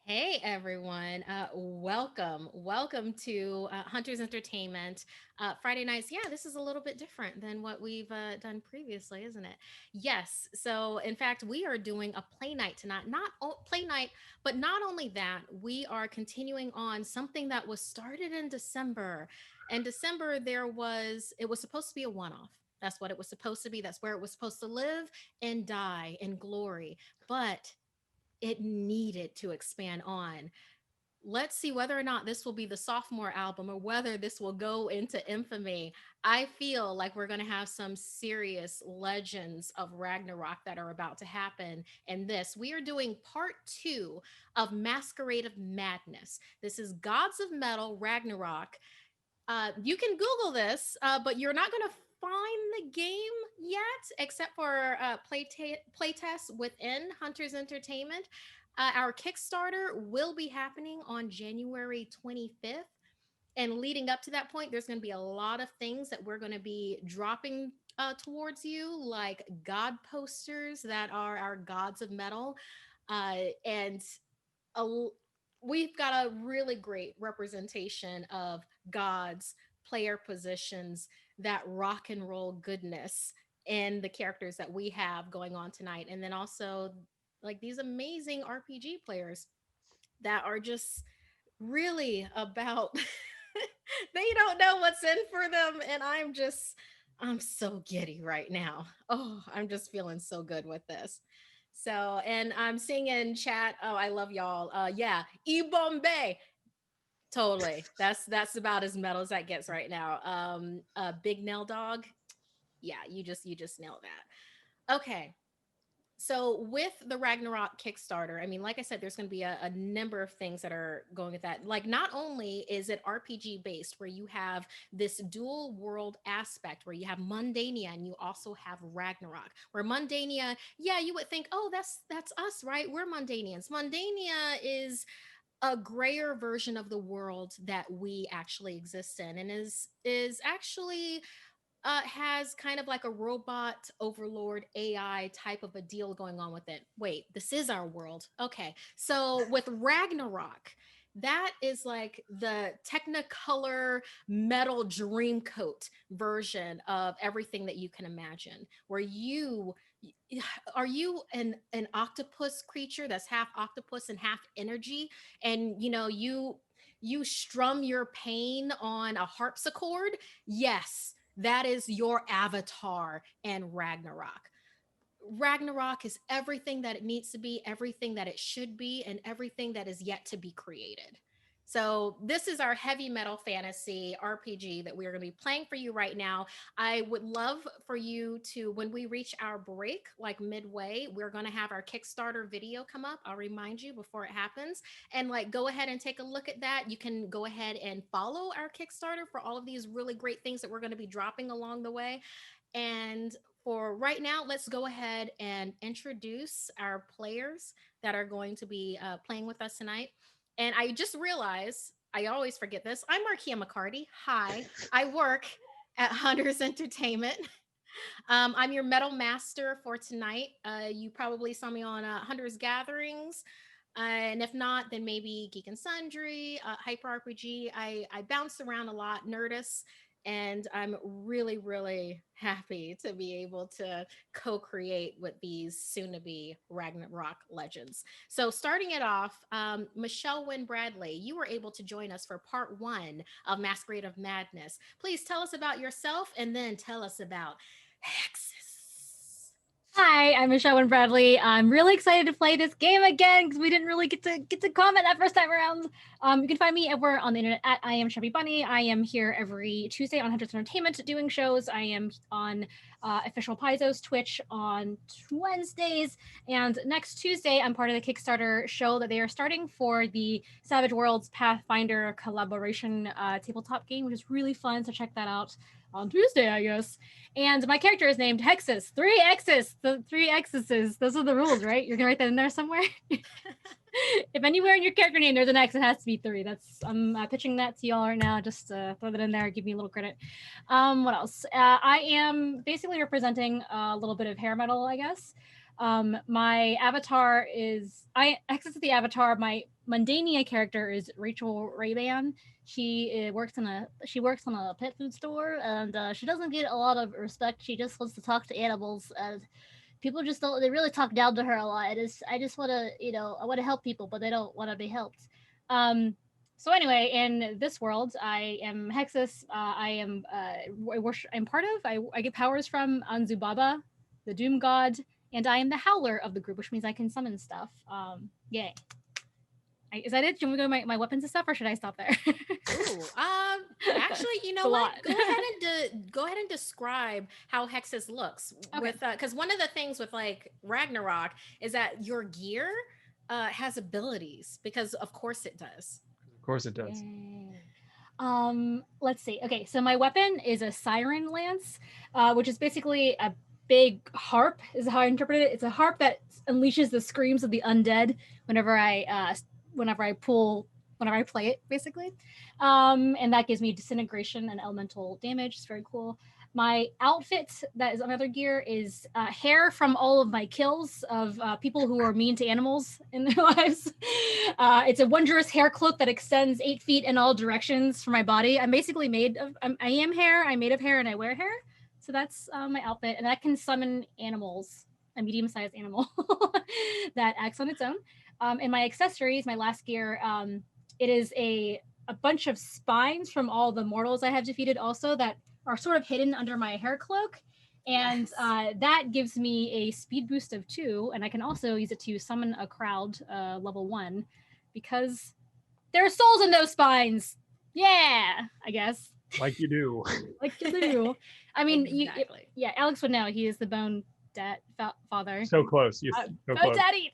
Hey everyone, welcome to Hunters Entertainment. Friday nights, yeah, this is a little bit different than what we've done previously, isn't it? Yes, so in fact, we are doing a play night tonight. Play night, but not only that, we are continuing on something that was started in December. In December, it was supposed to be a one off. That's what it was supposed to be. That's where it was supposed to live and die in glory. But it needed to expand on. Let's see whether or not this will be the sophomore album or whether this will go into infamy. I feel like we're going to have some serious legends of Ragnarok that are about to happen in this. We are doing part two of Masquerade of Madness. This is Gods of Metal Ragnarok. You can Google this, but you're not going to find the game yet, except for playtests within Hunters Entertainment. Our Kickstarter will be happening on January 25th. And leading up to that point, there's going to be a lot of things that we're going to be dropping towards you, like God posters that are our gods of metal. And a, we've got a really great representation of gods, player positions, that rock and roll goodness in the characters that we have going on tonight. And then also like these amazing RPG players that are just really about they don't know what's in for them, and I'm so giddy right now. Oh, I'm just feeling so good with this. So, and I'm seeing in chat, oh, I love y'all. Yeah, E Bombay. Totally. That's about as metal as that gets right now. Big Nail Dog. Yeah, you just nailed that. Okay, so with the Ragnarok Kickstarter, I mean, like I said, there's going to be a number of things that are going with that. Like, not only is it RPG based, where you have this dual world aspect, where you have Mundania and you also have Ragnarok. Where Mundania, yeah, you would think, oh, that's us, right? We're Mundanians. Mundania is a grayer version of the world that we actually exist in, and is actually has kind of like a robot overlord AI type of a deal going on with it. Wait, this is our world. Okay. So with Ragnarok, that is like the Technicolor metal dreamcoat version of everything that you can imagine, where you are you an octopus creature that's half octopus and half energy, and you strum your pain on a harpsichord. Yes, that is your avatar and Ragnarok. Ragnarok is everything that it needs to be, everything that it should be, and everything that is yet to be created. So, this is our heavy metal fantasy RPG that we are going to be playing for you right now. I would love for you to, when we reach our break, like midway, we're going to have our Kickstarter video come up. I'll remind you before it happens. And like, go ahead and take a look at that. You can go ahead and follow our Kickstarter for all of these really great things that we're going to be dropping along the way. And for right now, let's go ahead and introduce our players that are going to be playing with us tonight. And I just realized, I always forget this. I'm Markia McCarty. Hi, I work at Hunters Entertainment. I'm your metal master for tonight. You probably saw me on Hunters Gatherings. And if not, then maybe Geek and Sundry, Hyper RPG. I bounce around a lot, Nerdist, and I'm really, really happy to be able to co-create with these soon-to-be Ragnarok legends. So starting it off, Michelle Wynn Bradley, you were able to join us for part one of Masquerade of Madness. Please tell us about yourself and then tell us about Hexus. Hi, I'm Michelle and Bradley. I'm really excited to play this game again because we didn't really get to comment that first time around. You can find me everywhere on the internet at I am Chubby Bunny. I am here every Tuesday on Hunters Entertainment doing shows. I am on official Paizo's Twitch on Wednesdays, and next Tuesday I'm part of the Kickstarter show that they are starting for the Savage Worlds Pathfinder collaboration tabletop game, which is really fun. So check that out on Tuesday, I guess. And my character is named Hexus. Three X's. The three X's. Those are the rules, right? You're gonna write that in there somewhere. If anywhere in your character name there's an X, it has to be three. That's I'm pitching that to y'all right now. Just throw that in there. Give me a little credit. What else? I am basically representing a little bit of hair metal, I guess. My avatar is I access the avatar. My Mundania character is Rachel Rayban. She works on a pet food store, and she doesn't get a lot of respect. She just wants to talk to animals, and people just don't. They really talk down to her a lot. I just want to, I want to help people, but they don't want to be helped. Um, so anyway, in this world, I am Hexus. I'm part of. I get powers from Anzubaba, the Doom God, and I am the Howler of the group, which means I can summon stuff. Yay. Is that it? Do you want me to go to my weapons and stuff, or should I stop there? Ooh, actually, you know It's a what? lot. Go ahead and describe how Hexus looks Okay. with because one of the things with like Ragnarok is that your gear has abilities because of course it does. Of course it does. Yay. Let's see. Okay, so my weapon is a siren lance, which is basically a big harp, is how I interpret it. It's a harp that unleashes the screams of the undead whenever I play it, basically. And that gives me disintegration and elemental damage. It's very cool. My outfit, that is another gear, is hair from all of my kills of people who are mean to animals in their lives. It's a wondrous hair cloak that extends 8 feet in all directions for my body. I'm basically I am hair, I'm made of hair, and I wear hair. So that's my outfit. And that can summon animals, a medium-sized animal that acts on its own. And my accessories, my last gear, it is a bunch of spines from all the mortals I have defeated also that are sort of hidden under my hair cloak. And Yes. that gives me a speed boost of 2. And I can also use it to summon a crowd level 1 because there are souls in those spines. Yeah, I guess. Like you do. Like you do. I mean, Exactly. yeah, Alex would know. He is the bone father. So close. You're so Bone close. daddy.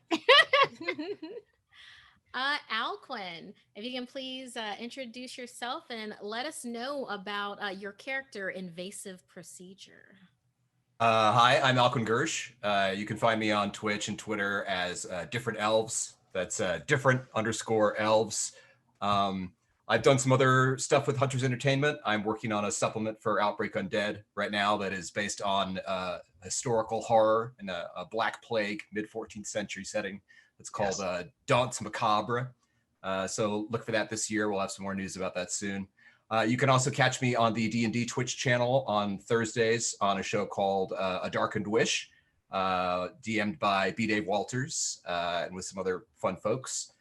Alquin, if you can please introduce yourself and let us know about your character, Invasive Procedure. Hi, I'm Alquin Gersh. You can find me on Twitch and Twitter as Different Elves. That's different_elves. I've done some other stuff with Hunters Entertainment. I'm working on a supplement for Outbreak Undead right now that is based on historical horror in a Black Plague mid-14th century setting. It's called Danse Macabre. So look for that this year. We'll have some more news about that soon. You can also catch me on the D&D Twitch channel on Thursdays on a show called A Darkened Wish, DM'd by B. Dave Walters and with some other fun folks.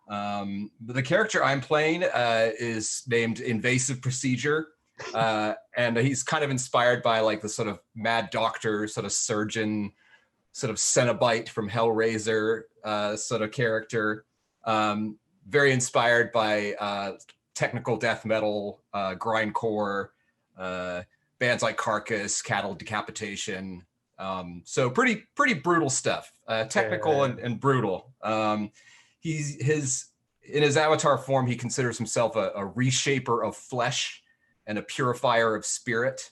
The character I'm playing is named Invasive Procedure, and he's kind of inspired by like the sort of mad doctor, sort of surgeon, sort of Cenobite from Hellraiser sort of character. Very inspired by technical death metal, grindcore, bands like Carcass, Cattle Decapitation. So pretty brutal stuff, technical and brutal. In his avatar form, he considers himself a reshaper of flesh and a purifier of spirit.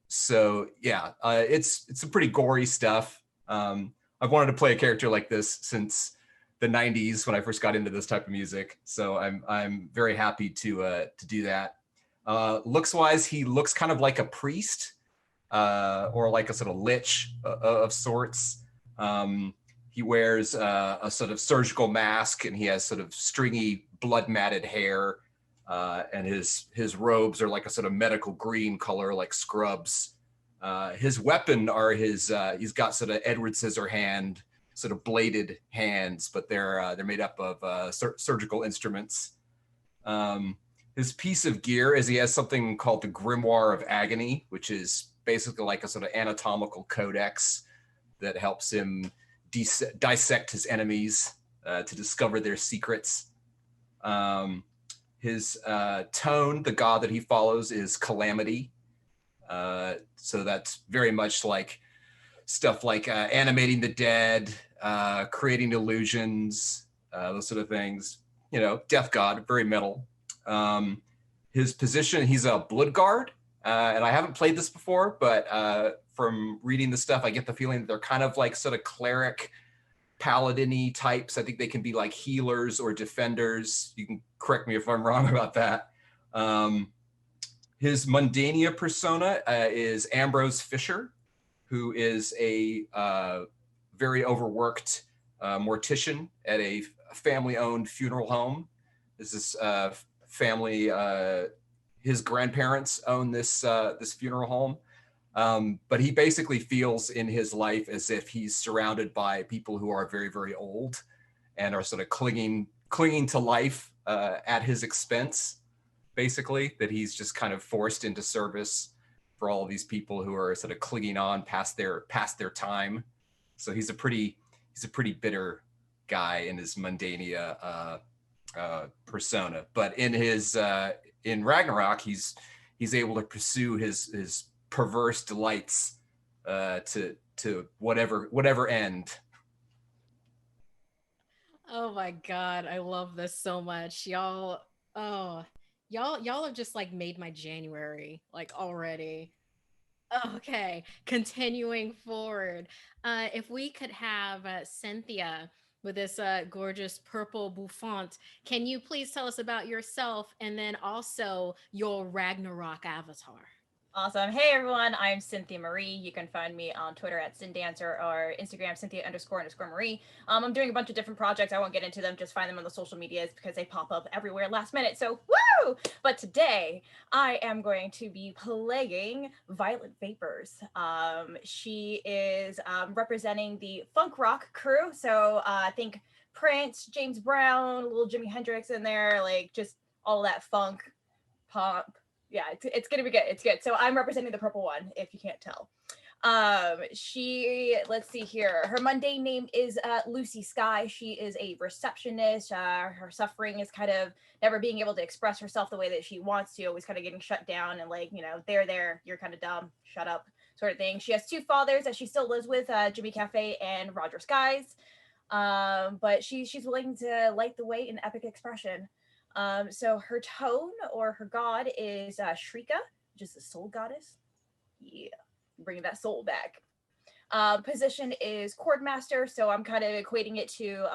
So yeah, it's some pretty gory stuff. I've wanted to play a character like this since the 90s when I first got into this type of music. So I'm very happy to do that. Looks wise, he looks kind of like a priest or like a sort of lich of sorts. He wears a sort of surgical mask, and he has sort of stringy blood matted hair. And his robes are like a sort of medical green color, like scrubs. His weapon are he's got sort of Edward Scissorhand, sort of bladed hands, but they're made up of surgical instruments. His piece of gear is he has something called the Grimoire of Agony, which is basically like a sort of anatomical codex that helps him dissect his enemies to discover their secrets. His tone, the god that he follows, is Calamity. So that's very much like stuff like animating the dead, creating illusions, those sort of things. You know, death god, very metal. His position, he's a blood guard. And I haven't played this before, but from reading the stuff, I get the feeling that they're kind of like sort of cleric, paladin-y types. I think they can be like healers or defenders. You can correct me if I'm wrong about that. His Mundania persona is Ambrose Fisher. who is a very overworked mortician at a family-owned funeral home. This is family. His grandparents own this funeral home. But he basically feels in his life as if he's surrounded by people who are very, very old and are sort of clinging to life at his expense, basically, that he's just kind of forced into service for all of these people who are sort of clinging on past their time. So he's a pretty bitter guy in his mundania persona. But in his in Ragnarock, he's able to pursue his perverse delights to whatever end. Oh my God, I love this so much. Y'all, oh, y'all have just like made my January like already. Okay, continuing forward. If we could have Cynthia with this gorgeous purple bouffant, can you please tell us about yourself and then also your Ragnarok avatar? Awesome. Hey everyone, I'm Cynthia Marie. You can find me on Twitter at CynDancer or Instagram Cynthia__Marie. I'm doing a bunch of different projects. I won't get into them, just find them on the social medias because they pop up everywhere last minute. So woo! But today I am going to be playing Violet Vapors. She is representing the funk rock crew. So I think Prince, James Brown, little Jimi Hendrix in there, like just all that funk, pop. Yeah, it's gonna be good. It's good. So I'm representing the purple one, if you can't tell. Let's see here. Her mundane name is Lucy Sky. She is a receptionist. Her suffering is kind of never being able to express herself the way that she wants to, always kind of getting shut down and like, there, you're kind of dumb, shut up, sort of thing. She has two fathers that she still lives with, Jimmy Cafe and Roger Skies. But she's willing to light the way in epic expression. So her tone or her god is Shrika, which is the soul goddess. Yeah, bringing that soul back. Position is chord master, so I'm kind of equating it to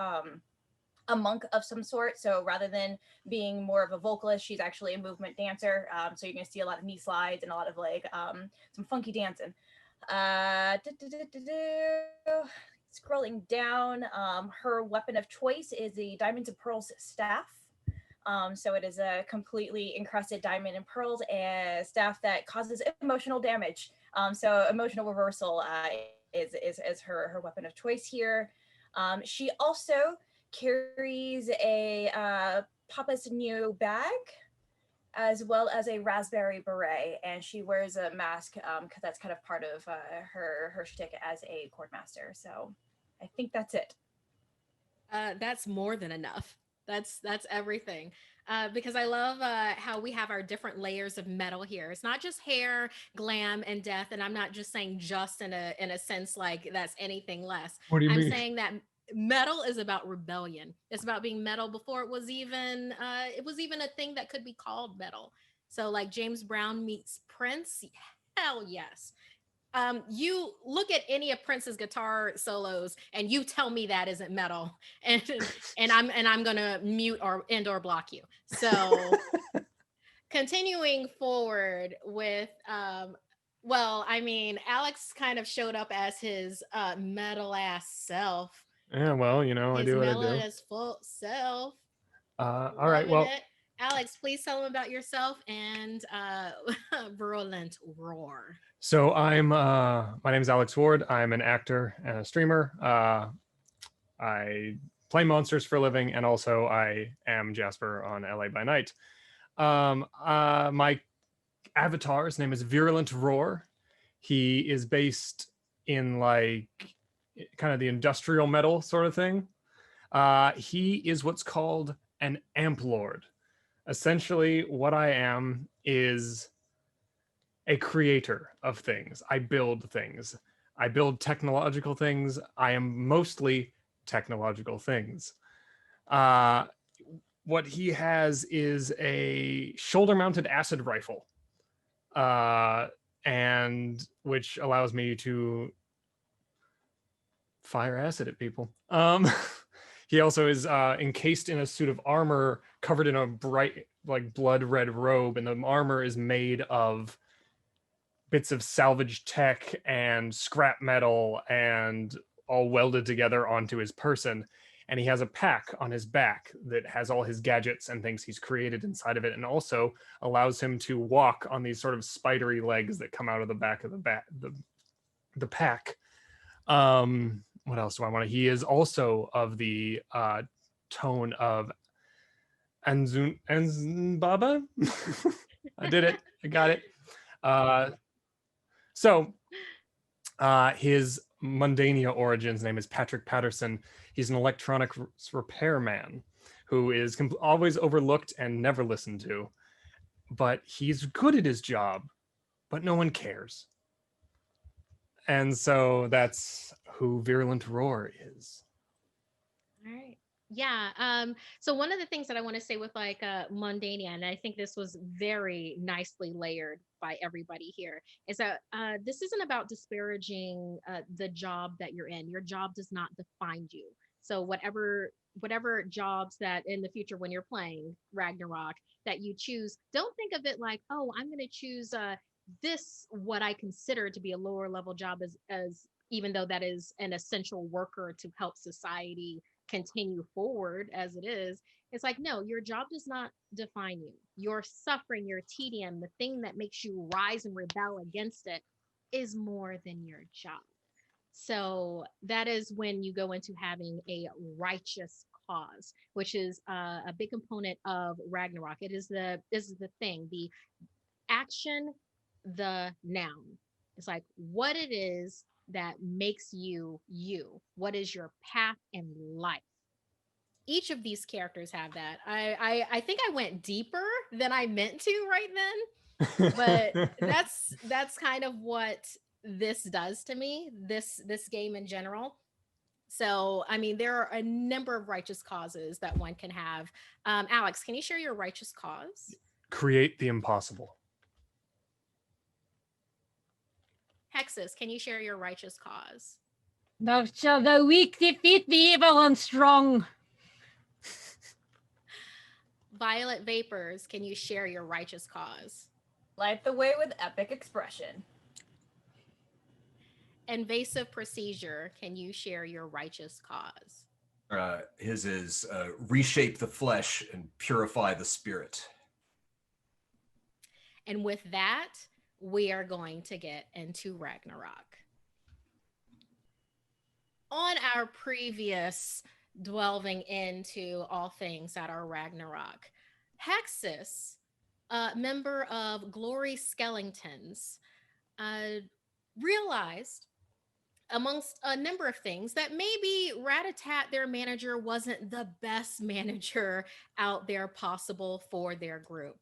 a monk of some sort. So rather than being more of a vocalist, she's actually a movement dancer. So you're gonna see a lot of knee slides and a lot of like some funky dancing. Scrolling down, her weapon of choice is the Diamonds and Pearls staff. So it is a completely encrusted diamond and pearls and staff that causes emotional damage. So emotional reversal is her weapon of choice here. She also carries a Papa's New bag as well as a raspberry beret, and she wears a mask because that's kind of part of her shtick as a chord master. So I think that's it. That's more than enough. That's everything. Because I love how we have our different layers of metal here. It's not just hair, glam, and death. And I'm not just saying just in a sense like that's anything less. What do you I'm mean? saying that metal is about rebellion. It's about being metal before it was even a thing that could be called metal. So like James Brown meets Prince, hell yes. You look at any of Prince's guitar solos and you tell me that isn't metal, and I'm gonna mute or end or block you. So continuing forward with well, I mean, Alex kind of showed up as his metal ass self, Yeah, well, I his do what I melon do. as full self. All right, Loving well, it. Alex, please tell them about yourself and Virulent Roar. so my name is Alex Ward. I'm an actor and a streamer. I play monsters for a living, and also I am Jasper on LA by Night. My avatar's name is Virulent Roar. He is based in like kind of the industrial metal sort of thing. He is what's called an amp lord. Essentially, what I am is a creator of things. I build things. I build technological things. I am mostly technological things. What he has is a shoulder-mounted acid rifle, and which allows me to fire acid at people. He also is encased in a suit of armor covered in a bright, like blood red robe, and the armor is made of bits of salvage tech and scrap metal and all welded together onto his person. And he has a pack on his back that has all his gadgets and things he's created inside of it, and also allows him to walk on these sort of spidery legs that come out of the back of the pack. What else do I want to? He is also of the tone of Anzunbaba. I did it. I got it. So his Mundania origins name is Patrick Patterson. He's an electronics repairman who is always overlooked and never listened to. But he's good at his job, but no one cares. And so that's who Virulent Roar is. All right. Yeah. So one of the things that I want to say with like Mundania, and I think this was very nicely layered by everybody here, is that this isn't about disparaging the job that you're in. Your job does not define you. So whatever jobs that in the future when you're playing Ragnarok that you choose, don't think of it like, oh, I'm going to choose this what I consider to be a lower level job as even though that is an essential worker to help society continue forward as it is. It's like, no, your job does not define you. Your suffering, your tedium, the thing that makes you rise and rebel against it is more than your job. So that is when you go into having a righteous cause, which is a big component of Ragnarok. It is the thing, the action, the noun. It's like what it is that makes you you. What is your path in life? Each of these characters have that. I think I went deeper than I meant to right then, but that's kind of what this does to me. This game in general. So I mean, there are a number of righteous causes that one can have. Alex, can you share your righteous cause? Create the impossible. Hexus, can you share your righteous cause? Thou shall the weak defeat the evil and strong. Violet Vapors, can you share your righteous cause? Light the way with epic expression. Invasive Procedure, can you share your righteous cause? His is reshape the flesh and purify the spirit. And with that, we are going to get into Ragnarok. On our previous delving into all things that are Ragnarok, Hexus, a member of Glory Skeletons, realized amongst a number of things that maybe Ratatat, their manager, wasn't the best manager out there possible for their group.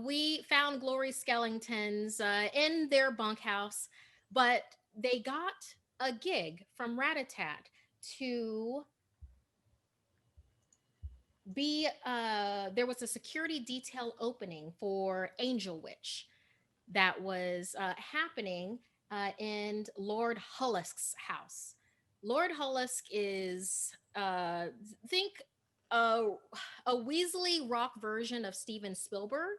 We found Glory Skeletons in their bunkhouse, but they got a gig from Ratatat to be there was a security detail opening for Angel Witch that was happening in Lord Hullisk's house. Lord Hullisk is think a Weasley rock version of Steven Spielberg.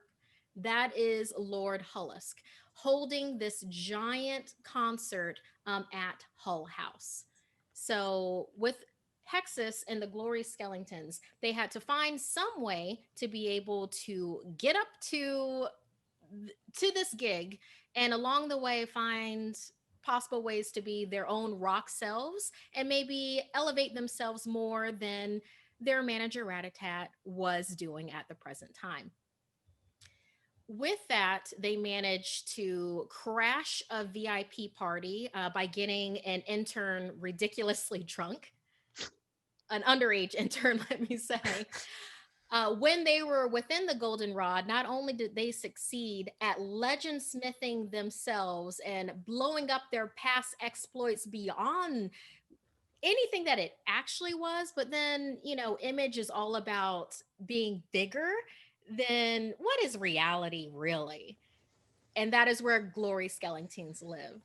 That is Lord Hullisk holding this giant concert at Hull House. So with Hexus and the Glory Skeletons, they had to find some way to be able to get up to this gig, and along the way find possible ways to be their own rock selves and maybe elevate themselves more than their manager Ratatat was doing at the present time. With that, they managed to crash a VIP party by getting an intern ridiculously drunk, an underage intern, let me say. When they were within the goldenrod, not only did they succeed at legend smithing themselves and blowing up their past exploits beyond anything that it actually was, but then, Image is all about being bigger than what is reality really. And that is where Glory Skeletons live.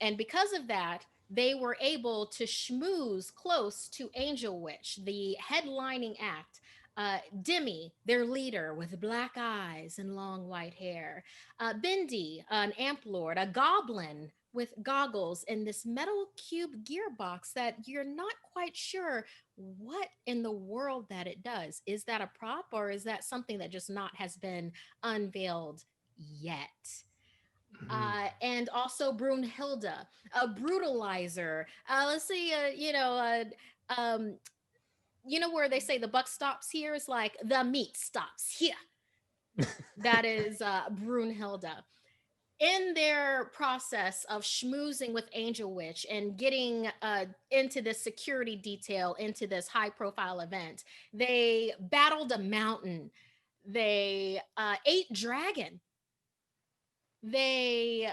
And because of that, they were able to schmooze close to Angel Witch, the headlining act Demi, their leader with black eyes and long white hair. Bindi, an amp lord, a goblin with goggles and this metal cube gearbox that you're not quite sure what in the world that it does. Is that a prop or is that something that just not has been unveiled yet? And also Brunhilde, a brutalizer. Let's see, you know where they say the buck stops here is like the meat stops here. That is Brunhilde. In their process of schmoozing with Angel Witch and getting into this security detail, into this high profile event, they battled a mountain. They ate dragon. They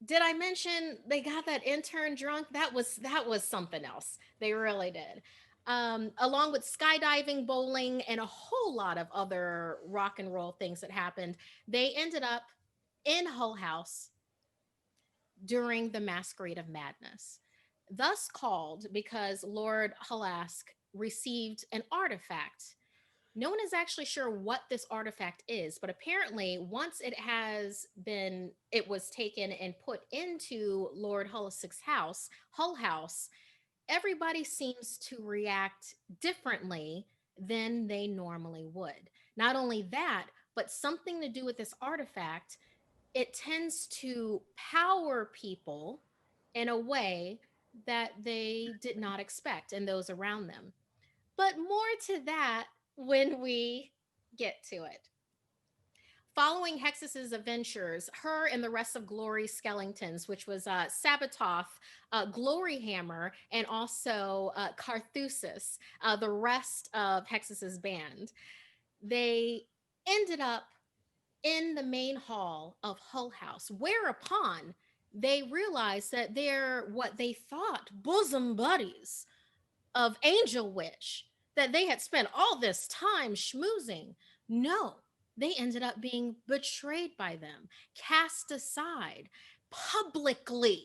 did I mention they got that intern drunk? That was something else. They really did. Along with skydiving, bowling, and a whole lot of other rock and roll things that happened, they ended up in Hull House during the Masquerade of Madness, thus called because Lord Halask received an artifact. No one is actually sure what this artifact is, but apparently once it was taken and put into Lord Halask's house, Hull House, everybody seems to react differently than they normally would. Not only that, but something to do with this artifact, it tends to power people in a way that they did not expect and those around them. But more to that when we get to it. Following Hexus's adventures, her and the rest of Glory's skeletons, which was Sabatoth, Gloryhammer, and also Carthusis, the rest of Hexus's band, they ended up in the main hall of Hull House, whereupon they realized that they're what they thought bosom buddies of Angel Witch, that they had spent all this time schmoozing. No, they ended up being betrayed by them, cast aside publicly.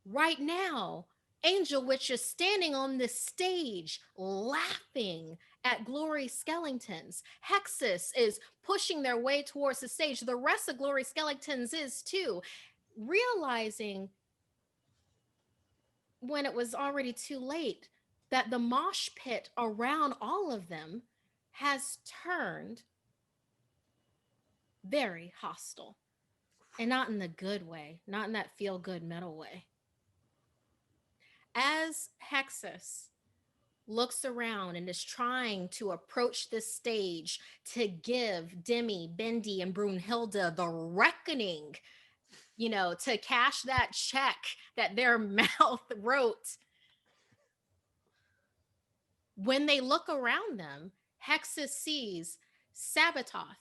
Right now, Angel Witch is standing on this stage laughing at Glory Skeletons. Hexus is pushing their way towards the stage. The rest of Glory Skeletons is too, realizing when it was already too late that the mosh pit around all of them has turned very hostile, and not in the good way, not in that feel good metal way. As Hexus looks around and is trying to approach this stage to give Demi, Bendy, and Brunhilde the reckoning, to cash that check that their mouth wrote. When they look around them, Hexus sees Sabatoth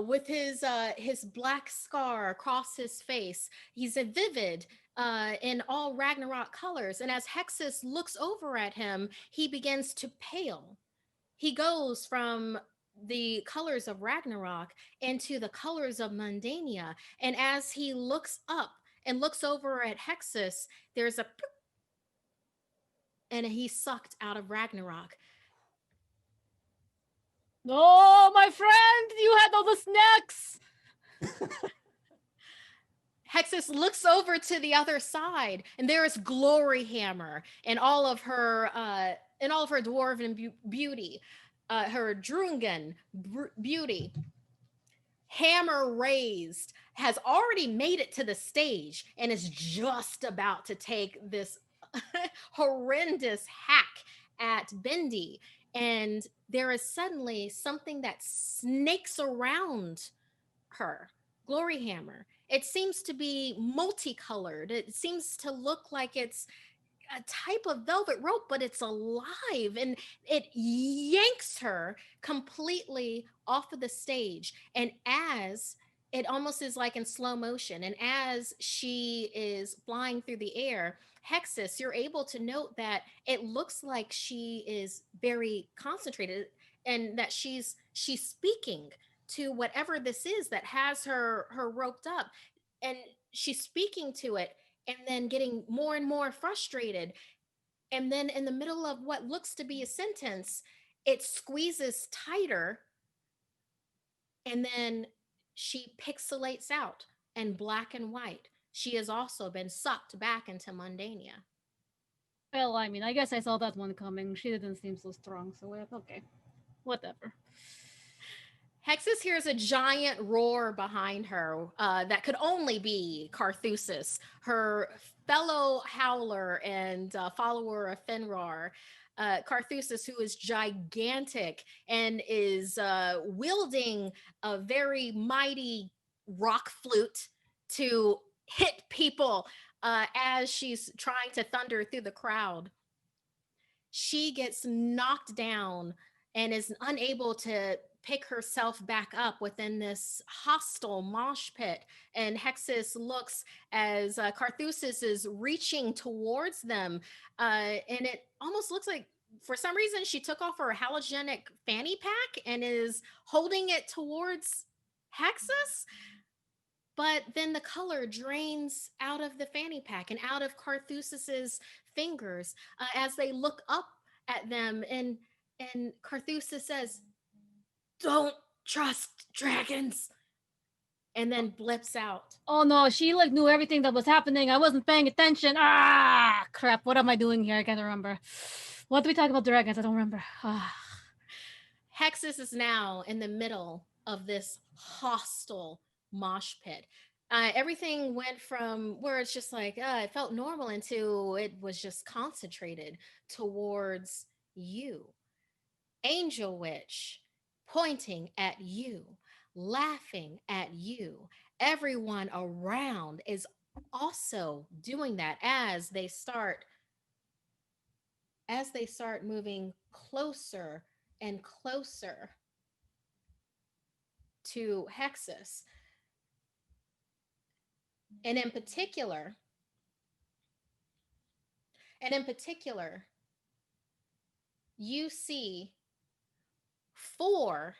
with his black scar across his face. He's a vivid in all Ragnarock colors, and as Hexus looks over at him, he begins to pale. He goes from the colors of Ragnarok into the colors of Mundania, and as he looks up and looks over at Hexus, there's a and he's sucked out of Ragnarok. Oh, my friend, you had all the snacks. Hexus looks over to the other side, and there is Gloryhammer in all of her dwarven beauty, her Drungan beauty. Hammer raised, has already made it to the stage and is just about to take this horrendous hack at Bendy. And there is suddenly something that snakes around her, Gloryhammer. It seems to be multicolored. It seems to look like it's a type of velvet rope, but it's alive, and it yanks her completely off of the stage. And as it almost is like in slow motion, and as she is flying through the air, Hexus, you're able to note that it looks like she is very concentrated and that she's speaking to whatever this is that has her roped up, and she's speaking to it and then getting more and more frustrated. And then in the middle of what looks to be a sentence, it squeezes tighter. And then she pixelates out and black and white. She has also been sucked back into Mundania. Well, I mean, I guess I saw that one coming. She didn't seem so strong, so okay. Whatever. Hexus hears a giant roar behind her that could only be Carthusis, her fellow howler and follower of Fenrir. Carthusis, who is gigantic and is wielding a very mighty rock flute to hit people as she's trying to thunder through the crowd. She gets knocked down and is unable to pick herself back up within this hostile mosh pit. And Hexus looks as Carthusis is reaching towards them. And it almost looks like, for some reason, she took off her halogenic fanny pack and is holding it towards Hexus. But then the color drains out of the fanny pack and out of Carthusis's fingers as they look up at them. And Carthusis says, "Don't trust dragons," and then blips out. Oh no, she like knew everything that was happening. I wasn't paying attention. Ah, crap. What am I doing here? I can't remember. What did we talk about dragons? I don't remember. Hexus is now in the middle of this hostile mosh pit. Everything went from where it's just like it felt normal into it was just concentrated towards you. Angel Witch pointing at you, laughing at you. Everyone around is also doing that as they start moving closer and closer to Hexus. And in particular, you see four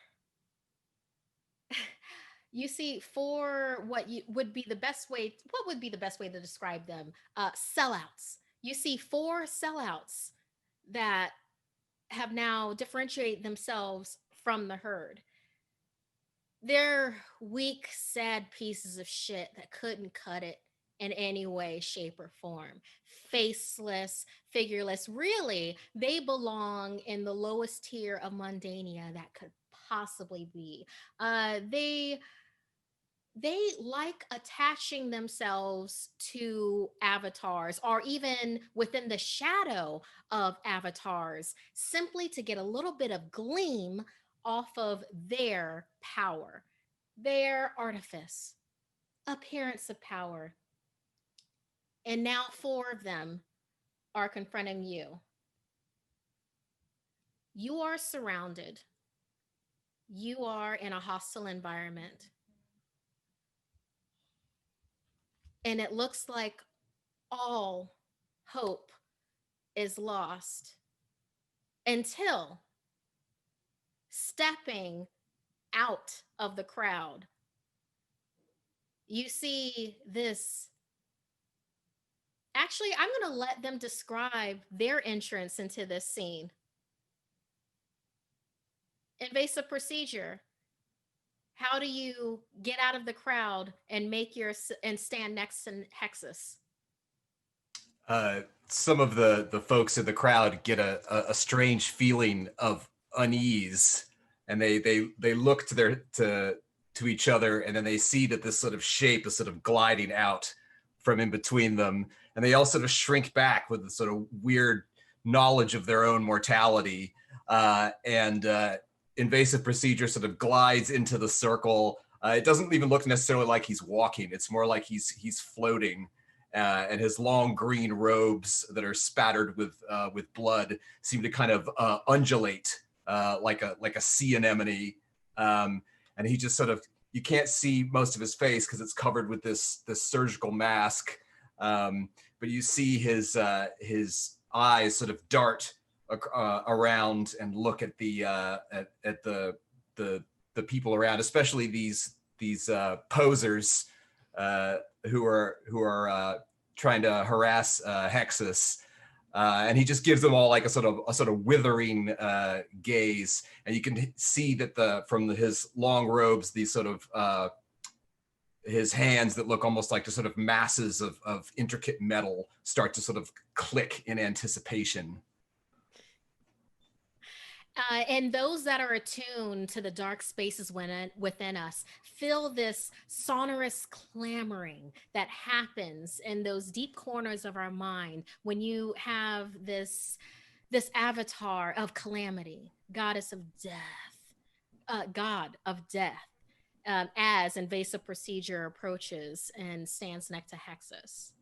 what would be the best way to describe them? Sellouts. You see four sellouts that have now differentiated themselves from the herd. They're weak, sad pieces of shit that couldn't cut it in any way, shape, or form. Faceless, figureless. Really, they belong in the lowest tier of mundania that could possibly be. They like attaching themselves to avatars or even within the shadow of avatars simply to get a little bit of gleam off of their power, their artifice, appearance of power. And now four of them are confronting you. You are surrounded. You are in a hostile environment. And it looks like all hope is lost until stepping out of the crowd, you see this. Actually, I'm going to let them describe their entrance into this scene. Invasive procedure. How do you get out of the crowd and stand next to Hexus? Some of the folks in the crowd get a strange feeling of unease, and they look to each other, and then they see that this sort of shape is sort of gliding out from in between them, and they all sort of shrink back with a sort of weird knowledge of their own mortality, and invasive procedure sort of glides into the circle. It doesn't even look necessarily like he's walking. It's more like he's floating, and his long green robes that are spattered with blood seem to kind of undulate like a sea anemone. And he just sort of, you can't see most of his face because it's covered with this surgical mask. But you see his eyes sort of dart around and look at the people around, especially these posers who are trying to harass Hexus. And he just gives them all like a sort of withering gaze, and you can see that from his long robes, these sort of his hands that look almost like just sort of masses of intricate metal start to sort of click in anticipation. And those that are attuned to the dark spaces within us feel this sonorous clamoring that happens in those deep corners of our mind when you have this avatar of calamity, goddess of death, god of death, as invasive procedure approaches and stands next to Hexus.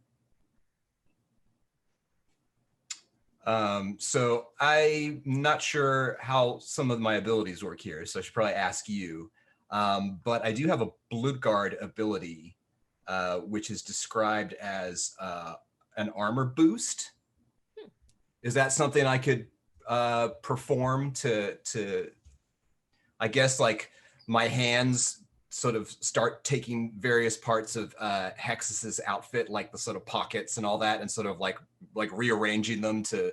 So I'm not sure how some of my abilities work here, so I should probably ask you. But I do have a Bloodguard ability, which is described as an armor boost. Is that something I could perform to, I guess, like my hands sort of start taking various parts of Hexus's outfit, like the sort of pockets and all that, and sort of like rearranging them to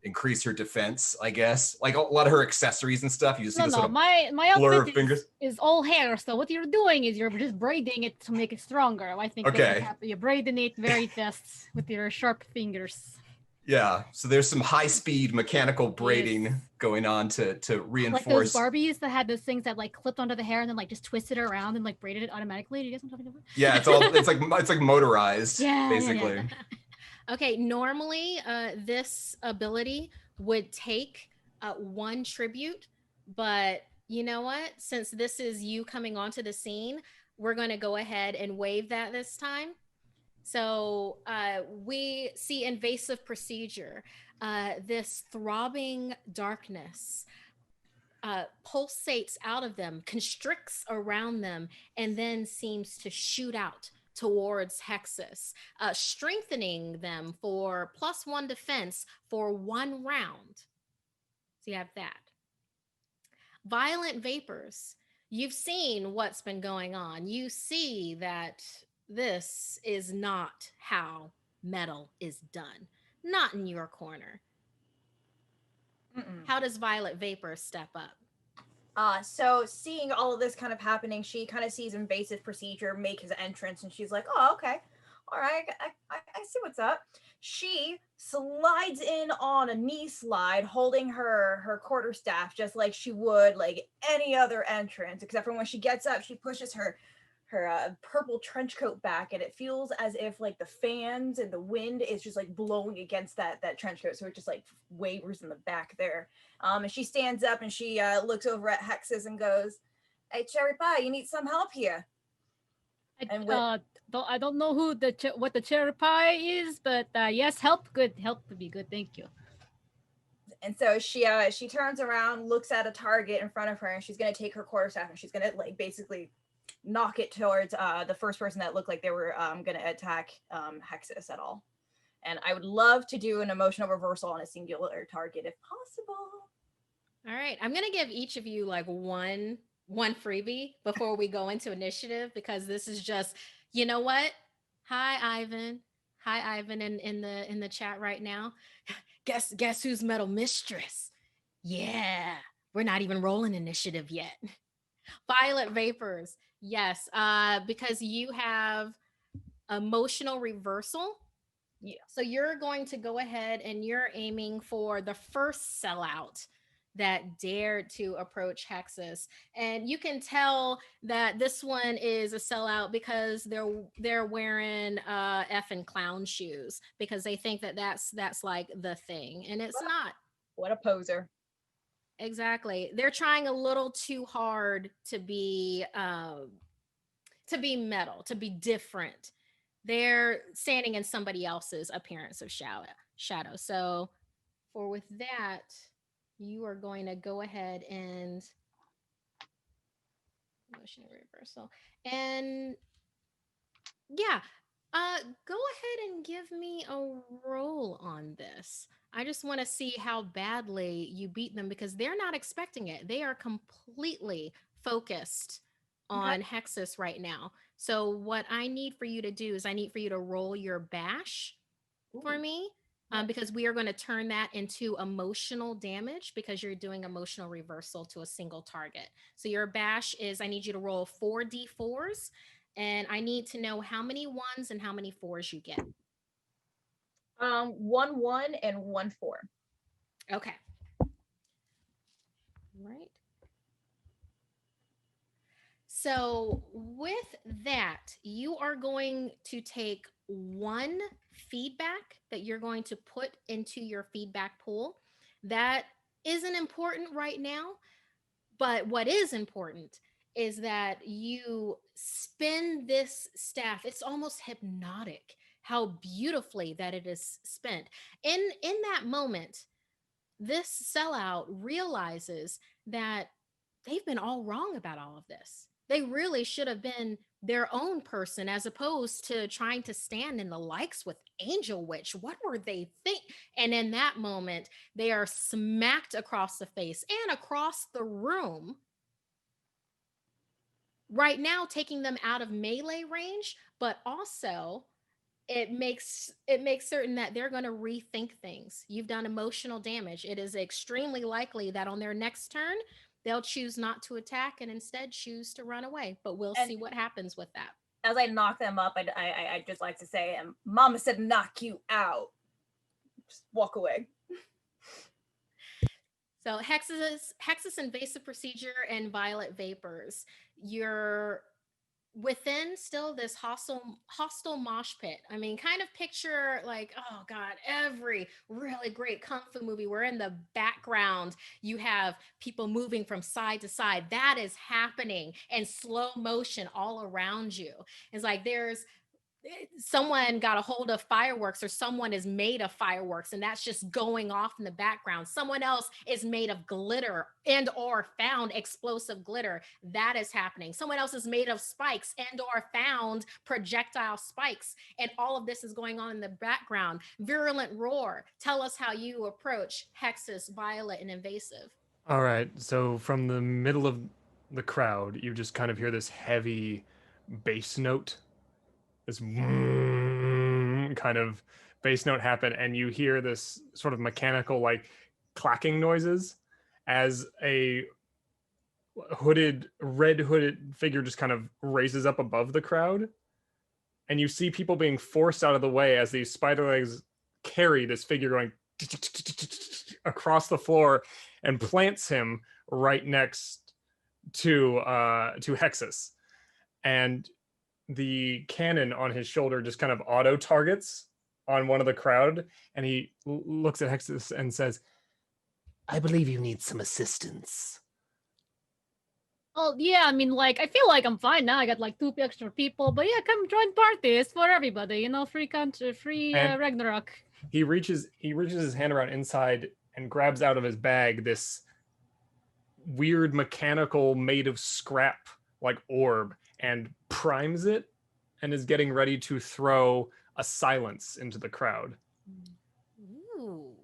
increase her defense, I guess. Like a lot of her accessories and stuff. You just see sort of my blur outfit of fingers. is all hair. So what you're doing is you're just braiding it to make it stronger. I think Okay. You're braiding it very fast with your sharp fingers. Yeah, so there's some high-speed mechanical braiding going on to reinforce. Like those Barbies that had those things that like clipped onto the hair and then like just twisted it around and like braided it automatically. Do you guys know what I'm talking about? Yeah, it's like motorized, basically. Yeah. Okay, normally this ability would take 1 tribute, but you know what? Since this is you coming onto the scene, we're going to go ahead and waive that this time. So we see invasive procedure, this throbbing darkness pulsates out of them, constricts around them, and then seems to shoot out towards Hexus, strengthening them for +1 defense for 1 round. So you have that. Violent vapors. You've seen what's been going on. You see that this is not how metal is done. Not in your corner. How does Violet Vapor step up? So seeing all of this kind of happening, she kind of sees invasive procedure make his entrance, and she's like, "Oh, okay, all right, I see what's up." She slides in on a knee slide, holding her quarterstaff, just like she would like any other entrance, except for when she gets up, she pushes her purple trench coat back, and it feels as if like the fans and the wind is just like blowing against that trench coat, so it just like wavers in the back there. And she stands up and she looks over at Hexus and goes, "Hey, Cherry Pie, you need some help here?" I don't know what the cherry pie is, but yes, help would be good. Thank you. And so she turns around, looks at a target in front of her, and she's gonna take her quarterstaff and she's gonna like basically knock it towards the first person that looked like they were gonna attack Hexus at all. And I would love to do an emotional reversal on a singular target if possible. All right, I'm gonna give each of you like one freebie before we go into initiative, because this is just, you know what? Hi Ivan in the chat right now. Guess who's Metal Mistress? Yeah, we're not even rolling initiative yet. Violet Vapors, yes, because you have emotional reversal. Yeah. So you're going to go ahead and you're aiming for the first sellout that dared to approach Hexus. And you can tell that this one is a sellout because they're wearing effing clown shoes, because they think that that's like the thing, and it's not. What a poser. Exactly. They're trying a little too hard to be metal, to be different. They're standing in somebody else's appearance of shadow. So with that, you are going to go ahead and motion reversal. And yeah, go ahead and give me a roll on this. I just want to see how badly you beat them, because they're not expecting it. They are completely focused on Hexus right now. So what I need for you to do is I need for you to roll your bash for me. because we are going to turn that into emotional damage because you're doing emotional reversal to a single target. So your bash is I need you to roll 4d4s, and I need to know how many ones and how many fours you get. 1 1 and 1 4. Okay. Right. So with that, you are going to take one feedback that you're going to put into your feedback pool. That isn't important right now, but what is important is that you spin this staff. It's almost hypnotic how beautifully that it is spent. In that moment, this sellout realizes that they've been all wrong about all of this. They really should have been their own person as opposed to trying to stand in the likes with Angel Witch. What were they think? And in that moment, they are smacked across the face and across the room. Right now, taking them out of melee range, but also it makes certain that they're going to rethink things. You've done emotional damage. It is extremely likely that on their next turn they'll choose not to attack and instead choose to run away, but we'll see what happens with that. As I knock them up, I just like to say, Mama said knock you out. Just walk away. So Hexus invasive procedure and violet vapors. You're within still this hostile mosh pit. I mean, kind of picture like, oh God, every really great kung fu movie where in the background you have people moving from side to side. That is happening in slow motion all around you. It's like there's someone got a hold of fireworks, or someone is made of fireworks, and that's just going off in the background. Someone else is made of glitter and or found explosive glitter. That is happening. Someone else is made of spikes and or found projectile spikes, and all of this is going on in the background. Virulent roar. Tell us how you approach Hexus, Violet, and Invasive. All right, so from the middle of the crowd, you just kind of hear this heavy bass note, this kind of bass note happen, and you hear this sort of mechanical, like clacking noises as a red hooded figure just kind of raises up above the crowd, and you see people being forced out of the way as these spider legs carry this figure going across the floor and plants him right next to Hexus. And the cannon on his shoulder just kind of auto targets on one of the crowd, and he looks at Hexus and says, "I believe you need some assistance." Oh yeah, I mean, like, I feel like I'm fine now. I got like 2 extra people, but yeah, come join party. It's for everybody, you know, free country, free Ragnarok. He reaches his hand around inside and grabs out of his bag this weird mechanical made of scrap like orb and primes it, and is getting ready to throw a silence into the crowd. Ooh,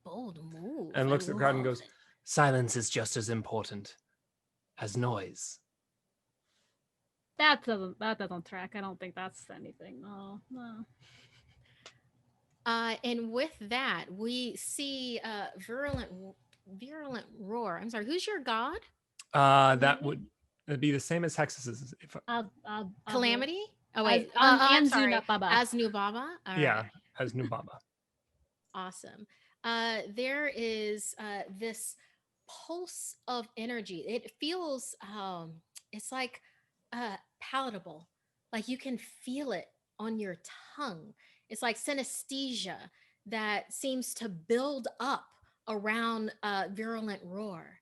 bold move. And looks at the crowd and goes, "Silence is just as important as noise." That doesn't track. I don't think that's anything. No. And with that, we see virulent roar. I'm sorry, who's your god? That would be the same as Hexus's. Calamity? Oh wait, I'm sorry. Baba. As Nubaba? Yeah, as Nubaba. Awesome. There is this pulse of energy. It feels it's like palatable. Like you can feel it on your tongue. It's like synesthesia that seems to build up around virulent roar.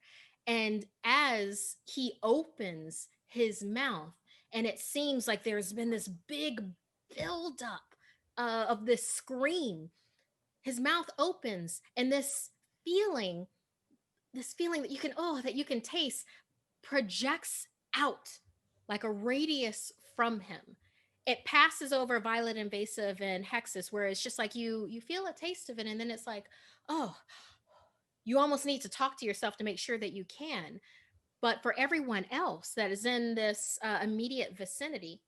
And as he opens his mouth, and it seems like there's been this big buildup of this scream, his mouth opens, and this feeling that you can taste projects out like a radius from him. It passes over Violet, Invasive, and Hexus, where it's just like you feel a taste of it, and then it's like, oh, you almost need to talk to yourself to make sure that you can. But for everyone else that is in this immediate vicinity,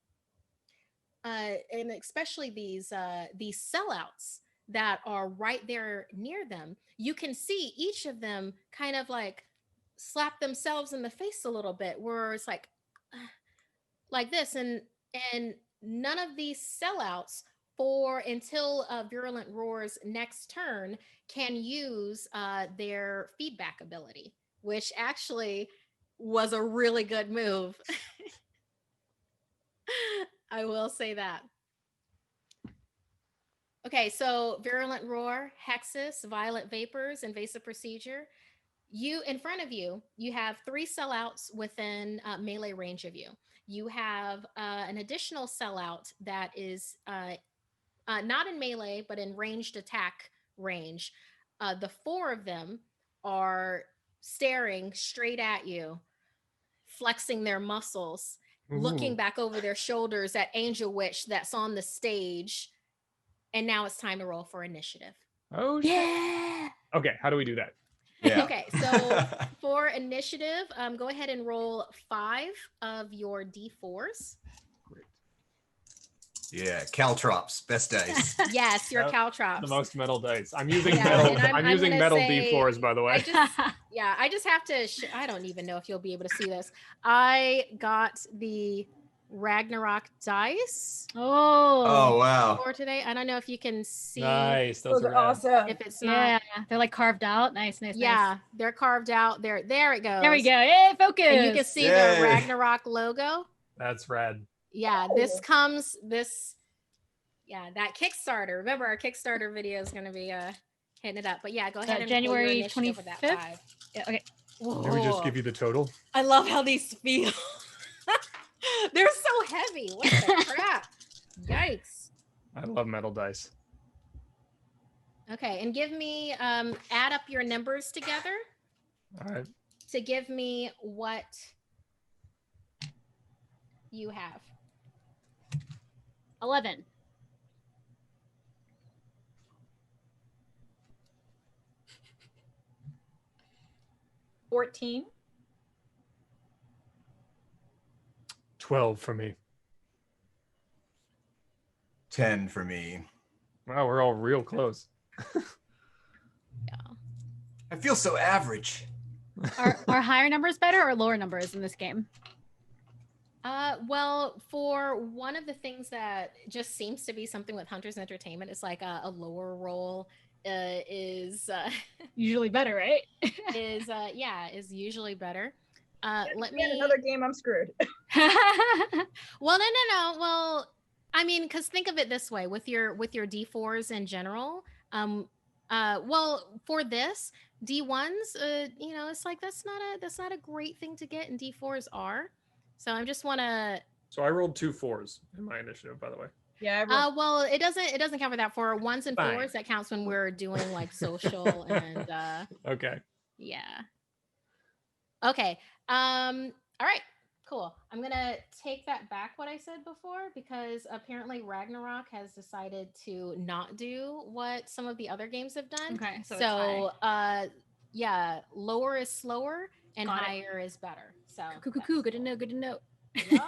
and especially these sellouts that are right there near them, you can see each of them kind of like slap themselves in the face a little bit, where it's like this, and none of these sellouts for until Virulent Roar's next turn can use their feedback ability, which actually was a really good move. I will say that. Okay, so Virulent Roar, Hexus, Violet Vapors, Invasive Procedure. You, in front of you, you have 3 sellouts within melee range of you. You have an additional sellout that is not in melee, but in ranged attack range. The 4 of them are staring straight at you, flexing their muscles, looking back over their shoulders at Angel Witch that's on the stage. And now it's time to roll for initiative. Oh, yeah. Okay, how do we do that? Yeah. Okay, so for initiative, go ahead and roll 5 of your D4s. Great. Yeah, Caltrops, best dice. Yes, your Caltrops. The most metal dice. I'm using Yeah, metal. and I'm I'm using gonna metal say- D4s, by the way. I just have to. I don't even know if you'll be able to see this. I got the Ragnarock dice Oh wow. for today. I don't know if you can see. Nice. Those are rad. awesome. If it's Yeah, not, they're like carved out. Nice. yeah, they're carved out. There it goes. There we go. Yay, focus. And you can see the Yay. Ragnarok logo. That's rad. Yeah, Oh. that Kickstarter. Remember, our Kickstarter video is going to be hitting it up. But yeah, go ahead and January roll your initiative with that 25th? 5. Yeah, okay. Can we just give you the total? I love how these feel. They're so heavy. What the crap? Yikes. I love metal dice. Okay, and give me add up your numbers together All right. to give me what you have. 11. 14. 12 for me. 10 for me. Wow, we're all real close. I feel so average. Are higher numbers better or lower numbers in this game? Well, for one of the things that just seems to be something with Hunters Entertainment, it's like a lower roll is Usually better, right? is usually better. Let me Another game, I'm screwed. Well, no. Well, I mean, because think of it this way: with your D4s in general, well, for this D1s, it's like that's not a great thing to get, and D4s are. So I just want to. So I rolled 2 4s in my initiative, by the way. Yeah. Well, it doesn't cover that for 1s and 4s. Fine. That counts when we're doing like social and Okay. yeah. Okay. All right. Cool. I'm gonna take that back what I said before, because apparently Ragnarok has decided to not do what some of the other games have done. Okay, so it's high. Yeah, lower is slower and Got it. higher is better. So Cool. Good to know. yeah.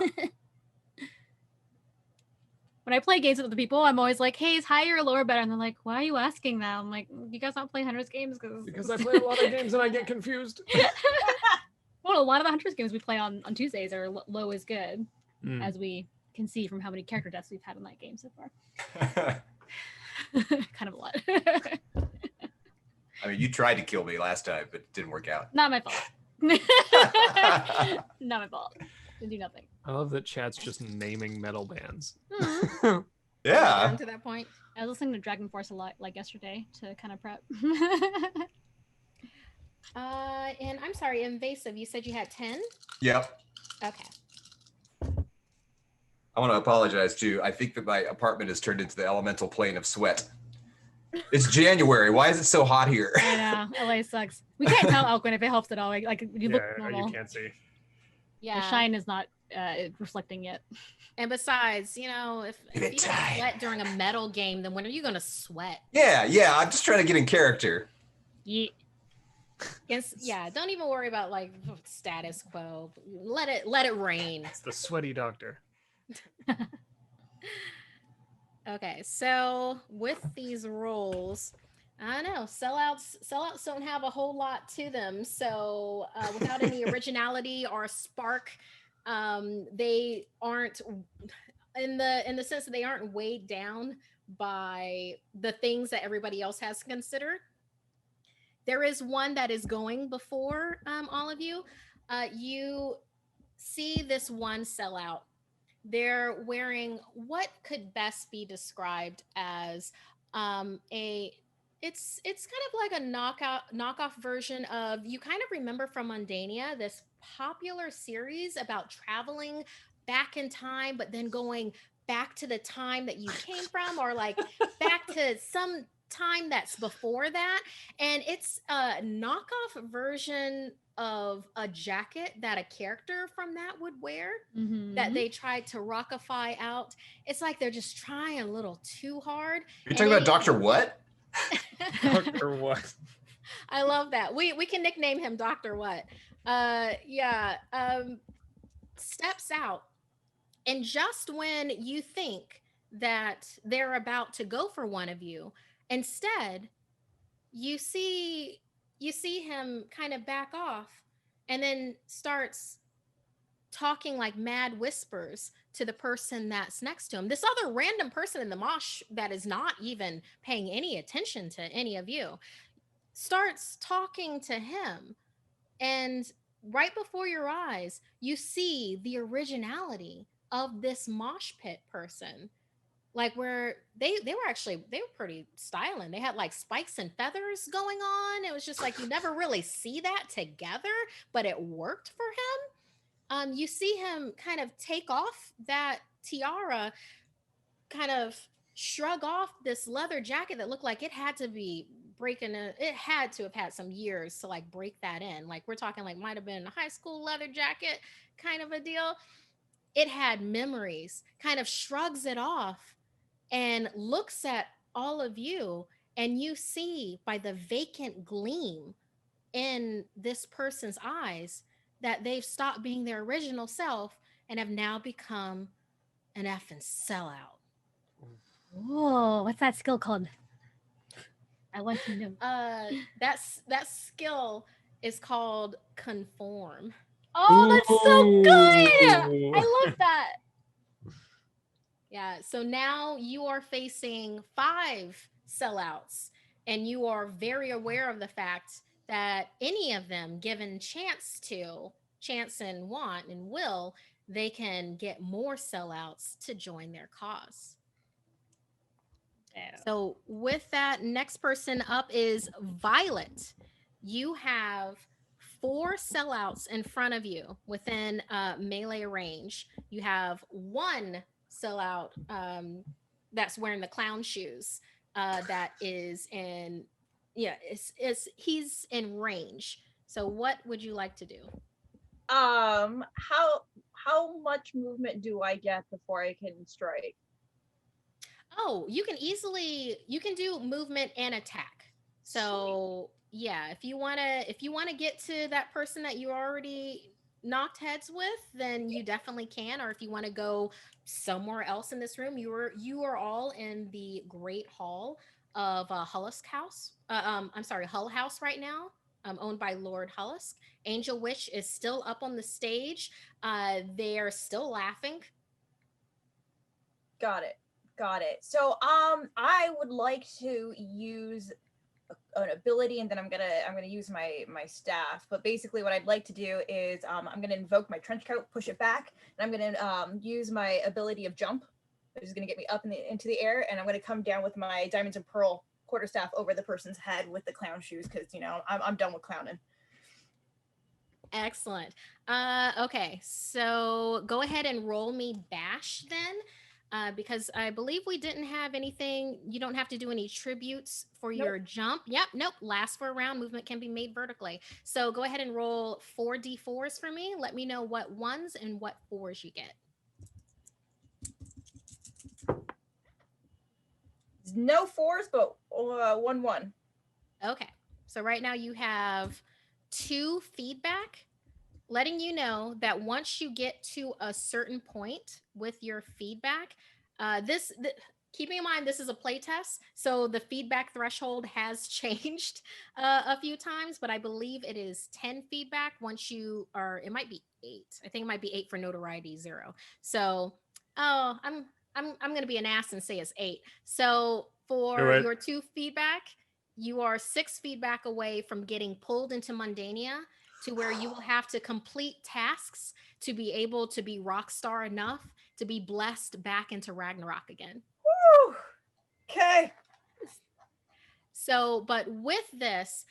When I play games with other people, I'm always like, hey, is higher or lower better? And they're like, why are you asking that? I'm like, you guys not play Hunters games? Because I play a lot of games and I get confused. Well, a lot of the Hunters games we play on Tuesdays are low is good, Mm. as we can see from how many character deaths we've had in that game so far. Kind of a lot. I mean, you tried to kill me last time, but it didn't work out. Not my fault. Not my fault. Didn't do nothing. I love that chat's just naming metal bands. Yeah. Down to that point. I was listening to Dragon Force a lot, like yesterday, to kind of prep. And I'm sorry, invasive. You said you had 10. Yep. Okay. I want to apologize too. I think that my apartment has turned into the elemental plane of sweat. It's January. Why is it so hot here? I know, LA sucks. We can't tell Alquin if it helps at all. Like you look Yeah, normal. you can't see. Yeah. The shine is not reflecting yet. And besides, if Give it you don't time. sweat during a metal game, then when are you gonna sweat? Yeah. I'm just trying to get in character. Yeah. Yeah, don't even worry about like status quo. Let it rain. It's the sweaty doctor. Okay, so with these rolls, I don't know, sellouts don't have a whole lot to them. So without any originality or spark, they aren't in the sense that they aren't weighed down by the things that everybody else has to consider. There is one that is going before all of you. You see this one sellout. They're wearing what could best be described as a it's kind of like a knockoff version of, you kind of remember from Mundania, this popular series about traveling back in time, but then going back to the time that you came from, or like back to some time that's before that. And it's a knockoff version of a jacket that a character from that would wear, that they tried to rockify out. It's like they're just trying a little too hard. You're talking about Dr. What? Dr. What? I love that. We can nickname him Dr. What. Yeah. Steps out. And just when you think that they're about to go for one of you, instead you see him kind of back off, and then starts talking like mad whispers to the person that's next to him. This other random person in the mosh that is not even paying any attention to any of you starts talking to him. And right before your eyes, you see the originality of this mosh pit person. Like, where they were pretty styling. They had like spikes and feathers going on. It was just like, you never really see that together, but it worked for him. You see him kind of take off that tiara, kind of shrug off this leather jacket that looked like it had to be it had to have had some years to like break that in. Like, we're talking like might have been a high school leather jacket kind of a deal. It had memories, kind of shrugs it off and looks at all of you, and you see by the vacant gleam in this person's eyes that they've stopped being their original self and have now become an effing sellout. Whoa, what's that skill called? I want to know. That skill is called conform. Oh, that's so good! I love that. Yeah, so now you are facing 5 sellouts, and you are very aware of the fact that any of them, given chance and want and will, they can get more sellouts to join their cause. So with that, next person up is Violet. You have 4 sellouts in front of you within melee range. You have 1 sellout that's wearing the clown shoes, that is in, yeah, he's in range. So what would you like to do? How much movement do I get before I can strike? Oh, you can do movement and attack. So yeah, if you wanna get to that person that you already knocked heads with, then you definitely can. Or if you want to go somewhere else in this room, you are all in the Great Hall of Hullusk House. I'm sorry, Hull House right now. Owned by Lord Hullusk. Angel Witch is still up on the stage. They're still laughing. Got it. So I would like to use an ability, and then I'm gonna use my staff. But basically what I'd like to do is I'm gonna invoke my trench coat, push it back, and I'm gonna use my ability of jump, which is gonna get me up into the air, and I'm gonna come down with my diamonds and pearl quarterstaff over the person's head with the clown shoes, because I'm done with clowning. Excellent. Okay, so go ahead and roll me bash then. Because I believe we didn't have anything. You don't have to do any tributes for your jump. Yep, nope. Last for a round. Movement can be made vertically. So go ahead and roll 4d4s for me. Let me know what 1s and what 4s you get. No 4s, but 1-1. Okay. So right now you have 2 feedback, letting you know that once you get to a certain point with your feedback, keeping in mind this is a play test, so the feedback threshold has changed a few times, but I believe it is 10 feedback once you are. It might be 8. I think it might be 8 for notoriety 0. So, oh, I'm gonna be an ass and say it's 8. So Do for it. your 2 feedback, you are 6 feedback away from getting pulled into Mundania, to where you will have to complete tasks to be able to be rock star enough to be blessed back into Ragnarok again. Woo! Okay. So, but with this,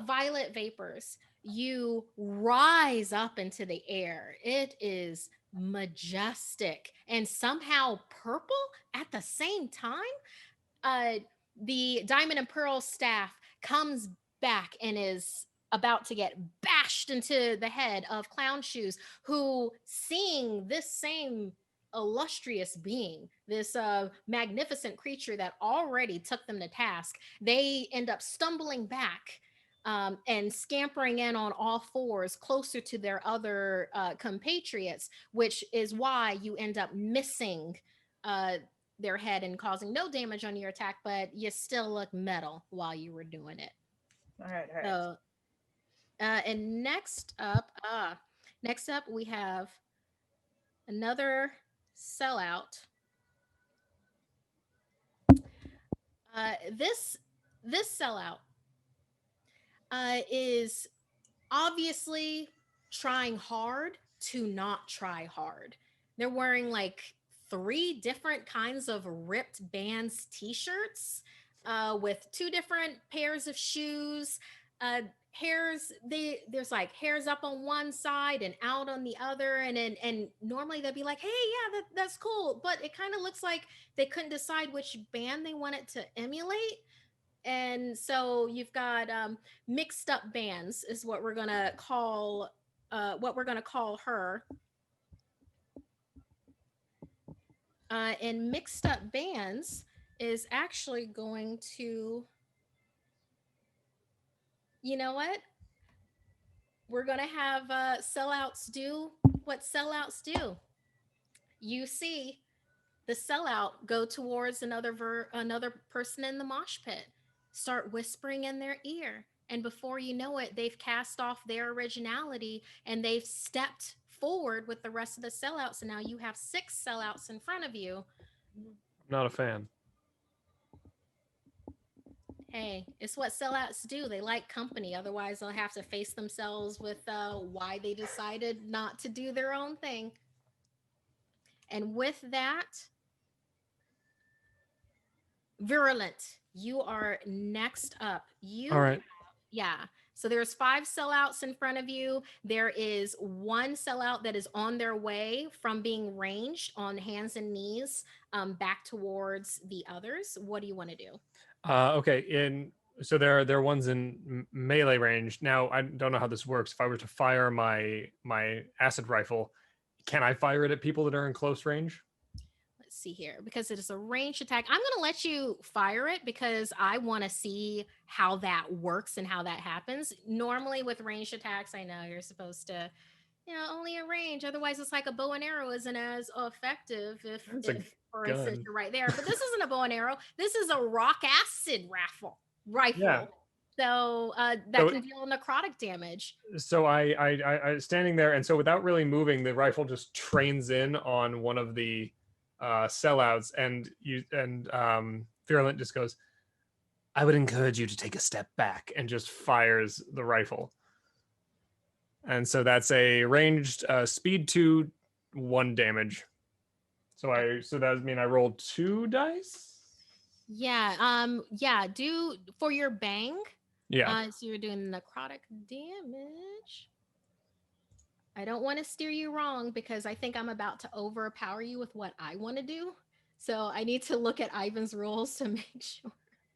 violet vapors, you rise up into the air. It is majestic and somehow purple at the same time. Uh, the diamond and pearl staff comes back and is about to get bashed into the head of Clown Shoes, who, seeing this same illustrious being, this magnificent creature that already took them to task, they end up stumbling back, and scampering in on all fours closer to their other compatriots, which is why you end up missing uh, their head and causing no damage on your attack, but you still look metal while you were doing it. All right. All right. So, and next up we have another sellout. This sellout is obviously trying hard to not try hard. They're wearing like 3 different kinds of ripped bands t-shirts, with 2 different pairs of shoes. There's like hairs up on one side and out on the other, and normally they'd be like, hey, yeah, that's cool, but it kind of looks like they couldn't decide which band they wanted to emulate. And so you've got mixed up bands is what we're gonna call her. And mixed up bands is actually going to, you know what, we're gonna have sellouts do what sellouts do. You see the sellout go towards another person in the mosh pit, start whispering in their ear, and before you know it, they've cast off their originality and they've stepped forward with the rest of the sellouts, and now you have 6 sellouts in front of you. I'm not a fan. Hey, it's what sellouts do. They like company, otherwise they'll have to face themselves with why they decided not to do their own thing. And with that, Virulent, you are next up. All right. Yeah. So there's 5 sellouts in front of you. There is 1 sellout that is on their way from being ranged on hands and knees, back towards the others. What do you want to do? Okay. So there are ones in melee range. Now I don't know how this works. If I were to fire my acid rifle, can I fire it at people that are in close range? Let's see here, because it is a ranged attack. I'm going to let you fire it because I want to see how that works and how that happens. Normally with ranged attacks, I know you're supposed to, only a range. Otherwise, it's like a bow and arrow isn't as effective if for instance, gun. you're right there. But this isn't a bow and arrow. This is a rock acid rifle. Yeah. So that can deal necrotic damage. So I standing there, and so without really moving, the rifle just trains in on one of the sellouts, and Virulent just goes, I would encourage you to take a step back, and just fires the rifle. And so that's a ranged speed 2, 1 damage. So that would mean I rolled 2 dice? Yeah. Do for your bang. Yeah. So you're doing necrotic damage. I don't want to steer you wrong because I think I'm about to overpower you with what I want to do. So I need to look at Ivan's rules to make sure.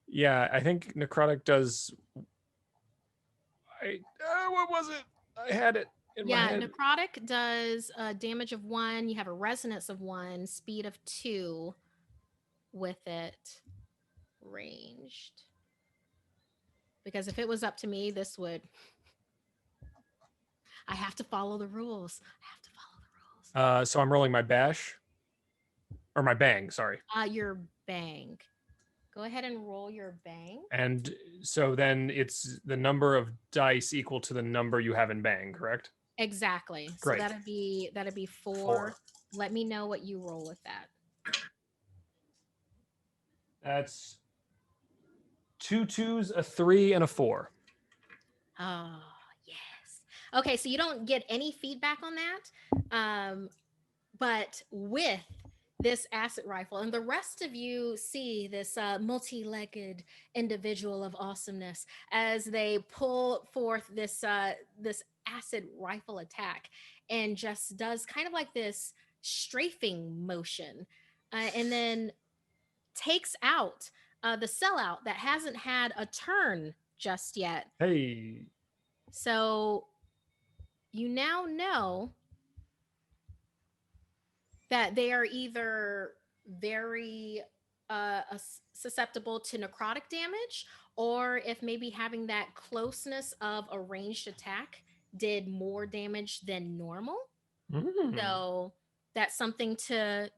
Yeah, I think necrotic does. What was it? I had it in my head. Necrotic does damage of 1. You have a resonance of 1, speed of 2 with it ranged. Because if it was up to me, this would. I have to follow the rules. So I'm rolling my bash. Or my bang, sorry. Your bang. Go ahead and roll your bang. And so then it's the number of dice equal to the number you have in bang, correct? Exactly. Great. So that'd be 4. 4. Let me know what you roll with that. That's 2 2s, a 3, and a 4. Oh, yes. Okay, so you don't get any feedback on that. But with this acid rifle, and the rest of you see this multi-legged individual of awesomeness as they pull forth this this acid rifle attack, and just does kind of like this strafing motion, and then takes out the sellout that hasn't had a turn just yet. Hey. So you now know that they are either very susceptible to necrotic damage, or if maybe having that closeness of a ranged attack did more damage than normal. So that's something to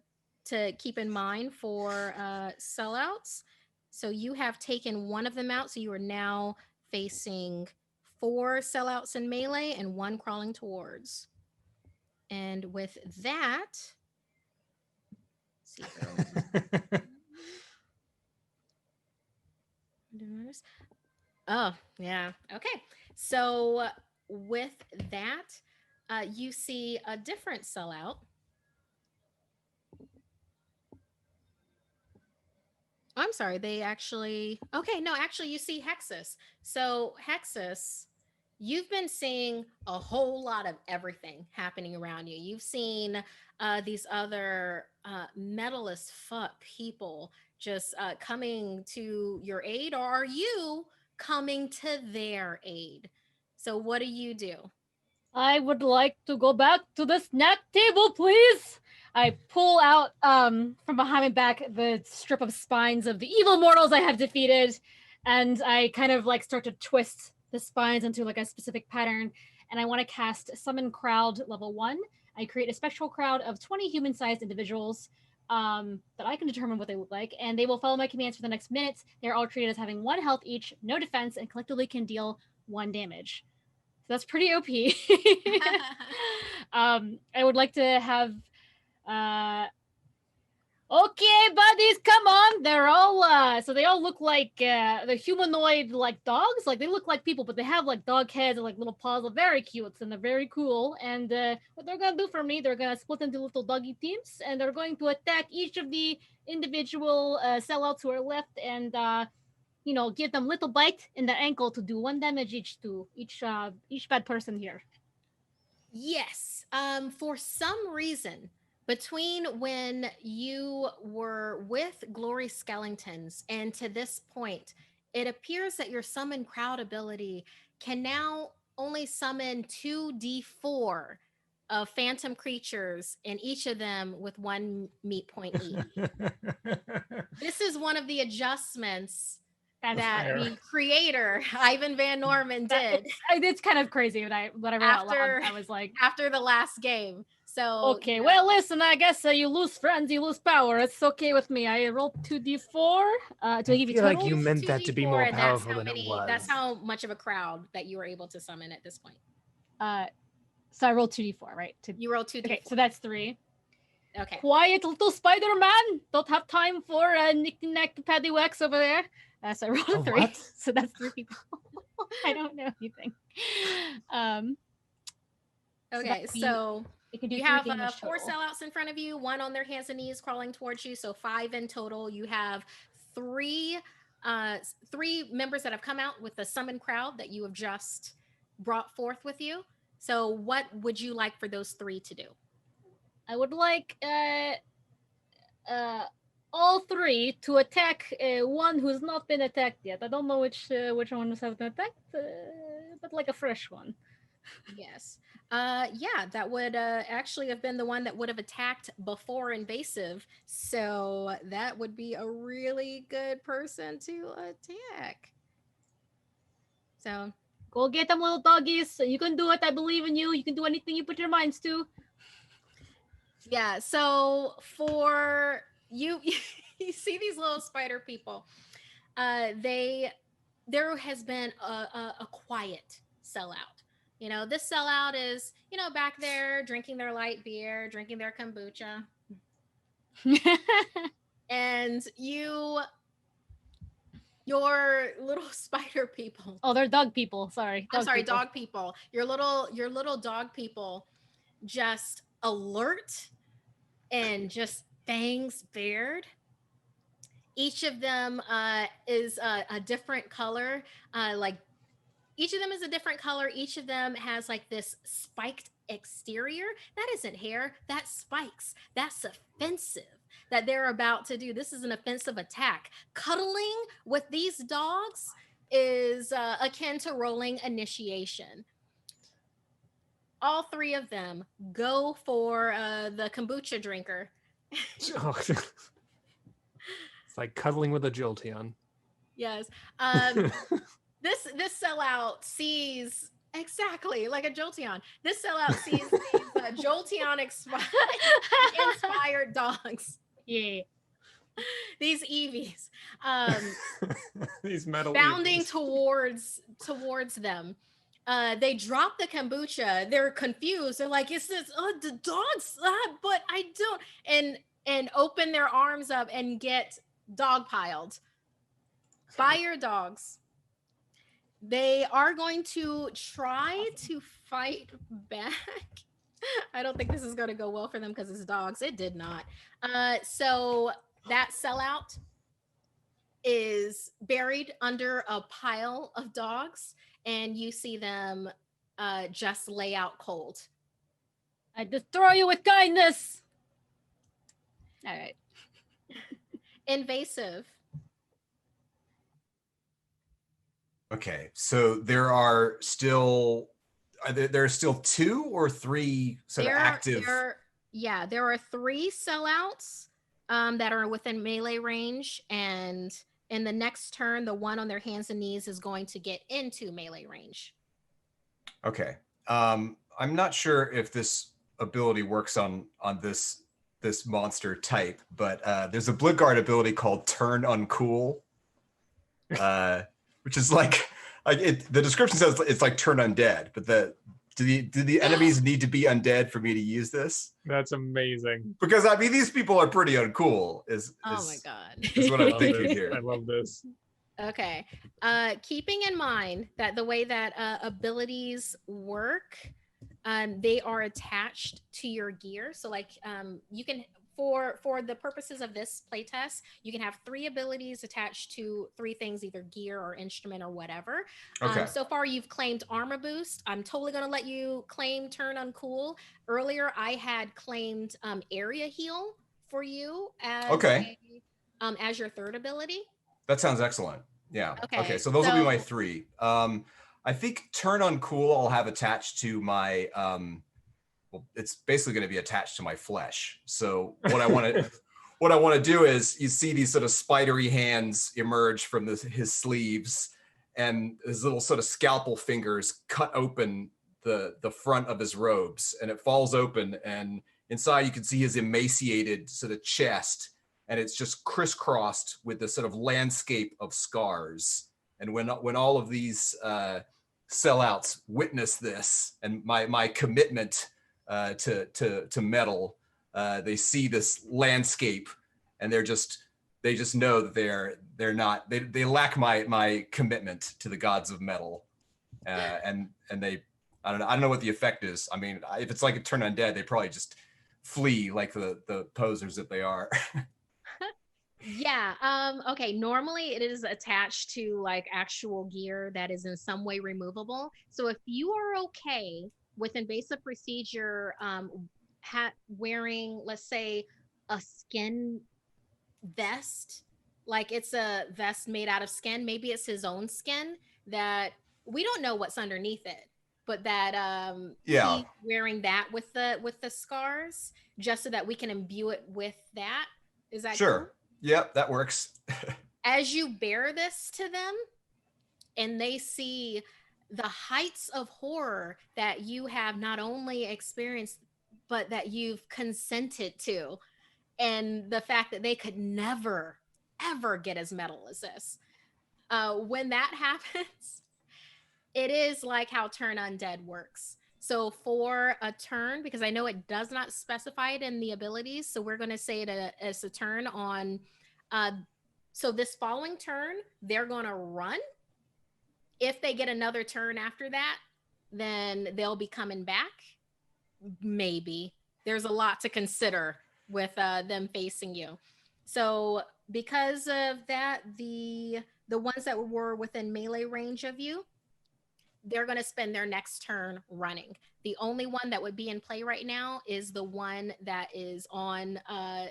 keep in mind for sellouts. So you have taken one of them out, so you are now facing 4 sellouts in melee and 1 crawling towards. And with that, see oh yeah, okay. So with that, you see a different sellout. I'm sorry, they actually, okay, no, actually you see Hexus. So Hexus, you've been seeing a whole lot of everything happening around you. You've seen these other metal as fuck people just coming to your aid, or are you coming to their aid? So what do you do? I would like to go back to the snack table, please. I pull out from behind my back the strip of spines of the evil mortals I have defeated, and I kind of like start to twist the spines into like a specific pattern, and I want to cast Summon Crowd level 1. I create a spectral crowd of 20 human-sized individuals that I can determine what they look like, and they will follow my commands for the next minute. They're all treated as having 1 health each, no defense, and collectively can deal 1 damage. So that's pretty OP. I would like to have okay, buddies, come on. They're all so they all look like the humanoid like dogs. Like they look like people, but they have like dog heads and like little paws. They're very cute and they're very cool. And what they're gonna do for me, they're gonna split into little doggy teams and they're going to attack each of the individual sellouts who are left and give them little bite in the ankle to do 1 damage each to each bad person here. Yes. For some reason, between when you were with Glory Skeletons and to this point, it appears that your summon crowd ability can now only summon 2d4 of phantom creatures, and each of them with 1 meat point each. This is one of the adjustments that the creator Ivan Van Norman did. It's kind of crazy when I read out loud. I was like, after the last game. So okay, well, listen, I guess you lose friends, you lose power. It's okay with me. I rolled 2d4 to give you feel total. like you meant that to be more and powerful than it was. That's how much of a crowd that you were able to summon at this point. So I rolled 2d4, right? You rolled 2d4. Okay, so that's 3. Okay. Quiet little Spider-Man. Don't have time for knick-knack paddywhacks over there. So I rolled a 3. What? So that's 3 people. I don't know anything. Okay, so you have 4 total. sellouts in front of you, 1 on their hands and knees crawling towards you, so 5 in total. You have 3 members that have come out with the summon crowd that you have just brought forth with you. So what would you like for those 3 to do? I would like all 3 to attack one who's not been attacked yet. I don't know which one has been attacked, but like a fresh one. Yes. Yeah, that would actually have been the one that would have attacked before invasive. So that would be a really good person to attack. So go get them, little doggies. You can do it. I believe in you. You can do anything you put your minds to. Yeah. So for you, you see these little spider people. There has been a quiet sellout. This sellout is, back there drinking their light beer, drinking their kombucha. And your little spider people. Oh, they're dog people. Sorry. I'm sorry, dog people. Your little dog people just alert and just fangs bared. Each of them is a different color. Each of them is a different color. Each of them has like this spiked exterior. That isn't hair, that's spikes. That's offensive that they're about to do. This is an offensive attack. Cuddling with these dogs is akin to rolling initiation. All three of them go for the kombucha drinker. It's like cuddling with a Jolteon. Yes. This sellout sees exactly like a Jolteon. This sellout sees these Jolteon inspired dogs. Yeah. These Eevees. These metal bounding Eevees. towards them. They drop the kombucha. They're confused. They're like, "Is this the dogs?" But I don't. And open their arms up and get dog piled by your dogs. They are going to try to fight back. I don't think this is going to go well for them because it's dogs. It did not. So that sellout is buried under a pile of dogs, and you see them just lay out cold. I destroy you with kindness. All right. Invasive. Okay, so there are still two or three sort of active. There are three sellouts that are within melee range, and in the next turn, the one on their hands and knees is going to get into melee range. Okay, I'm not sure if this ability works on this monster type, but there's a Bloodguard ability called Turn Uncool. Which is like the description says it's like turn undead, but do the enemies need to be undead for me to use this? That's amazing. Because I mean, these people are pretty uncool. Oh my god! Is what I'm thinking here. I love this. Okay, keeping in mind that the way that abilities work, they are attached to your gear. So like you can. For the purposes of this playtest, you can have 3 abilities attached to 3 things, either gear or instrument or whatever. Okay. So far, you've claimed armor boost. I'm totally going to let you claim turn uncool. Earlier, I had claimed area heal for you as as your 3rd ability. That sounds excellent. Yeah. Okay. So those will be my 3. I think turn uncool I'll have attached to my well, it's basically going to be attached to my flesh. So what I want to do is you see these sort of spidery hands emerge from his sleeves, and his little sort of scalpel fingers cut open the front of his robes, and it falls open, and inside you can see his emaciated sort of chest, and it's just crisscrossed with this sort of landscape of scars. And when all of these sellouts witness this and my commitment to metal, they see this landscape, and they just know that they lack my commitment to the gods of metal, and they I don't know what the effect is. I mean, if it's like a turn undead, they probably just flee like the posers that they are. Yeah. Okay. Normally it is attached to like actual gear that is in some way removable. So if you are okay with invasive procedure wearing, let's say, a skin vest, like it's a vest made out of skin, maybe it's his own skin, that we don't know what's underneath it, but that he's wearing that with the scars, just so that we can imbue it with that. Is that sure? Cool? Yep, that works. As you bear this to them and they see the heights of horror that you have not only experienced, but that you've consented to, and the fact that they could never, ever get as metal as this. When that happens, it is like how turn undead works. So for a turn, because I know it does not specify it in the abilities, so we're going to say it as a turn on. So this following turn, they're going to run. If they get another turn after that, then they'll be coming back. Maybe. There's a lot to consider with them facing you. So because of that, the ones that were within melee range of you, they're going to spend their next turn running. The only one that would be in play right now is the one that is on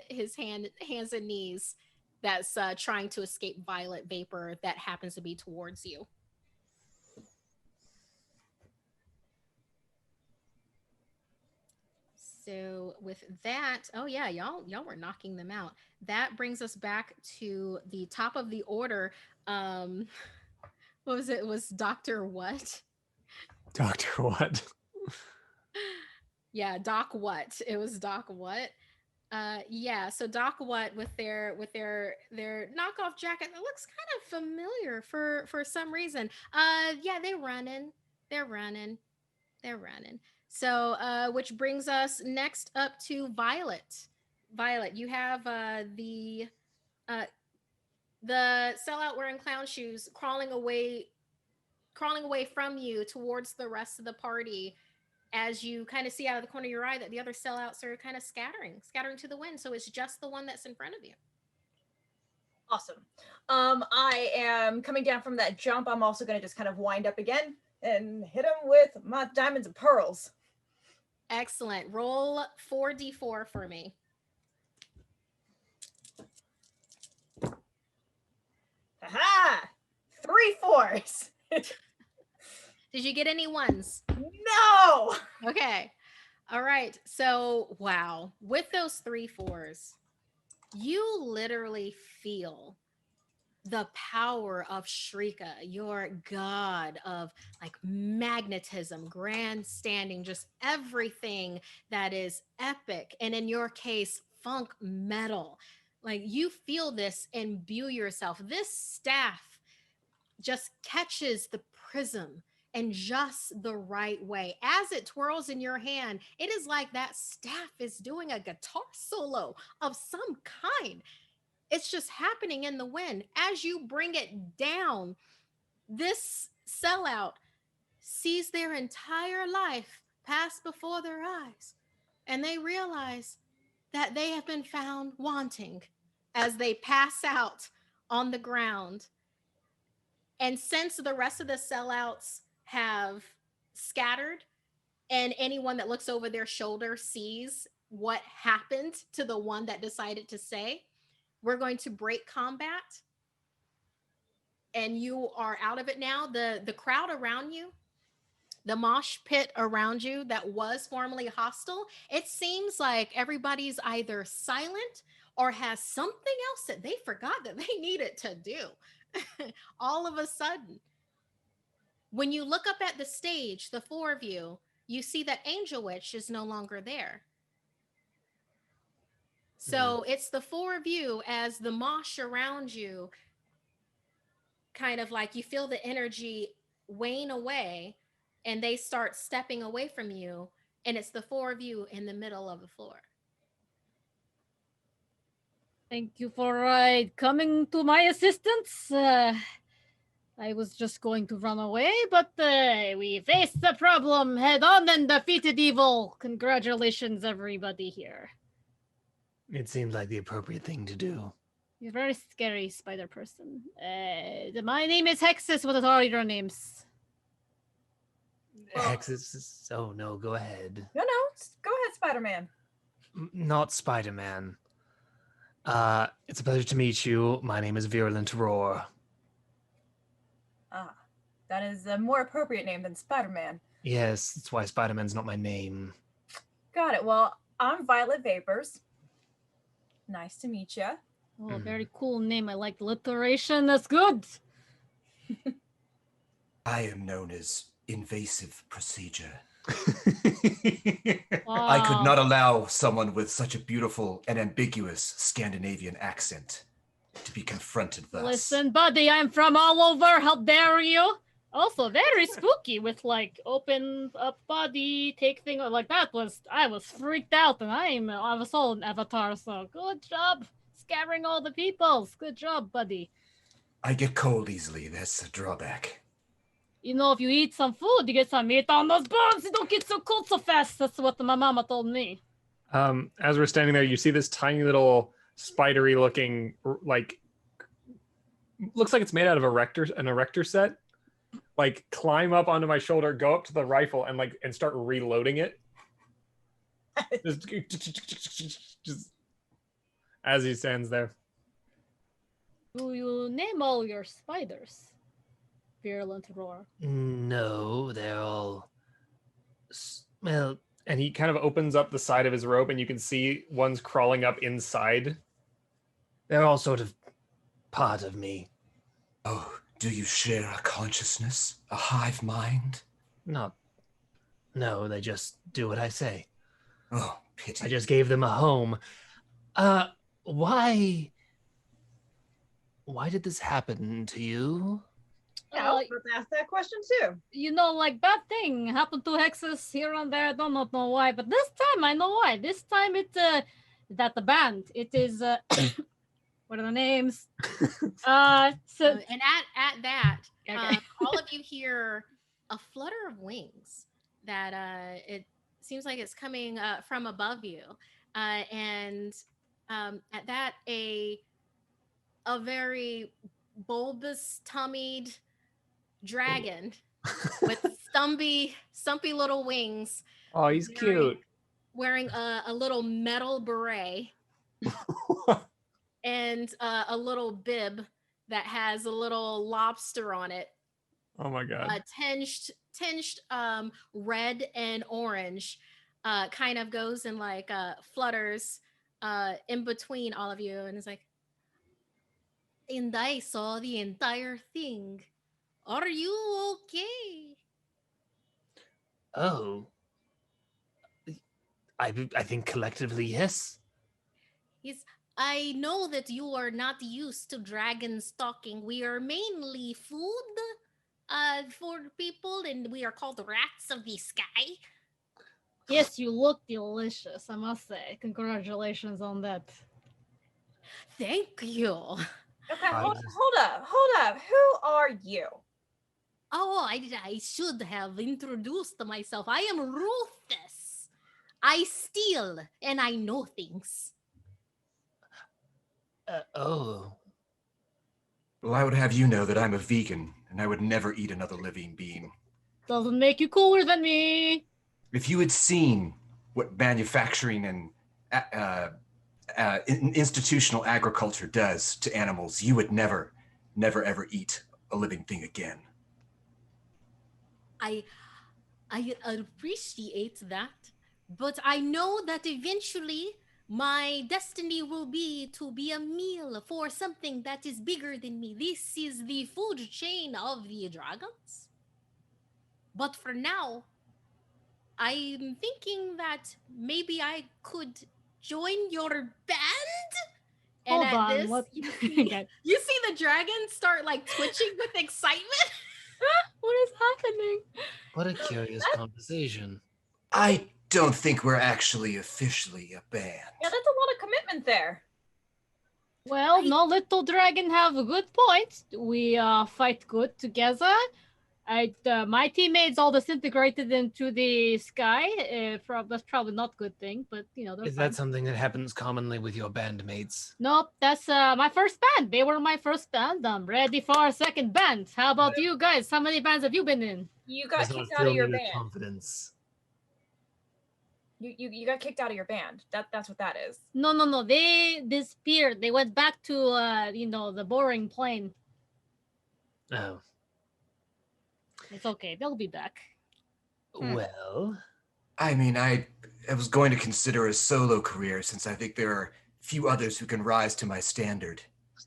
his hands and knees, that's trying to escape violet vapor that happens to be towards you. So with that, oh yeah, y'all were knocking them out. That brings us back to the top of the order. What was it? It was Dr. What? Dr. What? Yeah, Doc What. It was Doc What. Yeah, so Doc What with their knockoff jacket that looks kind of familiar for some reason. Yeah, they're running. So which brings us next up to Violet. Violet, you have the sellout wearing clown shoes crawling away from you towards the rest of the party, as you kind of see out of the corner of your eye that the other sellouts are kind of scattering to the wind. So it's just the one that's in front of you. Awesome. I am coming down from that jump. I'm also going to just kind of wind up again and hit him with my diamonds and pearls. Excellent. Roll 4d4 for me. Aha! 3 4s. Did you get any ones? No! Okay. All right. So, wow. With those 3 4s, you literally feel the power of Shrika, your god of like magnetism, grandstanding, just everything that is epic. And in your case, funk metal. Like you feel this imbue yourself. This staff just catches the prism in just the right way. As it twirls in your hand, it is like that staff is doing a guitar solo of some kind. It's just happening in the wind. As you bring it down, this sellout sees their entire life pass before their eyes, and they realize that they have been found wanting as they pass out on the ground. And since the rest of the sellouts have scattered, and anyone that looks over their shoulder sees what happened to the one that decided to say, we're going to break combat, and you are out of it now. The crowd around you, the mosh pit around you that was formerly hostile, it seems like everybody's either silent or has something else that they forgot that they needed to do. All of a sudden, when you look up at the stage, the 4 of you, you see that Angel Witch is no longer there. So it's the 4 of you as the mosh around you, kind of like you feel the energy wane away, and they start stepping away from you, and it's the 4 of you in the middle of the floor. Thank you for coming to my assistance. I was just going to run away, but we faced the problem head on and defeated evil. Congratulations, everybody here. It seems like the appropriate thing to do. You're very scary, spider person. My name is Hexus. What are your names? Hexus. Oh no, go ahead. No, go ahead, Spider-Man. Not Spider-Man. It's a pleasure to meet you. My name is Virulent Roar. Ah, that is a more appropriate name than Spider-Man. Yes, that's why Spider-Man's not my name. Got it. Well, I'm Violet Vapors. Nice to meet you. Oh, very cool name. I like the alliteration. That's good. I am known as Invasive Procedure. Wow. I could not allow someone with such a beautiful and ambiguous Scandinavian accent to be confronted thus. Listen, buddy, I'm from all over. How dare you? Also, very spooky with like open up body, take thing like that. I was freaked out, and I was all an avatar. So good job scaring all the peoples. Good job, buddy. I get cold easily. That's a drawback. You know, if you eat some food, you get some meat on those bones. You don't get so cold so fast. That's what my mama told me. As we're standing there, you see this tiny little spidery looking, like, looks like it's made out of an erector set. Like, climb up onto my shoulder, go up to the rifle, and start reloading it. just as he stands there. Do you name all your spiders? Virulent roar. No, they're all. Well, And he kind of opens up the side of his robe, and you can see one's crawling up inside. they're all sort of part of me. Oh, do you share a consciousness, a hive mind? Not. No, they just do what I say. Oh, pity. I just gave them a home. Why did this happen to you? Yeah, I was about to ask that question too. You know, like bad thing happened to Hexus here and there. I don't know why, but this time I know why. This time it's that the band. It is what are the names? And at that, all of you hear a flutter of wings that it seems like it's coming from above you, and at that a very bulbous tummied dragon with stumpy little wings. Oh, he's cute. Wearing a little metal beret and a little bib that has a little lobster on it. Oh my god. Tinged red and orange, kind of goes and like flutters in between all of you, and it's like, and I saw the entire thing. Are you okay? Oh. I think collectively, yes. Yes, I know that you are not used to dragon stalking. We are mainly food for people, and we are called rats of the sky. Yes, you look delicious, I must say. Congratulations on that. Thank you. Okay, hold up. Who are you? Oh, I should have introduced myself. I am Rufus. I steal and I know things. Oh. Well, I would have you know that I'm a vegan, and I would never eat another living being. Doesn't make you cooler than me. If you had seen what manufacturing and institutional agriculture does to animals, you would never ever eat a living thing again. I appreciate that, but I know that eventually my destiny will be to be a meal for something that is bigger than me. This is the food chain of the dragons. But for now, I'm thinking that maybe I could join your band. And Hold at on, this, what? you see the dragon start like twitching with excitement. What is happening? What a curious conversation. I don't think we're actually officially a band. Yeah, that's a lot of commitment there. Well, no little dragon have a good point. We fight good together. My teammates all disintegrated into the sky. That's probably not a good thing, but you know, Is that something that happens commonly with your bandmates? Nope, that's my first band. They were my first band. I'm ready for our second band. How about you guys? How many bands have you been in? You got Does not kicked out of fill your me with band. confidence. You got kicked out of your band. That's what that is. No. They disappeared. They went back to the boring plane. Oh. It's okay. They'll be back. Well, I mean, I was going to consider a solo career since I think there are few others who can rise to my standard.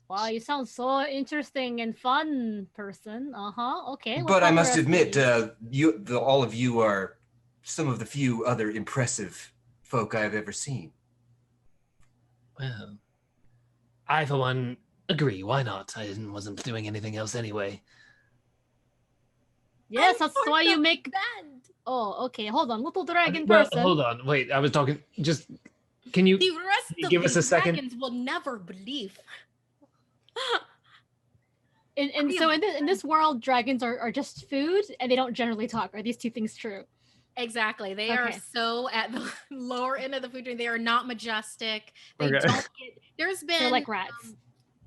Wow, you sound so interesting and fun person. Okay. But I must admit, all of you are some of the few other impressive folk I've ever seen. Well, I, for one, agree. Why not? Wasn't doing anything else anyway. Yes, that's part why you of make. the band. Oh, okay. Hold on, little dragon Well, person. hold on. Wait, I was talking. Just can you The rest of give the us a second? dragons will never believe. And so in this world, dragons are just food, and they don't generally talk. Are these two things true? Exactly. They are Okay. so at the lower end of the food chain. They are not majestic. They Okay. don't get. They're like rats.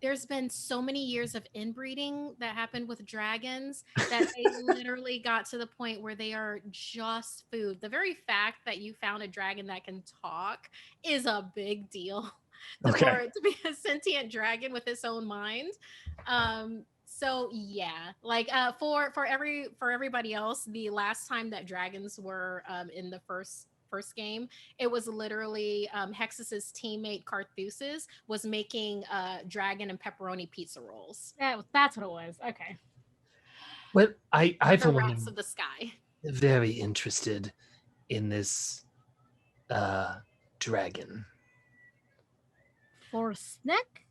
There's been so many years of inbreeding that happened with dragons that they literally got to the point where they are just food. The very fact that you found a dragon that can talk is a big deal. Okay. For it to be a sentient dragon with its own mind. So yeah, like for everybody else, the last time that dragons were in the first game, it was literally Hexus's teammate Carthusis was making dragon and pepperoni pizza rolls. That's what it was. Okay. Well, I The for one rats am of the sky. very interested in this dragon. For snack?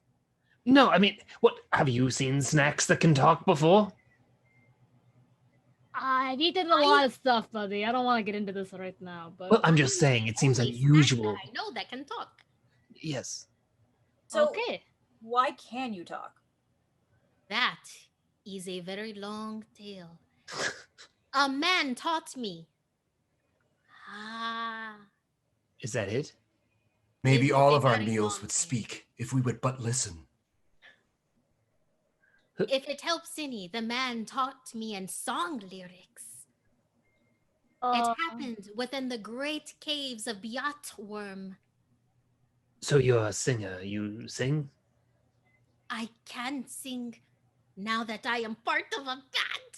No, I mean, what have you seen snacks that can talk before? I've eaten a lot of stuff, buddy. I don't want to get into this right now, but Well, I'm just saying it seems Only snack unusual. that I know that can talk. Yes. So okay. why can you talk? That is a very long tale. A man taught me. Ah. Is that it? Maybe It's all a of our very meals long would thing. speak if we would but listen. If it helps any, the man taught me in song lyrics. It happened within the great caves of Biatworm. So you're a singer. You sing? I can sing now that I am part of a band.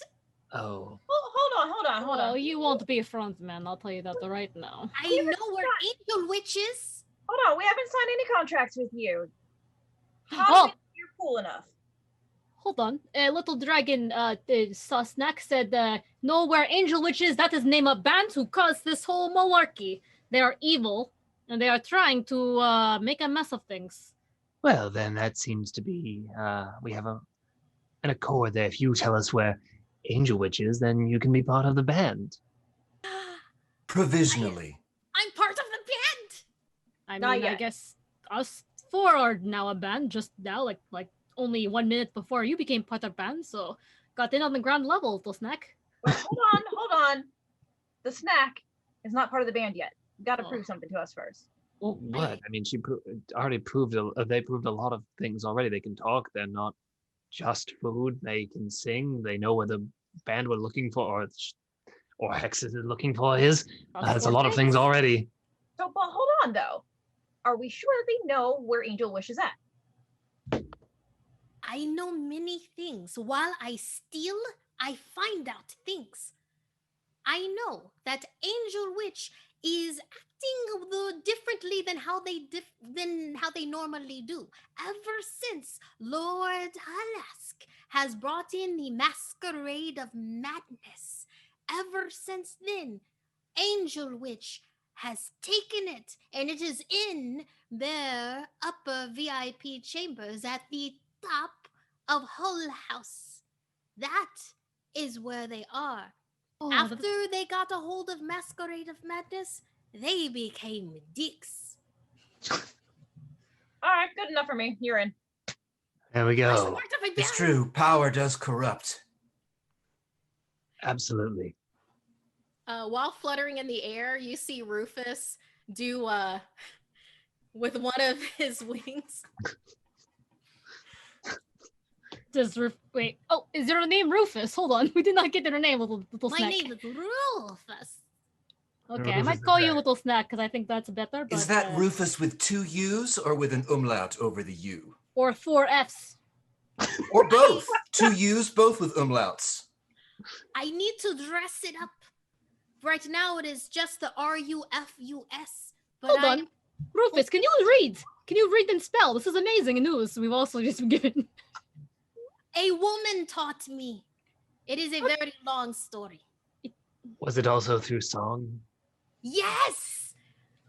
Oh. Hold Well, on. you won't be a front man. I'll tell you that right now. I know we're angel witches. Hold on, we haven't signed any contracts with you. How Oh. do you think you're cool enough? Hold on. Little dragon snack said, no, we're angel witches. That is name of band who caused this whole malarkey. They are evil, and they are trying to make a mess of things. Well, then that seems to be we have an accord there. If you tell us where Angel Witch is, then you can be part of the band. Provisionally. I'm part of the band. I Not mean, I yet. guess us four are now a band. Just now, like only 1 minute before you became part of band. So got in on the ground level, little snack. Wait, hold on. The snack is not part of the band yet. You gotta Oh. prove something to us first. Well, what? I mean, already proved. They proved a lot of things already. They can talk. They're not just food. They can sing. They know where the band we're looking for, or Hexus is looking for is. There's a lot of things already. So, but hold on though. Are we sure that they know where Angel Wish is at? I know many things. While I steal, I find out things. I know that Angel Witch is acting differently than how they normally do. Ever since Lord Halask has brought in the Masquerade of Madness, ever since then, Angel Witch has taken it, and it is in their upper VIP chambers at the top of Hull House. That is where they are. After they got a hold of Masquerade of Madness, they became dicks. All right, good enough for me. You're in. There we I go. support of a It's band. true. Power does corrupt. Absolutely. While fluttering in the air, you see Rufus do with one of his wings. Wait. Oh, is your name Rufus? Hold on. We did not get their name, little My snack. name is Rufus. Okay, I Rufus might is call you that. little snack because I think that's better. But, Is that Rufus with 2 U's or with an umlaut over the U? Or 4 Fs. Or both? 2 U's, both with umlauts. I need to dress it up. Right now, it is just the RUFUS. But Hold on. Rufus, can you read? Can you read and spell? This is amazing news. We've also just been given. A woman taught me. It is a very long story. Was it also through song? Yes!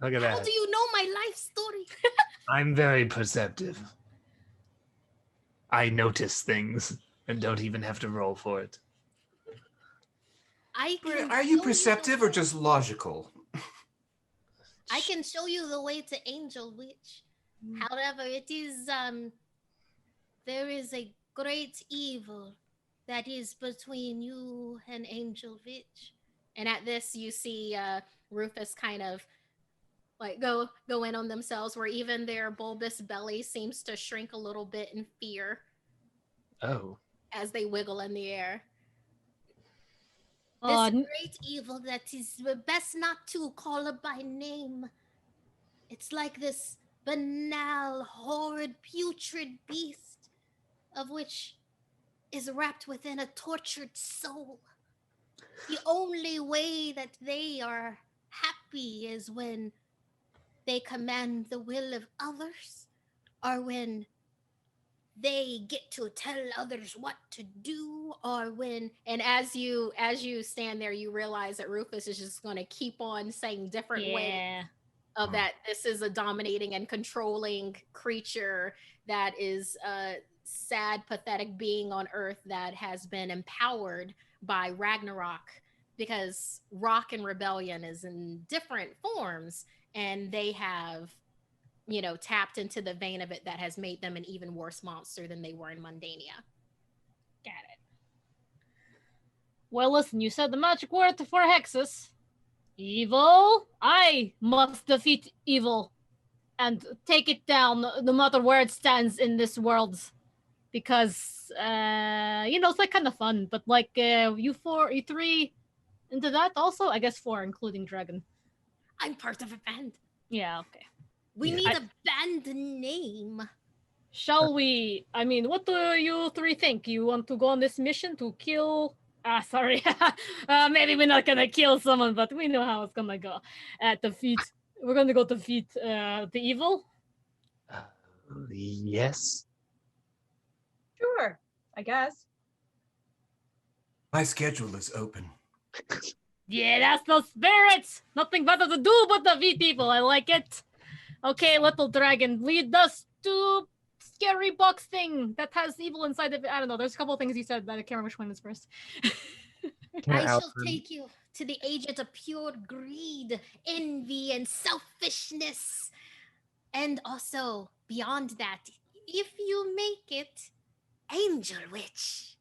Look at How that. do you know my life story? I'm very perceptive. I notice things and don't even have to roll for it. Are you perceptive or just logical? I can show you the way to Angel Witch. However, it is there is a great evil that is between you and Angel Witch. And at this, you see Rufus kind of like go in on themselves, where even their bulbous belly seems to shrink a little bit in fear Oh. as they wiggle in the air. Uh, This great evil that is best not to call it by name. It's like this banal, horrid, putrid beast, of which is wrapped within a tortured soul. The only way that they are happy is when they command the will of others, or when they get to tell others what to do, or when, and as you stand there, you realize that Rufus is just going to keep on saying different ways yeah. of that this is a dominating and controlling creature that is a sad, pathetic being on earth that has been empowered by Ragnarock, because rock and rebellion is in different forms, and they have tapped into the vein of it that has made them an even worse monster than they were in Mundania. Got it. Well, listen, you said the magic word for hexes. Evil. I must defeat evil and take it down no matter where it stands in this world. Because, it's like kind of fun. But like, you three into that also? I guess 4, including Dragon. I'm part of a band. Yeah, okay. We need a band name. Shall we? I mean, what do you 3 think? You want to go on this mission to kill... sorry. Maybe we're not gonna kill someone, but we know how it's gonna go. We're gonna go defeat the evil? Yes. Sure, I guess. My schedule is open. Yeah, that's the spirit! Nothing better to do but defeat evil. I like it. Okay, little dragon, lead us to scary box thing that has evil inside of it. I don't know. There's a couple of things you said, but I can't remember which one is first. I shall take you to the agent of pure greed, envy, and selfishness. And also, beyond that, if you make it, Angel Witch.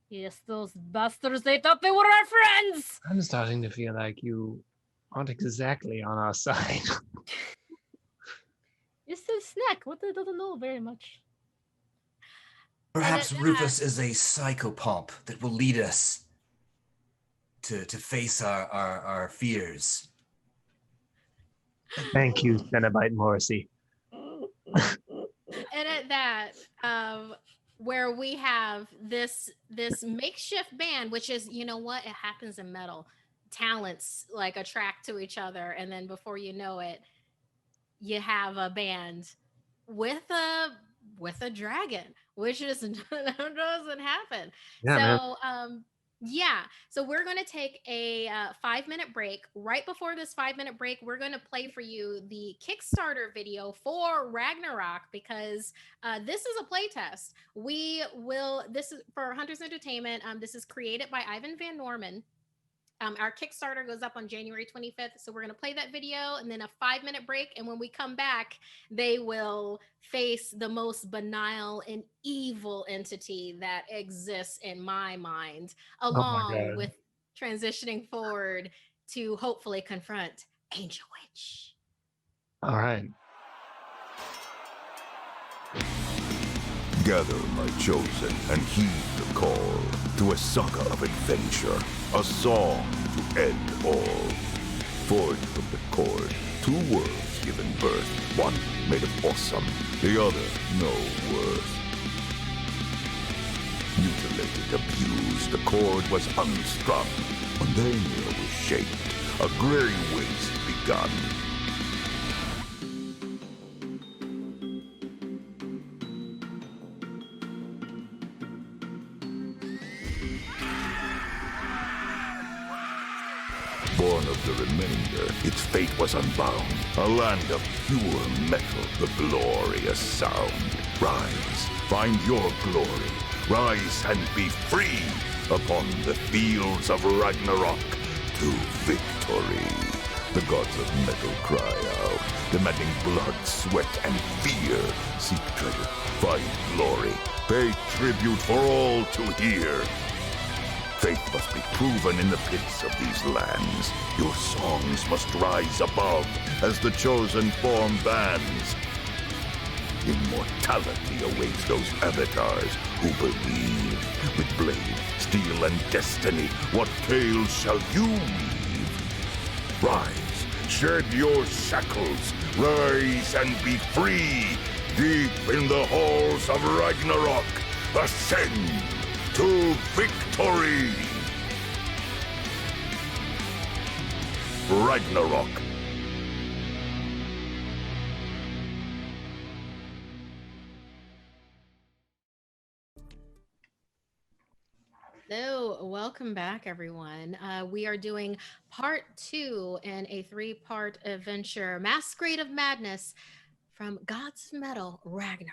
Yes, those bastards, they thought they were our friends! I'm starting to feel like you aren't exactly on our side. It's a snack. What they doesn't know very much. Perhaps Rufus is a psychopomp that will lead us to face our fears. Thank you, Cenobite Morrissey. And at that, where we have this makeshift band, which is, you know what, it happens in metal. Talents like attract to each other, and then before you know it, you have a band with a dragon, which just doesn't happen. So we're going to take a 5-minute break. Right before this 5-minute break, we're going to play for you the Kickstarter video for Ragnarock, because this is a playtest. This is for Hunters Entertainment. This is created by Ivan Van Norman. Our Kickstarter goes up on January 25th. So we're going to play that video and then a 5-minute break. And when we come back, they will face the most banal and evil entity that exists in my mind, along with transitioning forward to hopefully confront Angel Witch. All right. Gather, my chosen, and heed the call to a saga of adventure, a song to end all. Forged from the cord, 2 worlds given birth, one made of awesome, the other no worth. Mutilated, abused, the cord was unstrung. When their meal was shaped, a gray waste begun. Born of the remainder, Its fate was unbound. A land of pure metal, the glorious sound. Rise, find your glory. Rise and be free upon the fields of Ragnarok to victory. The gods of metal cry out, demanding blood, sweat, and fear. Seek treasure, find glory, pay tribute for all to hear. Faith must be proven in the pits of these lands. Your songs must rise above as the chosen form bands. Immortality awaits those avatars who believe. With blade, steel, and destiny, what tales shall you weave? Rise, shed your shackles, rise and be free. Deep in the halls of Ragnarok, ascend to victory! Ragnarok. Hello, welcome back, everyone. We are doing part 2 in a 3-part adventure, Masquerade of Madness from Gods of Metal Ragnarok,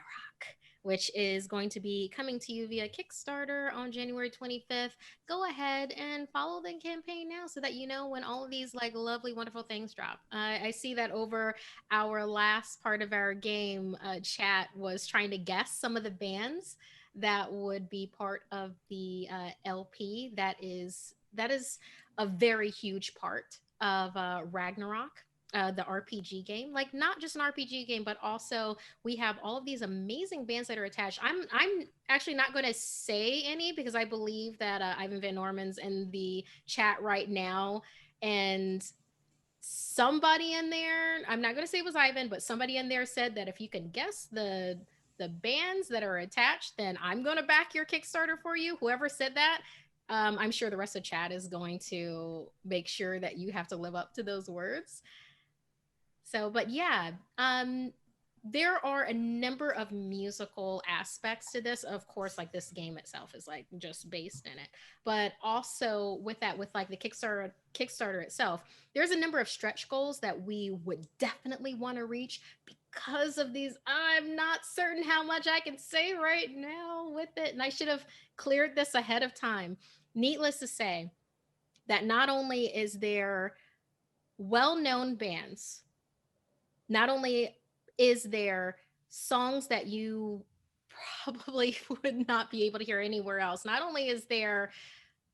which is going to be coming to you via Kickstarter on January 25th. Go ahead and follow the campaign now so that you know when all of these like lovely, wonderful things drop. I see that over our last part of our game, chat was trying to guess some of the bands that would be part of the LP. That is a very huge part of Ragnarok, the RPG game. Like not just an RPG game, but also we have all of these amazing bands that are attached. I'm actually not going to say any because I believe that Ivan Van Norman's in the chat right now, and somebody in there, I'm not going to say it was Ivan, but somebody in there said that if you can guess the bands that are attached, then I'm going to back your Kickstarter for you. Whoever said that, I'm sure the rest of chat is going to make sure that you have to live up to those words. So, but yeah, there are a number of musical aspects to this. Of course, like this game itself is like just based in it, but also with that, with like the Kickstarter itself, there's a number of stretch goals that we would definitely want to reach because of these. I'm not certain how much I can say right now with it, and I should have cleared this ahead of time. Needless to say, that not only is there well-known bands, not only is there songs that you probably would not be able to hear anywhere else, not only is there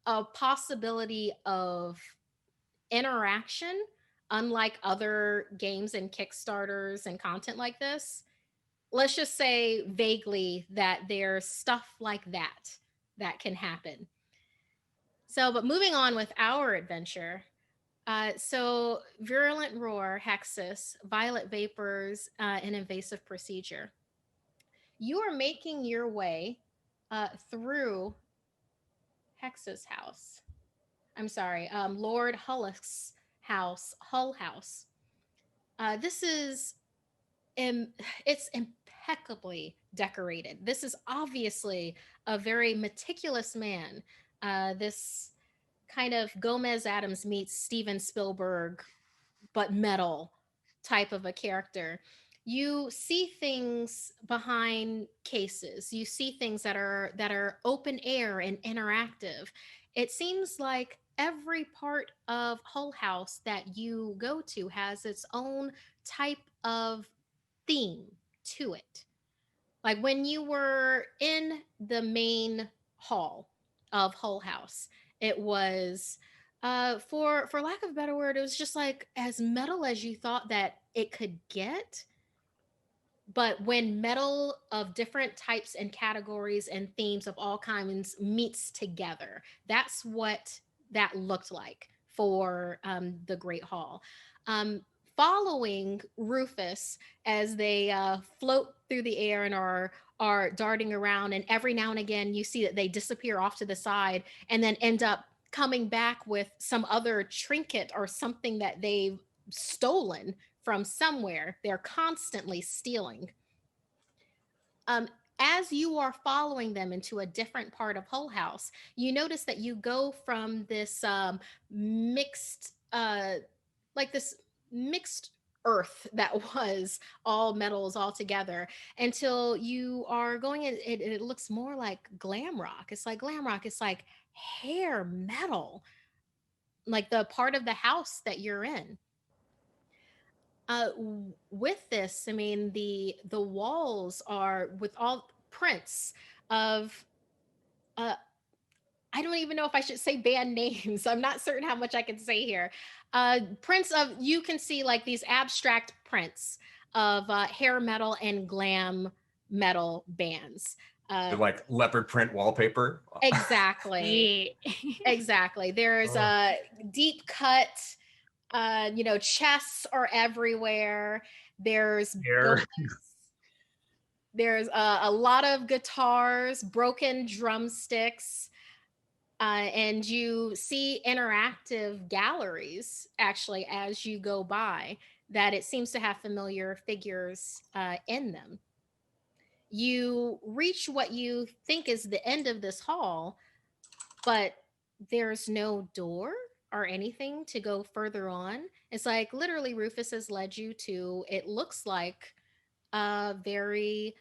a possibility of interaction, unlike other games and Kickstarters and content like this, let's just say vaguely that there's stuff like that that can happen. So, but moving on with our adventure, so virulent roar, hexus, violet vapors, and invasive procedure. You are making your way through Hex's house. I'm sorry, Lord Hullick's house, Hull House. This is it's impeccably decorated. This is obviously a very meticulous man. This kind of Gomez Adams meets Steven Spielberg, but metal type of a character. You see things behind cases. You see things that are open air and interactive. It seems like every part of Hull House that you go to has its own type of theme to it. Like when you were in the main hall of Hull House, it was for lack of a better word, it was just like as metal as you thought that it could get. But when metal of different types and categories and themes of all kinds meets together, that's what that looked like for the Great Hall. Um, Following Rufus as they float through the air and are darting around, and every now and again you see that they disappear off to the side and then end up coming back with some other trinket or something that they've stolen from somewhere. They're constantly stealing. Um, as you are following them into a different part of Hull House, you notice that you go from this mixed, like this mixed earth that was all metals all together until you are going in. It looks more like glam rock. It's like glam rock. It's like hair metal, like the part of the house that you're in. With this, I mean, the walls are with all prints of uh I don't even know if I should say band names. I'm not certain how much I can say here. Prints of, you can see like these abstract prints of hair metal and glam metal bands. They're Uh, like leopard print wallpaper. exactly. Exactly. There's Oh. a deep cut, chests are everywhere. There's Hair. there's a lot of guitars, broken drumsticks, and you see interactive galleries actually as you go by that it seems to have familiar figures in them. You reach what you think is the end of this hall, but there's no door or anything to go further on. It's like literally Rufus has led you to, it looks like a very,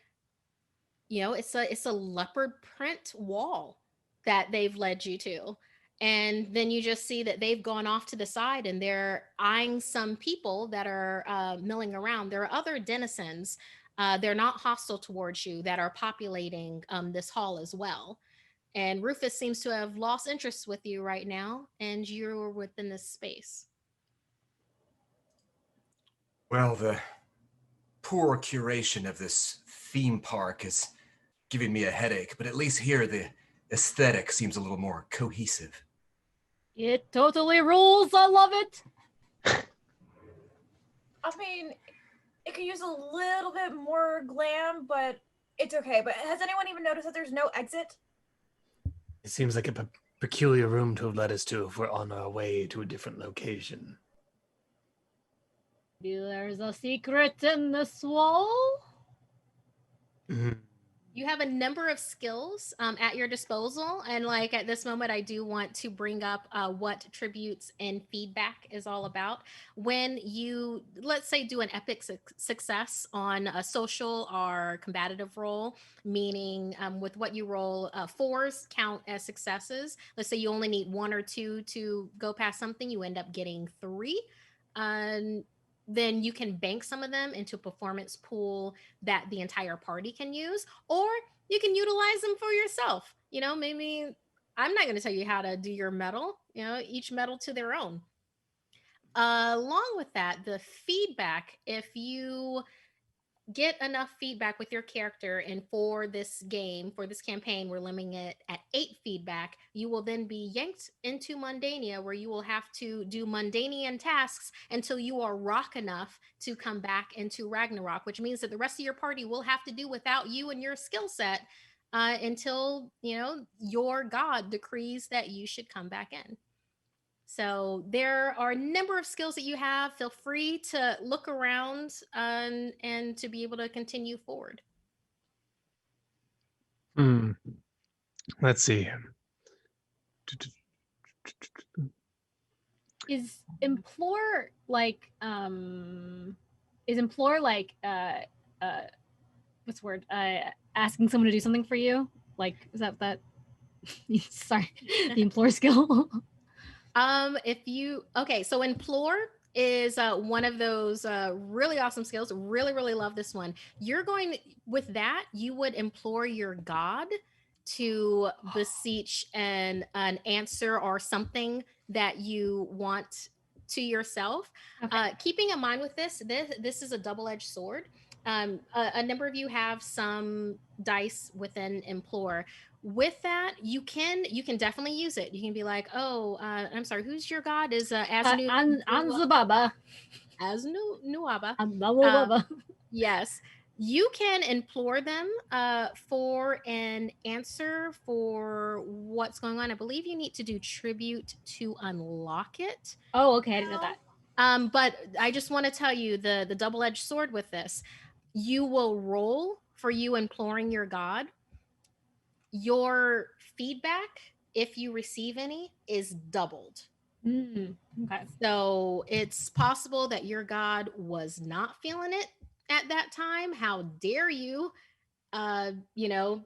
it's a leopard print wall that they've led you to. And then you just see that they've gone off to the side and they're eyeing some people that are milling around. There are other denizens. They're not hostile towards you that are populating this hall as well. And Rufus seems to have lost interest with you right now, and you're within this space. Well, the poor curation of this theme park is giving me a headache, but at least here the aesthetic seems a little more cohesive. It totally rules. I love it. I mean, it could use a little bit more glam, but it's okay. But has anyone even noticed that there's no exit? It seems like a peculiar room to have led us to if we're on our way to a different location. There's a secret in this wall. Mhm. You have a number of skills at your disposal. And like at this moment, I do want to bring up what tributes and feedback is all about. When you, let's say, do an epic success on a social or combative roll, meaning with what you roll, fours count as successes. Let's say you only need one or two to go past something, you end up getting three. Then you can bank some of them into a performance pool that the entire party can use, or you can utilize them for yourself. Maybe I'm not going to tell you how to do your metal, each metal to their own. Along with that, the feedback, if you get enough feedback with your character, and for this game, for this campaign, we're limiting it at 8 feedback, you will then be yanked into Mundania, where you will have to do Mundanian tasks until you are rock enough to come back into Ragnarock, which means that the rest of your party will have to do without you and your skill set until your god decrees that you should come back in. So there are a number of skills that you have. Feel free to look around and to be able to continue forward. Let's see. Is implore like what's the word? Asking someone to do something for you? Like, is that sorry, the implore skill? So implore is one of those really awesome skills. Really, really love this one. You're going with that. You would implore your god to beseech an answer or something that you want to yourself. Okay. Keeping in mind with this is a double-edged sword. A number of you have some dice within implore. With that, you can definitely use it. You can be like, oh, I'm sorry, who's your god? Is Anzababa. Nuaba. Yes, you can implore them for an answer for what's going on. I believe you need to do tribute to unlock it. Oh, okay, I didn't know that. But I just want to tell you the double-edged sword with this. You will roll for you imploring your god. Your feedback, if you receive any, is doubled Okay. So it's possible that your god was not feeling it at that time. How dare you, you know,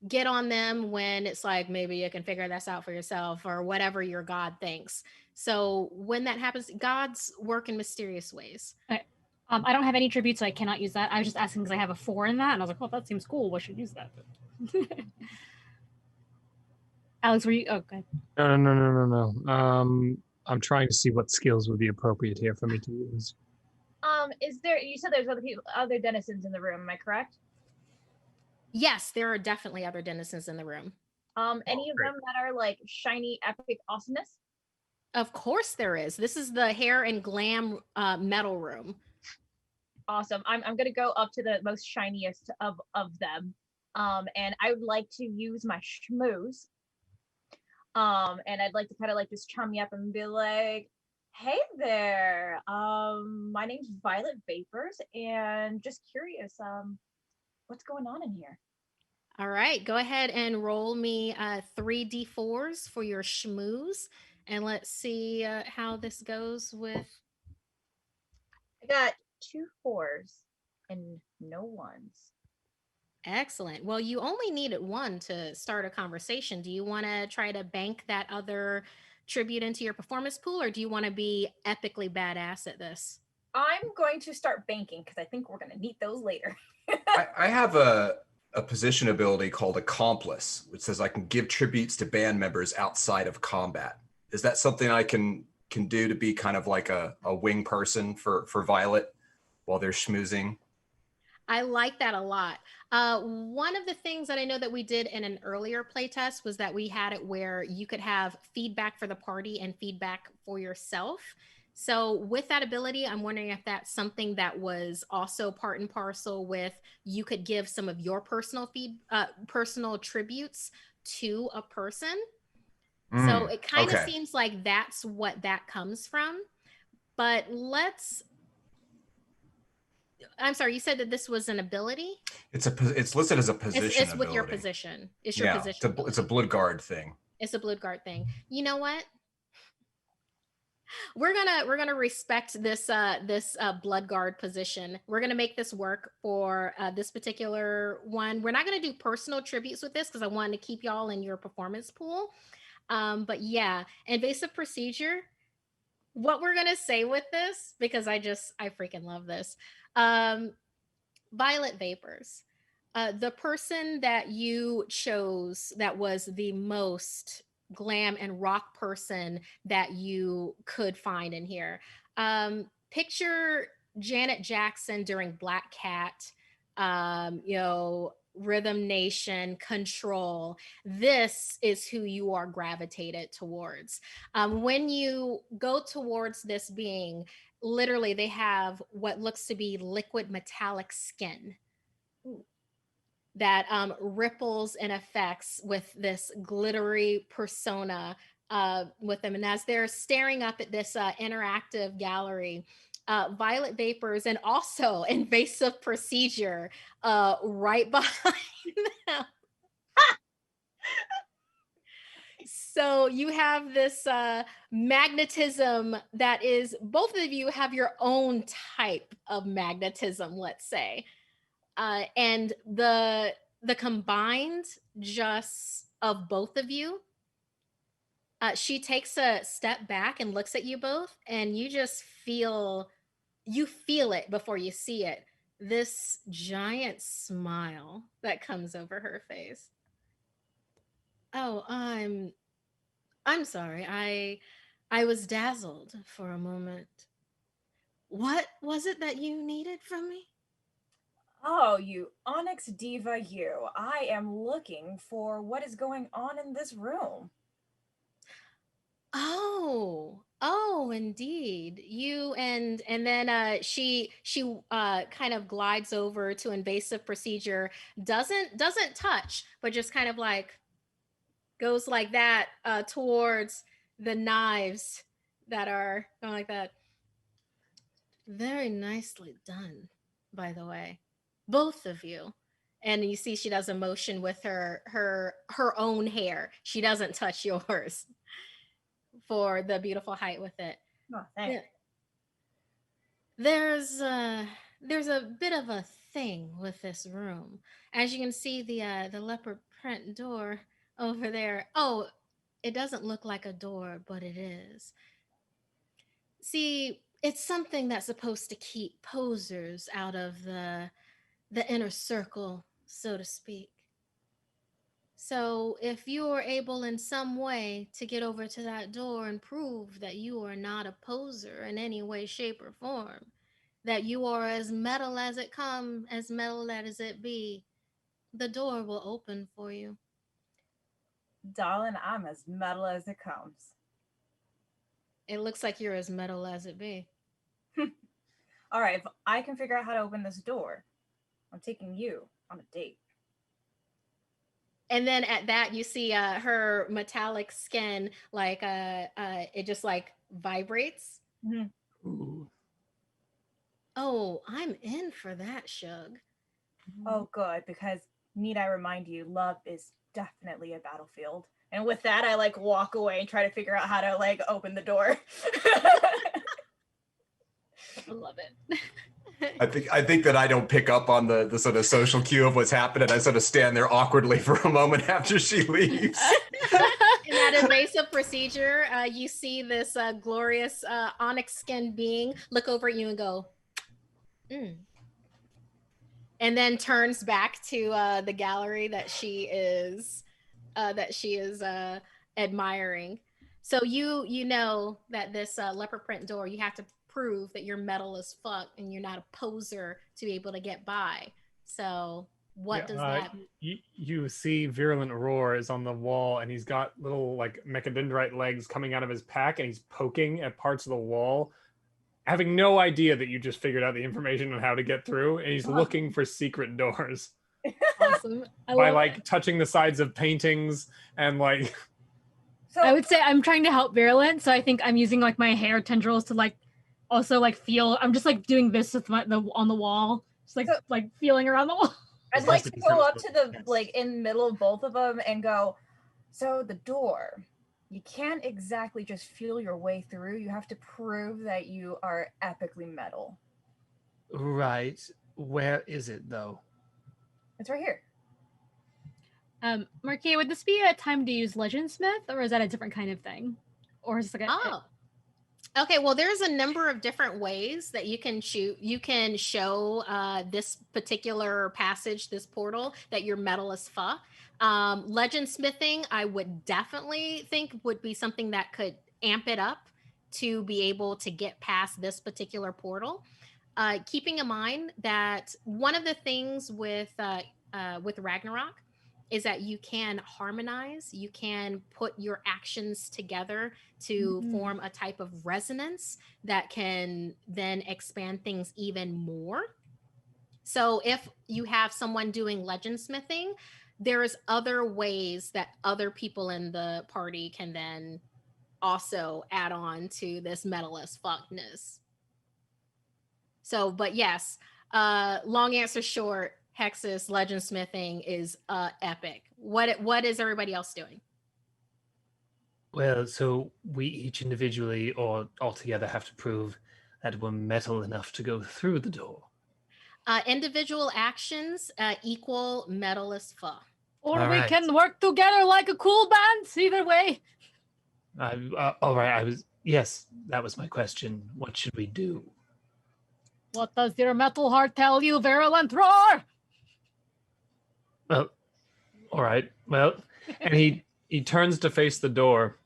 get on them when it's like maybe you can figure this out for yourself or whatever your god thinks. So when that happens, gods work in mysterious ways. Okay. I don't have any tribute, so I cannot use that. I was just asking because I have a 4 in that, and I was like, well, that seems cool. We should use that. Alex, were you? Oh, go ahead. No. I'm trying to see what skills would be appropriate here for me to use. Is there? You said there's other people, other denizens in the room. Am I correct? Yes, there are definitely other denizens in the room. Any of them that are like shiny, epic awesomeness? Of course there is. This is the hair and glam metal room. Awesome. I'm gonna go up to the most shiniest of them. And I would like to use my schmooze. And I'd like to kind of like just chum you up and be like, hey there. My name's Violet Vapors, and just curious, what's going on in here? All right, go ahead and roll me 3d4s for your schmooze, and let's see how this goes with. I got 2 4s and no 1s. Excellent. Well, you only needed 1 to start a conversation. Do you want to try to bank that other tribute into your performance pool, or do you want to be epically badass at this? I'm going to start banking because I think we're going to need those later. I have a position ability called Accomplice, which says I can give tributes to band members outside of combat. Is that something I can do to be kind of like a wing person for Violet while they're schmoozing? I like that a lot. One of the things that I know that we did in an earlier playtest was that we had it where you could have feedback for the party and feedback for yourself. So with that ability, I'm wondering if that's something that was also part and parcel with you could give some of your personal tributes to a person. So it kind of seems like that's what that comes from. But I'm sorry, you said that this was an ability? It's listed as a position. It's with your position. It's your position. It's a blood guard thing. It's a blood guard thing. You know what? We're gonna respect this blood guard position. We're gonna make this work for this particular one. We're not gonna do personal tributes with this because I wanted to keep y'all in your performance pool. But yeah, invasive procedure. What we're gonna say with this, because I freaking love this. Violet Vapors. The person that you chose that was the most glam and rock person that you could find in here. Picture Janet Jackson during Black Cat, Rhythm Nation, Control. This is who you are gravitated towards. When you go towards this being, literally they have what looks to be liquid metallic skin that ripples and affects with this glittery persona with them. And as they're staring up at this interactive gallery, Violet Vapors and also invasive procedure right behind them. So you have this magnetism that is, both of you have your own type of magnetism, let's say. And the combined just of both of you, she takes a step back and looks at you both, and you just feel it before you see it. This giant smile that comes over her face. Oh, I'm sorry. I was dazzled for a moment. What was it that you needed from me? Oh, you Onyx Diva, you. I am looking for what is going on in this room. Oh, indeed. You and then she kind of glides over to invasive procedure, doesn't touch, but just kind of like goes like that towards the knives that are going like that. Very nicely done, by the way. Both of you. And you see she does a motion with her own hair. She doesn't touch yours. for the beautiful height with it. Oh, thanks. Yeah. There's a bit of a thing with this room. As you can see, the leopard print door over there. Oh, it doesn't look like a door, but it is. See, it's something that's supposed to keep posers out of the inner circle, so to speak. So, if you are able in some way to get over to that door and prove that you are not a poser in any way, shape, or form, that you are as metal as it come, as metal as it be, the door will open for you. Darling, I'm as metal as it comes. It looks like you're as metal as it be. All right, if I can figure out how to open this door, I'm taking you on a date. And then at that, you see her metallic skin, like it just like vibrates. Ooh. Oh, I'm in for that, Shug. Oh, good, because need I remind you, love is definitely a battlefield. And with that, I like walk away and try to figure out how to like open the door. I love it. I think that I don't pick up on the sort of social cue of what's happening. I sort of stand there awkwardly for a moment after she leaves. In that invasive procedure, you see this glorious onyx skinned being look over at you and go, mm. And then turns back to the gallery that she is admiring. So you know that this leopard print door, you have to prove that you're metal as fuck and you're not a poser to be able to get by. So what does that you see Virulent Roar is on the wall, and he's got little like mechadendrite legs coming out of his pack, and he's poking at parts of the wall, having no idea that you just figured out the information on how to get through, and he's looking for secret doors. Awesome. By like touching the sides of paintings and like So I would say I'm trying to help Virulent, so I think I'm using like my hair tendrils to like also like feel. I'm just like doing this with on the wall, just like feeling around the wall. I'd like to go up to the like in the middle of both of them and go, so the door, you can't exactly just feel your way through. You have to prove that you are epically metal. Right. Where is it though? It's right here. Marquis, would this be a time to use Legendsmith, or is that a different kind of thing? Or is it like Okay, well, there's a number of different ways that you can show this particular passage, this portal, that you're metal as fuck. Legend smithing, I would definitely think would be something that could amp it up to be able to get past this particular portal. Keeping in mind that one of the things with Ragnarok is that you can harmonize, you can put your actions together to form a type of resonance that can then expand things even more. So if you have someone doing legend smithing, there's other ways that other people in the party can then also add on to this metal as fuckness. So, but yes, long answer short, Hexus legend smithing is epic. What is everybody else doing? Well, so we each individually or all together have to prove that we're metal enough to go through the door. Individual actions equal metal as fuck. Or All we right. can work together like a cool band. Either way. All right. Yes, that was my question. What should we do? What does your metal heart tell you, Virulent Roar? Well, all right. Well, and he turns to face the door.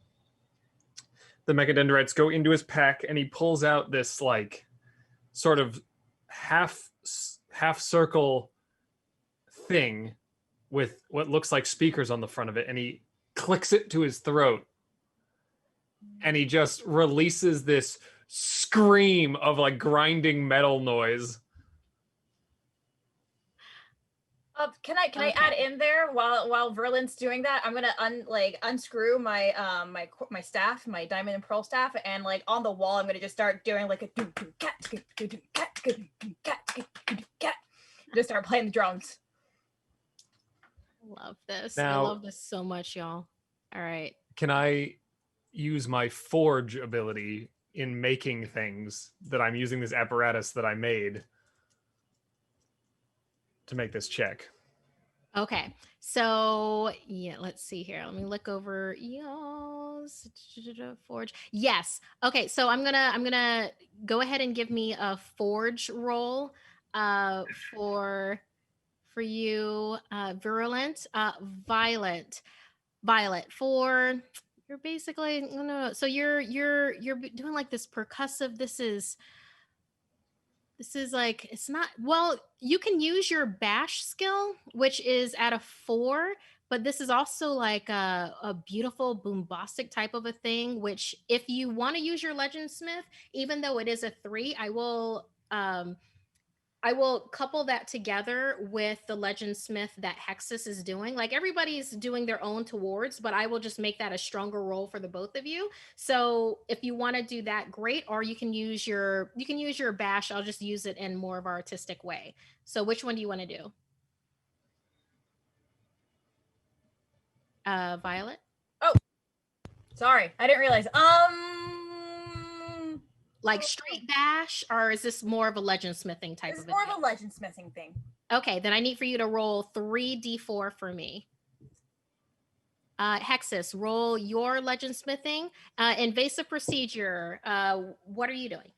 The mechadendrites go into his pack, and he pulls out this like sort of half circle thing with what looks like speakers on the front of it, and he clicks it to his throat, and he just releases this scream of like grinding metal noise. Can I add in there while Verlin's doing that? I'm gonna unscrew my my staff, my diamond and pearl staff, and like on the wall, I'm gonna just start doing like a just start playing the drums. Love this. Now- I love this so much, y'all. All right. can I use my forge ability in making things, that I'm using this apparatus that I made to make this check. Okay. So yeah, let's see here. Let me look over y'all's forge. Yes. Okay. So I'm gonna go ahead and give me a forge roll uh for for you, virulent, violet for you're basically no, so you're doing like this percussive. This is like, it's not, well, you can use your bash skill, which is at a 4, but this is also like a beautiful bombastic type of a thing, which if you want to use your legend smith, even though it is a 3, I will couple that together with the legend smith that Hexus is doing. Like everybody's doing their own towards, but I will just make that a stronger role for the both of you. So if you want to do that, great. Or you can use your bash. I'll just use it in more of our artistic way. So which one do you want to do? Violet? Oh, sorry, I didn't realize. Like straight bash, or is this more of a legend smithing type It's of a more thing? of a legend smithing thing. Okay, then I need for you to roll 3d4 for me. Hexus, roll your legend smithing. Invasive procedure. What are you doing?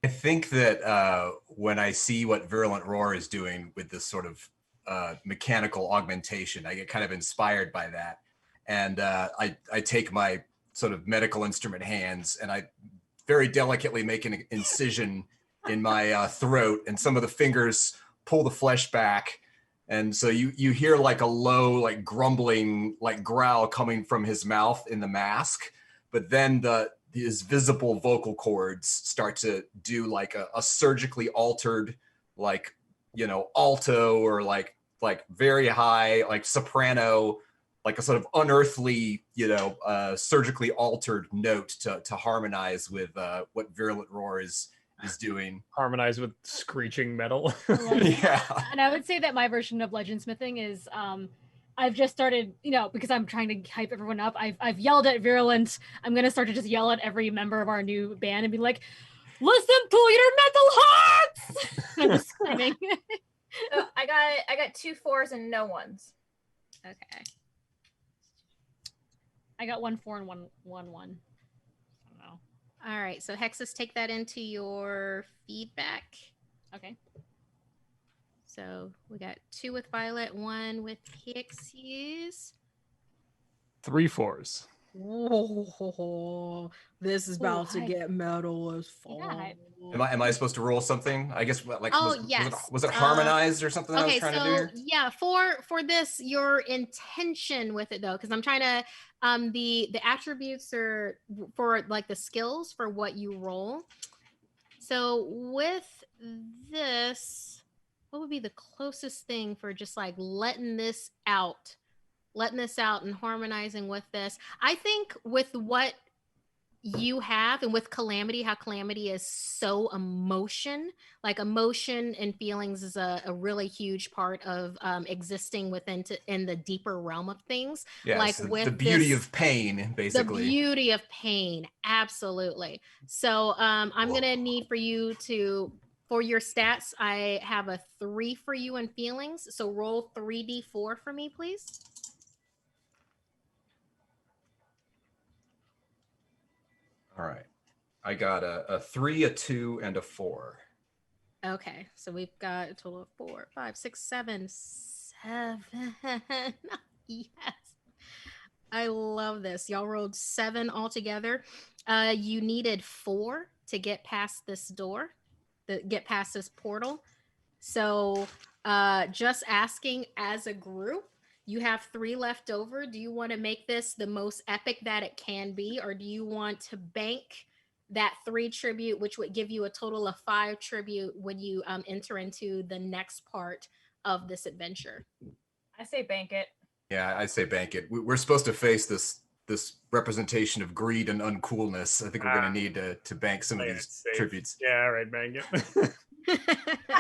I think that when I see what Virulent Roar is doing with this sort of mechanical augmentation, I get kind of inspired by that. And I take my sort of medical instrument hands and I very delicately make an incision in my throat, and some of the fingers pull the flesh back. And so you hear like a low, like grumbling, like growl coming from his mouth in the mask. But then his visible vocal cords start to do like a surgically altered, like, you know, alto, or like very high, like soprano, like a sort of unearthly, you know, surgically altered note to harmonize with what Virulent Roar is doing. Harmonize with screeching metal. Yeah. And I would say that my version of legend smithing is I've just started, you know, because I'm trying to hype everyone up. I've yelled at Virulent. I'm gonna start to just yell at every member of our new band and be like, "Listen to your metal hearts!" I'm just screaming. So I got 2 4s and no 1s. Okay. I got 1 4 and 1 1 1. I don't know. All right. So Hexus, take that into your feedback. Okay. So we got 2 with Violet, 1 with Hexus. 3 4s. Oh, this is about to hype. get metal as fuck. Yeah, hype. Am I supposed to roll something? I guess like yes. was it harmonized or something that I was Okay, trying so to do here? yeah, for this, your intention with it though, because I'm trying to the attributes are for like the skills for what you roll. So with this, what would be the closest thing for just like letting this out and harmonizing with this? I think with what you have, and with Calamity, how Calamity is so emotion and feelings is a really huge part of existing in the deeper realm of things. Yeah, like so with the beauty this, of pain, basically. the beauty of pain, absolutely. So I'm gonna need for you to, for your stats, I have a 3 for you in feelings, so roll 3d4 for me, please. All right. I got a 3, a 2, and a 4. Okay, so we've got a total of 4, 5, 6, 7. Yes, I love this. Y'all rolled 7 altogether. You needed 4 to get past this door, get past this portal. So just asking as a group, you have 3 left over. Do you want to make this the most epic that it can be, or do you want to bank that 3 tribute, which would give you a total of 5 tribute when you enter into the next part of this adventure? I say bank it. Yeah, I say bank it. We're supposed to face this representation of greed and uncoolness. I think we're going to need to bank some of these tributes. Yeah, all right, bang it.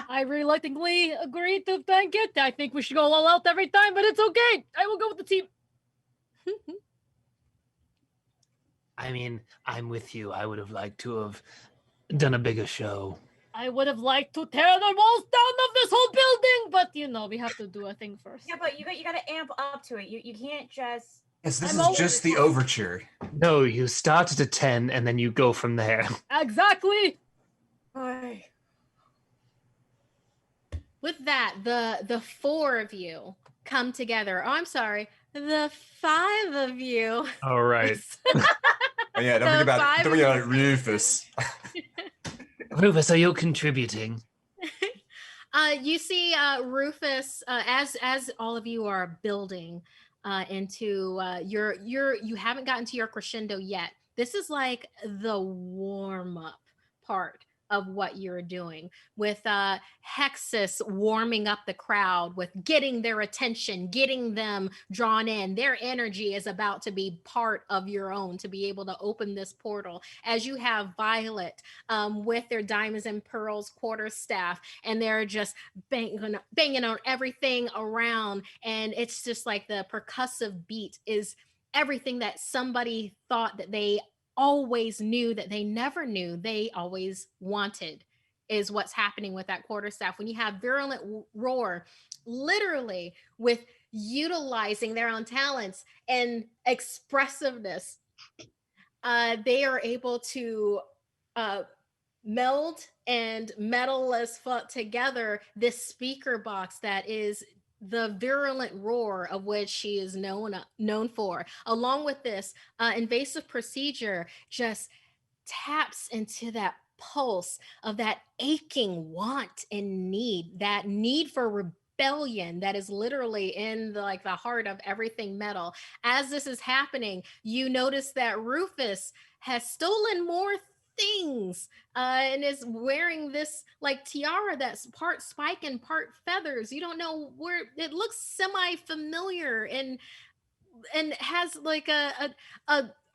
I reluctantly agreed to bank it. I think we should go all out every time, but it's okay. I will go with the team. I mean, I'm with you. I would have liked to have done a bigger show. I would have liked to tear the walls down of this whole building, but we have to do a thing first. Yeah, but you got to amp up to it. You can't just. Yes, this I'm is always just the overture. No, you start at a 10 and then you go from there. Exactly. Ay. With that, the four of you come together. Oh, I'm sorry, the five of you. All right. Oh, yeah, don't forget about Rufus. Rufus, are you contributing? You see Rufus as all of you are building into you haven't gotten to your crescendo yet. This is like the warm up part of what you're doing, with Hexus warming up the crowd, with getting their attention, getting them drawn in. Their energy is about to be part of your own to be able to open this portal. As you have Violet with their diamonds and pearls quarterstaff, and they're just banging on everything around, and it's just like the percussive beat is everything that somebody thought that they always knew that they never knew they always wanted, is what's happening with that quarterstaff. When you have Virulent Roar, literally with utilizing their own talents and expressiveness, they are able to meld and metal as fuck together this speaker box that is the virulent roar of which she is known for. Along with this, invasive procedure just taps into that pulse of that aching want and need, that need for rebellion that is literally in the heart of everything metal. As this is happening, you notice that Rufus has stolen more things and is wearing this like tiara that's part spike and part feathers. You don't know where it looks semi-familiar, and has like a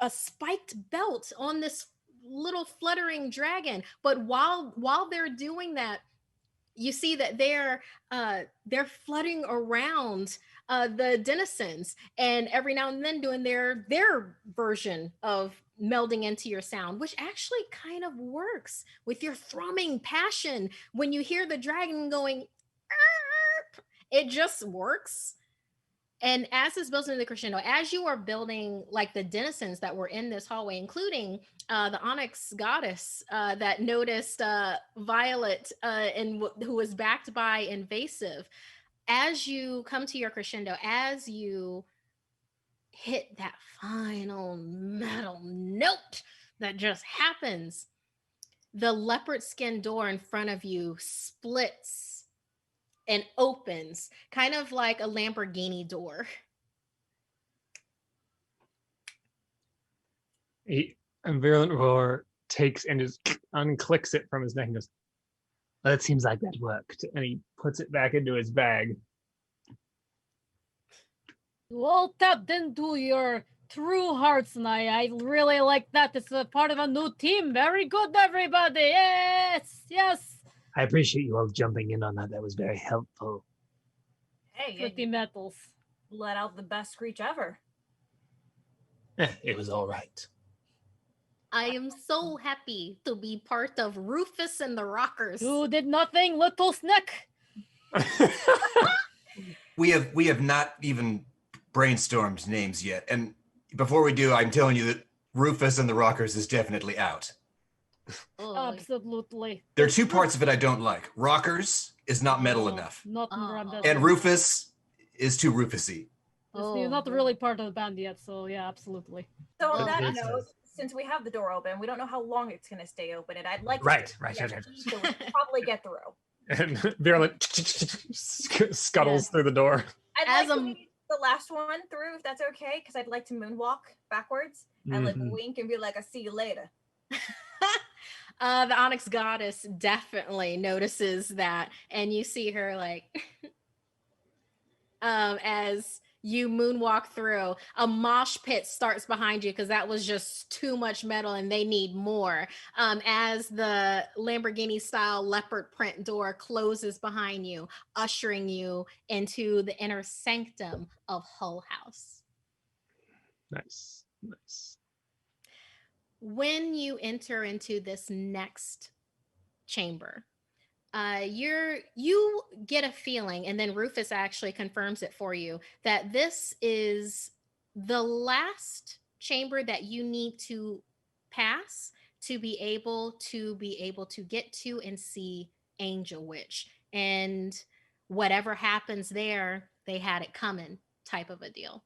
spiked belt on this little fluttering dragon. But while they're doing that, you see that they're flooding around the denizens, and every now and then doing their version of melding into your sound, which actually kind of works with your thrumming passion. When you hear the dragon going, "Arp," it just works. And as this builds into the crescendo, as you are building like the denizens that were in this hallway, including the Onyx goddess that noticed Violet and who was backed by Invasive, as you come to your crescendo, as you hit that final metal note that just happens, the leopard skin door in front of you splits and opens, kind of like a Lamborghini door. And Virulent Roar takes and just unclicks it from his neck and goes, Well, it seems like that worked. and he puts it back into his bag. You all tapped into your true hearts, and I really like that. It's a part of a new team. Very good, everybody. Yes. I appreciate you all jumping in on that. That was very helpful. Hey, Pretty you metals. let out the best screech ever. It was all right. I am so happy to be part of Rufus and the Rockers. You did nothing, little snack. We have not even brainstormed names yet. And before we do, I'm telling you that Rufus and the Rockers is definitely out. Oh, Absolutely. There are two parts of it I don't like. Rockers is not metal enough. Not Oh. And Rufus is too Rufusy. You're not really part of the band yet, so yeah, absolutely. So on Well, that this note, is- since we have the door open, we don't know how long it's going to stay open, and I'd like to Right. so we can probably get through. And Virulent scuttles through the door. I'd As like to a- lead the last one through, if that's okay, because I'd like to moonwalk backwards and like Mhm. wink and be like, "I'll see you later." The Onyx goddess definitely notices that, and you see her like as you moonwalk through, a mosh pit starts behind you because that was just too much metal and they need more. As the Lamborghini style leopard print door closes behind you, ushering you into the inner sanctum of Hull House. Nice. when you enter into this next chamber, you get a feeling, and then Rufus actually confirms it for you, that this is the last chamber that you need to pass to be able to get to and see Angel Witch. And whatever happens there, they had it coming, type of a deal.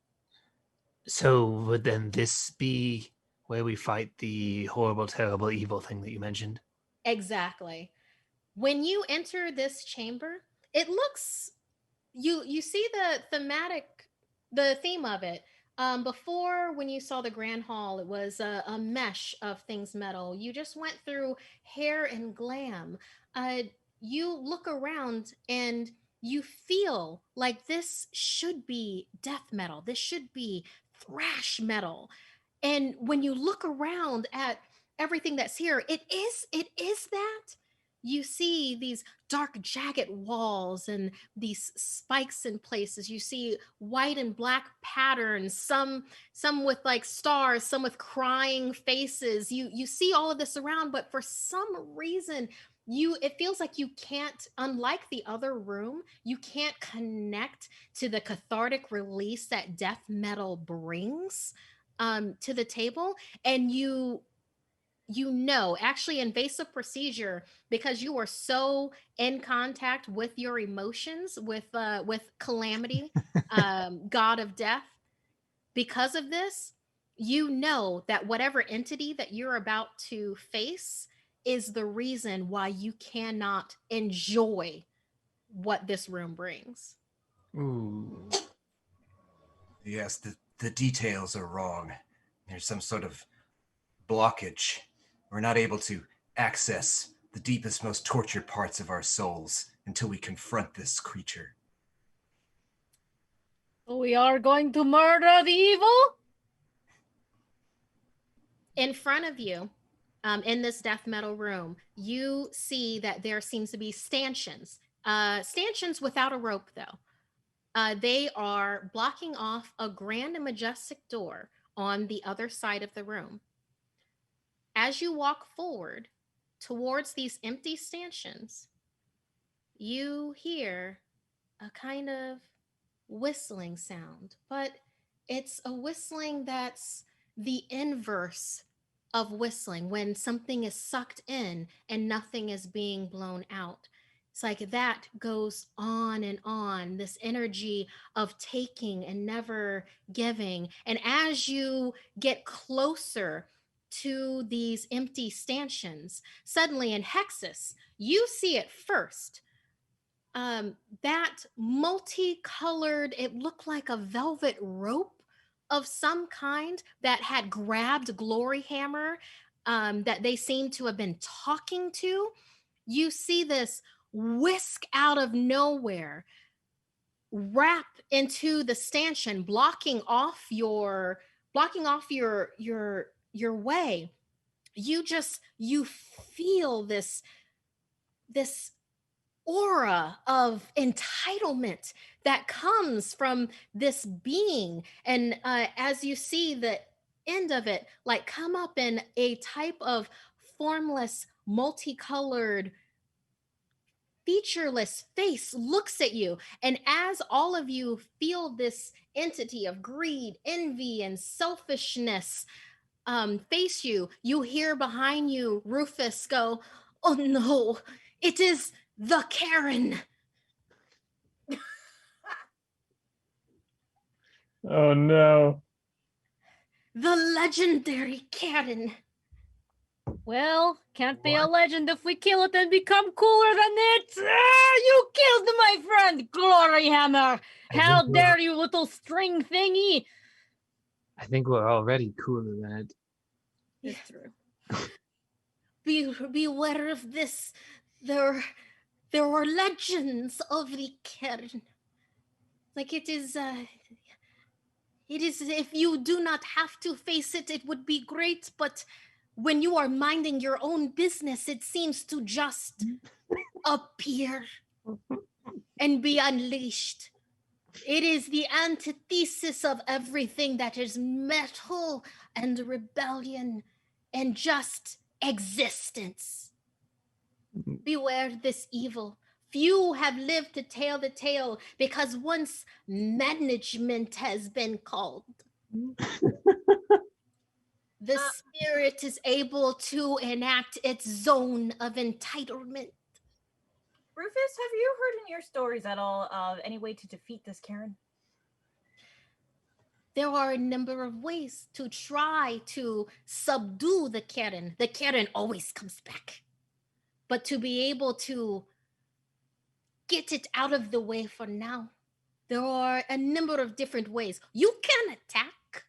So would then this be where we fight the horrible, terrible, evil thing that you mentioned? Exactly. When you enter this chamber, it looks, you see the theme of it. Before, when you saw the grand hall, it was a mesh of things metal. You just went through hair and glam. You look around and you feel like this should be death metal. This should be thrash metal. And when you look around at everything that's here, it is that. You see these dark jagged walls and these spikes in places. You see white and black patterns, some with like stars, some with crying faces. You see all of this around, but for some reason it feels like you can't, unlike the other room, you can't connect to the cathartic release that death metal brings to the table. And actually, invasive procedure, because you are so in contact with your emotions, with Calamity, god of death. Because of this, you know that whatever entity that you're about to face is the reason why you cannot enjoy what this room brings. Ooh. Yes, the details are wrong. There's some sort of blockage. We're not able to access the deepest, most tortured parts of our souls until we confront this creature. We are going to murder the evil? In front of you, in this death metal room, you see that there seems to be stanchions. Stanchions without a rope, though. They are blocking off a grand and majestic door on the other side of the room. As you walk forward towards these empty stanchions, you hear a kind of whistling sound, but it's a whistling that's the inverse of whistling, when something is sucked in and nothing is being blown out. It's like that goes on and on, this energy of taking and never giving. And as you get closer to these empty stanchions, suddenly in Hexus, you see it first. That multicolored, it looked like a velvet rope of some kind that had grabbed Gloryhammer, that they seem to have been talking to. You see this whisk out of nowhere, wrap into the stanchion, blocking off your way. You feel this aura of entitlement that comes from this being. And as you see the end of it, like, come up in a type of formless, multicolored, featureless face looks at you. And as all of you feel this entity of greed, envy, and selfishness face you, you hear behind you Rufus go, "Oh no, it is the Karen." Oh no. The legendary Karen. Well, can't be a legend if we kill it and become cooler than it. You killed my friend, Gloryhammer. How dare you, little string thingy. I think we're already cooler than it. It's true. Beware of this. There were legends of the Karen. Like, it is, if you do not have to face it, it would be great, but when you are minding your own business, it seems to just appear and be unleashed. It is the antithesis of everything that is metal and rebellion and just existence. Beware this evil. Few have lived to tell the tale because once management has been called, the spirit is able to enact its zone of entitlement. Rufus, have you heard in your stories at all of any way to defeat this Karen? There are a number of ways to try to subdue the Karen. The Karen always comes back. But to be able to get it out of the way for now, there are a number of different ways. You can attack,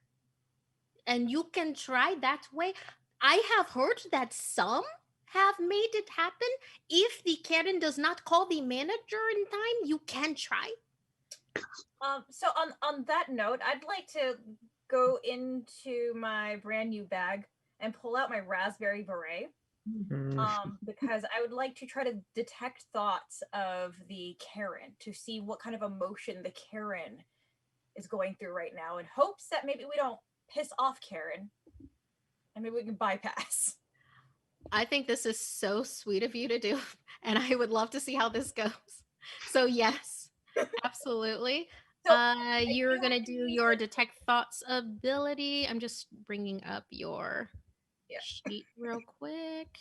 and you can try that way. I have heard that some have made it happen. If the Karen does not call the manager in time, you can try. So on that note, I'd like to go into my brand new bag and pull out my raspberry beret. Because I would like to try to detect thoughts of the Karen to see what kind of emotion the Karen is going through right now, in hopes that maybe we don't piss off Karen and maybe we can bypass. I think this is so sweet of you to do, and I would love to see how this goes. So yes, absolutely. So, You're gonna do your detect thoughts ability. I'm just bringing up your sheet real quick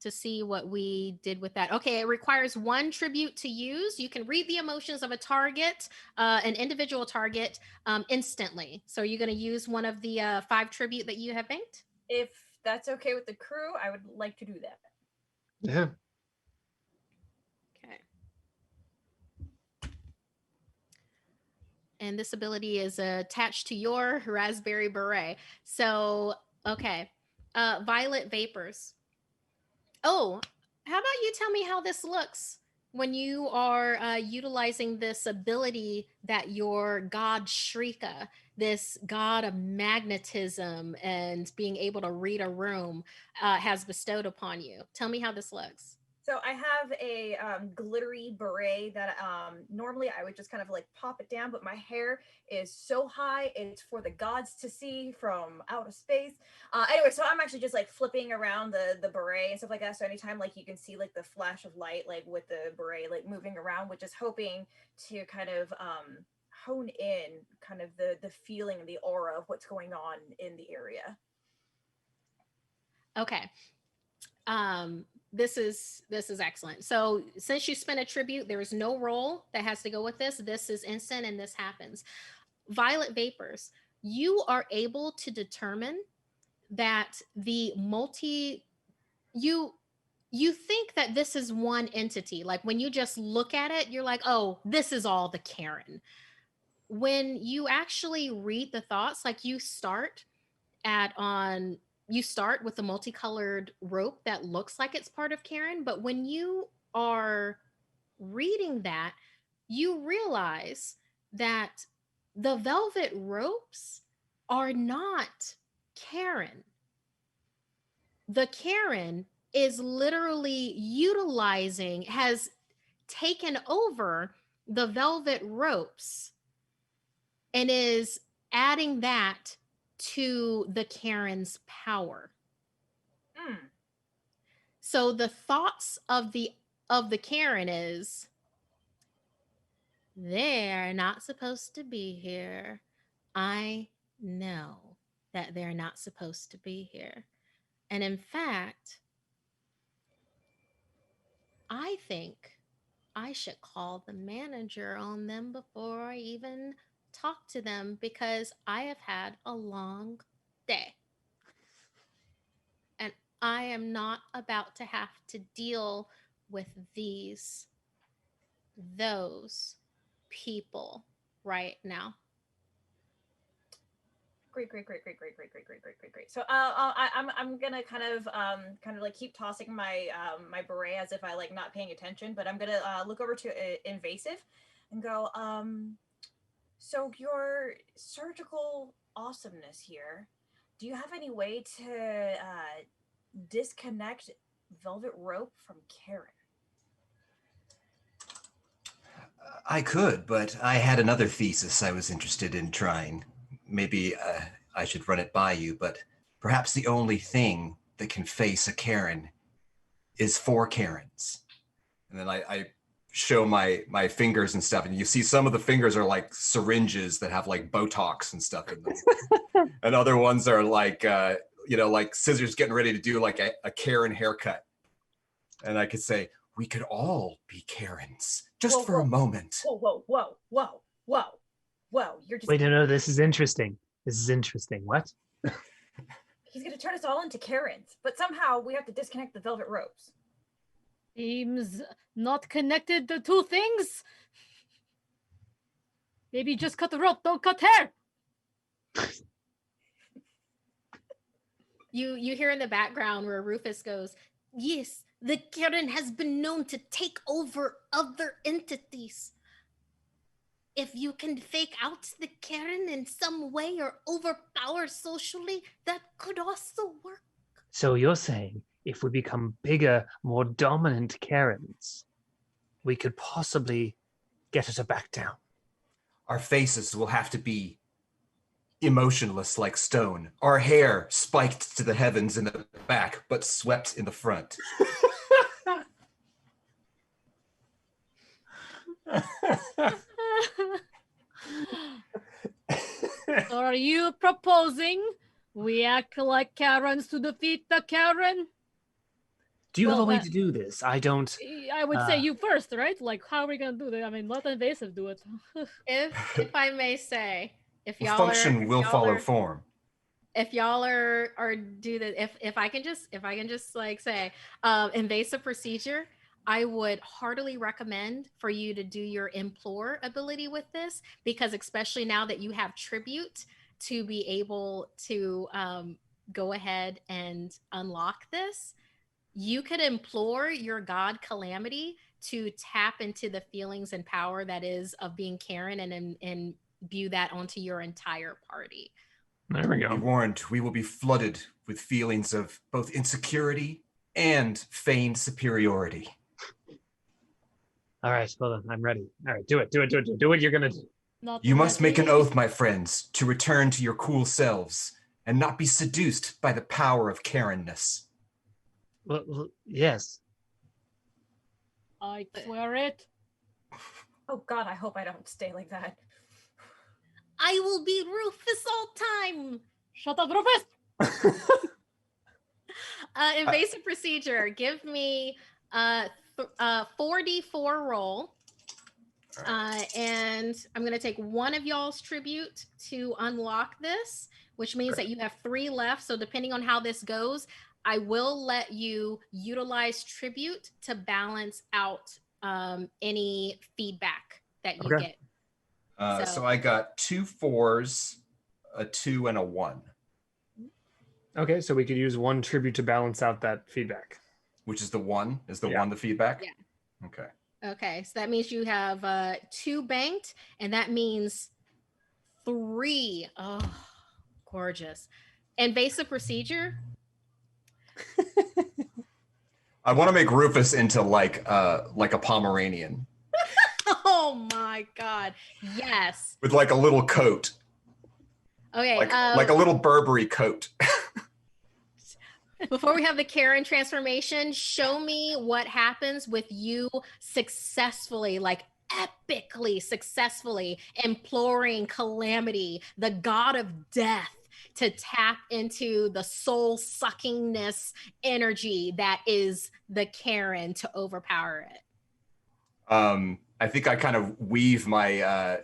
to see what we did with that. Okay, it requires 1 tribute to use. You can read the emotions of a target, an individual target, instantly. So are you going to use one of the 5 tribute that you have banked? If that's okay with the crew, I would like to do that. Yeah. Okay. And this ability is attached to your raspberry beret. So, okay. Violet vapors. Oh, how about you tell me how this looks when you are utilizing this ability that your god Shrika, this god of magnetism and being able to read a room, has bestowed upon you. Tell me how this looks. So I have a glittery beret that normally I would just kind of like pop it down, but my hair is so high, it's for the gods to see from outer space. Anyway, so I'm actually just like flipping around the beret and stuff like that. So anytime like you can see like the flash of light, like with the beret like moving around, which is hoping to kind of hone in kind of the feeling and the aura of what's going on in the area. Okay. This is excellent. So since you spent a tribute, there is no roll that has to go with this. This is instant and this happens. Violet vapors, you are able to determine that the you think that this is one entity. Like when you just look at it, you're like, oh, this is all the Karen. When you actually read the thoughts, like you start with a multicolored rope that looks like it's part of Karen, but when you are reading that, you realize that the velvet ropes are not Karen. The Karen is literally has taken over the velvet ropes and is adding that to the Karen's power. So the thoughts of the Karen is, they're not supposed to be here. I know that they're not supposed to be here. And in fact, I think I should call the manager on them before I even talk to them, because I have had a long day. And I am not about to have to deal with those people right now. Great. So I'm gonna kind of like keep tossing my my beret as if I like not paying attention, but I'm gonna look over to Invasive and go, so your surgical awesomeness here, do you have any way to disconnect velvet rope from Karen? I could, but I had another thesis I was interested in trying. Maybe I should run it by you, but perhaps the only thing that can face a Karen is 4 Karens. And then I show my fingers and stuff, and you see some of the fingers are like syringes that have like Botox and stuff in them. And other ones are like, like scissors getting ready to do like a Karen haircut. And I could say, we could all be Karens just for a moment. Whoa. You're just... Wait, no, this is interesting. What? He's going to turn us all into Karens, but somehow we have to disconnect the velvet ropes. Seems not connected the two things. Maybe just cut the rope, don't cut hair. You hear in the background where Rufus goes, yes, the Karen has been known to take over other entities. If you can fake out the Karen in some way or overpower socially, that could also work. So you're saying if we become bigger, more dominant Karens, we could possibly get her to back down? Our faces will have to be emotionless like stone. Our hair spiked to the heavens in the back, but swept in the front. So are you proposing we act like Karens to defeat the Karen? Do you have a way to do this? I don't. I would say you first, right? Like, how are we gonna do that? I mean, let Invasive do it. If I may say, if y'all function will follow form. If y'all are do the if I can just like say invasive procedure, I would heartily recommend for you to do your implore ability with this, because especially now that you have tribute to be able to go ahead and unlock this, you could implore your god Calamity to tap into the feelings and power that is of being Karen and imbue that onto your entire party. There we go. Be warned, we will be flooded with feelings of both insecurity and feigned superiority. All right, hold on. I'm ready. All right, do it. Do what you're going to do. You must make an oath, my friends, to return to your cool selves and not be seduced by the power of Karenness. Well, yes. I swear it. Oh God, I hope I don't stay like that. I will be Rufus all time. Shut up, Rufus. Invasive procedure. Give me 4d4 roll. And I'm going to take one of y'all's tribute to unlock this, which means that you have 3 left. So depending on how this goes, I will let you utilize tribute to balance out any feedback that you get. So I got 2 4s, a 2, and a 1. Okay, so we could use 1 tribute to balance out that feedback. Which is the 1? Is the 1 the feedback? Yeah. Okay. Okay, so that means you have 2 banked, and that means 3. Oh, gorgeous. Invasive procedure. I want to make Rufus into like a Pomeranian. Oh my God. Yes. With like a little coat. Okay. Like a little Burberry coat. Before we have the Karen transformation, show me what happens with you successfully, like epically successfully imploring Calamity, the god of death, to tap into the soul suckingness energy that is the Karen to overpower it. I think I kind of weave my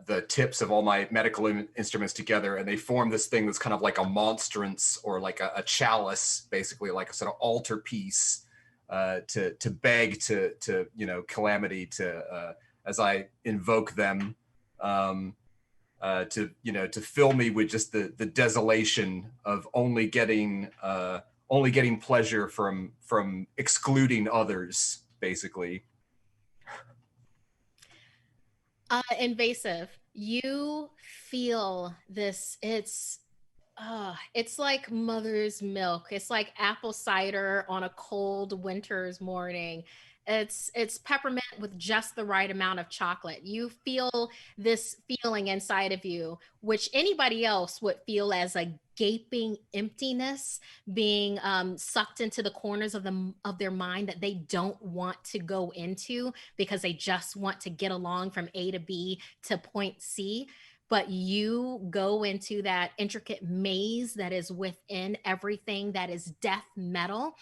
the tips of all my medical instruments together, and they form this thing that's kind of like a monstrance or like a chalice, basically like a sort of altar piece to beg to Calamity to as I invoke them to fill me with just the desolation of only getting pleasure from excluding others, basically. Invasive, you feel this, it's It's like mother's milk. It's like apple cider on a cold winter's morning. It's peppermint with just the right amount of chocolate. You feel this feeling inside of you, which anybody else would feel as a gaping emptiness being sucked into the corners of their mind that they don't want to go into because they just want to get along from A to B to point C. But you go into that intricate maze that is within everything that is death metal.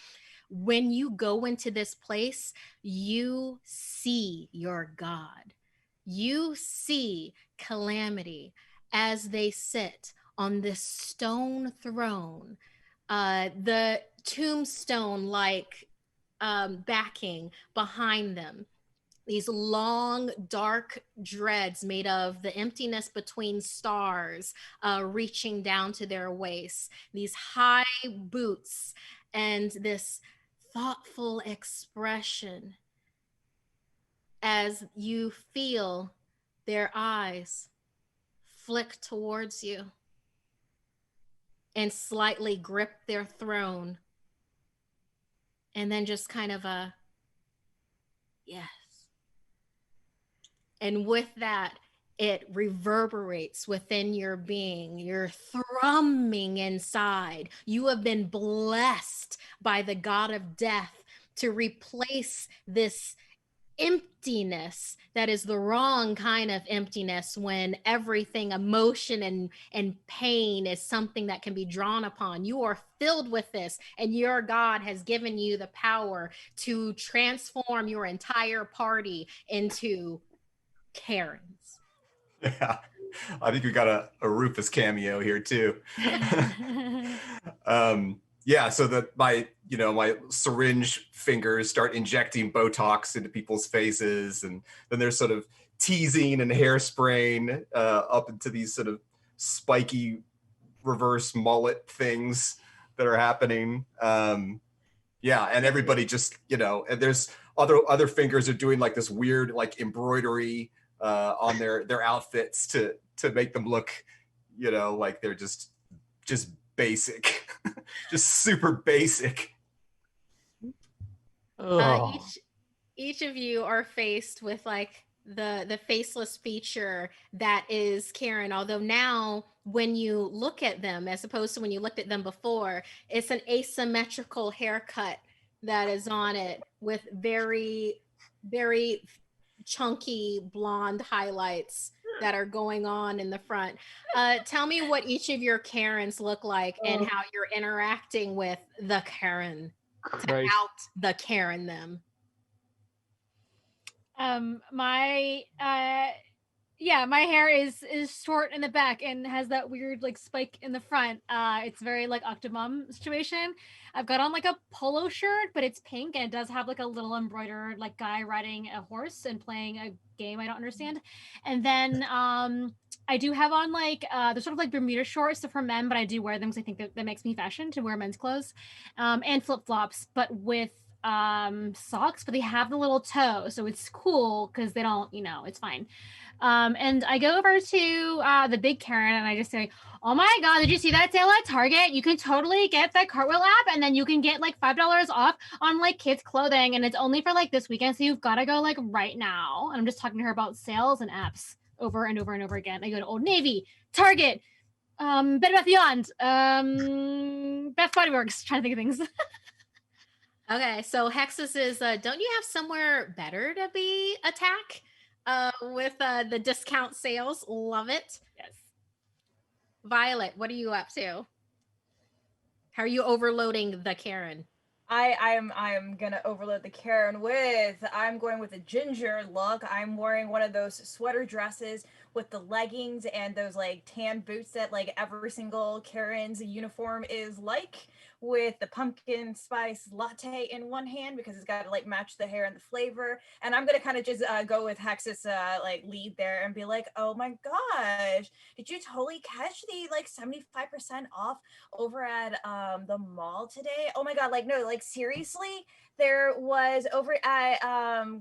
When you go into this place, you see your God. You see Calamity as they sit on this stone throne, the tombstone like backing behind them, these long dark dreads made of the emptiness between stars reaching down to their waists, these high boots, and this thoughtful expression as you feel their eyes flick towards you and slightly grip their throne, and then just kind of a yes. And with that, it reverberates within your being. You're thrumming inside. You have been blessed by the god of death to replace this emptiness that is the wrong kind of emptiness, when everything, emotion and pain, is something that can be drawn upon. You are filled with this, and your God has given you the power to transform your entire party into Karens. Yeah, I think we got a Rufus cameo here too. Yeah, so that my syringe fingers start injecting Botox into people's faces, and then there's sort of teasing and hairspraying up into these sort of spiky reverse mullet things that are happening. Yeah, and everybody just, and there's other fingers are doing like this weird like embroidery on their outfits to make them look, like they're just basic, just super basic. Each of you are faced with like the faceless feature that is Karen, although now when you look at them, as opposed to when you looked at them before, it's an asymmetrical haircut that is on it with very, very chunky blonde highlights that are going on in the front. Tell me what each of your Karens look like and how you're interacting with the Karen to out the Karen them. My hair is short in the back and has that weird like spike in the front. It's very like Octomom situation. I've got on like a polo shirt, but it's pink and it does have like a little embroidered like guy riding a horse and playing a game I don't understand. And then I do have on like they're sort of like Bermuda shorts for men, but I do wear them because I think that makes me fashion to wear men's clothes, and flip flops, but with socks, but they have the little toe, so it's cool because they don't, it's fine. And I go over to the big Karen and I just say, oh my god, did you see that sale at Target? You can totally get the Cartwheel app and then you can get like $5 off on like kids clothing, and it's only for like this weekend, so you've got to go like right now. And I'm just talking to her about sales and apps over and over and over again. I go to Old Navy, Target, Bed Bath Beyond, Bath Body Works, trying to think of things. Okay, so Hexus is, don't you have somewhere better to be attack with the discount sales? Love it. Yes. Violet, what are you up to? How are you overloading the Karen? I am gonna overload the Karen with, I'm going with a ginger look. I'm wearing one of those sweater dresses with the leggings and those like tan boots that like every single Karen's uniform is like, with the pumpkin spice latte in one hand because it's got to like match the hair and the flavor. And I'm gonna kind of just go with Hex's like lead there and be like, oh my gosh, did you totally catch the like 75% off over at the mall today? Oh my god, like no, like seriously, there was over at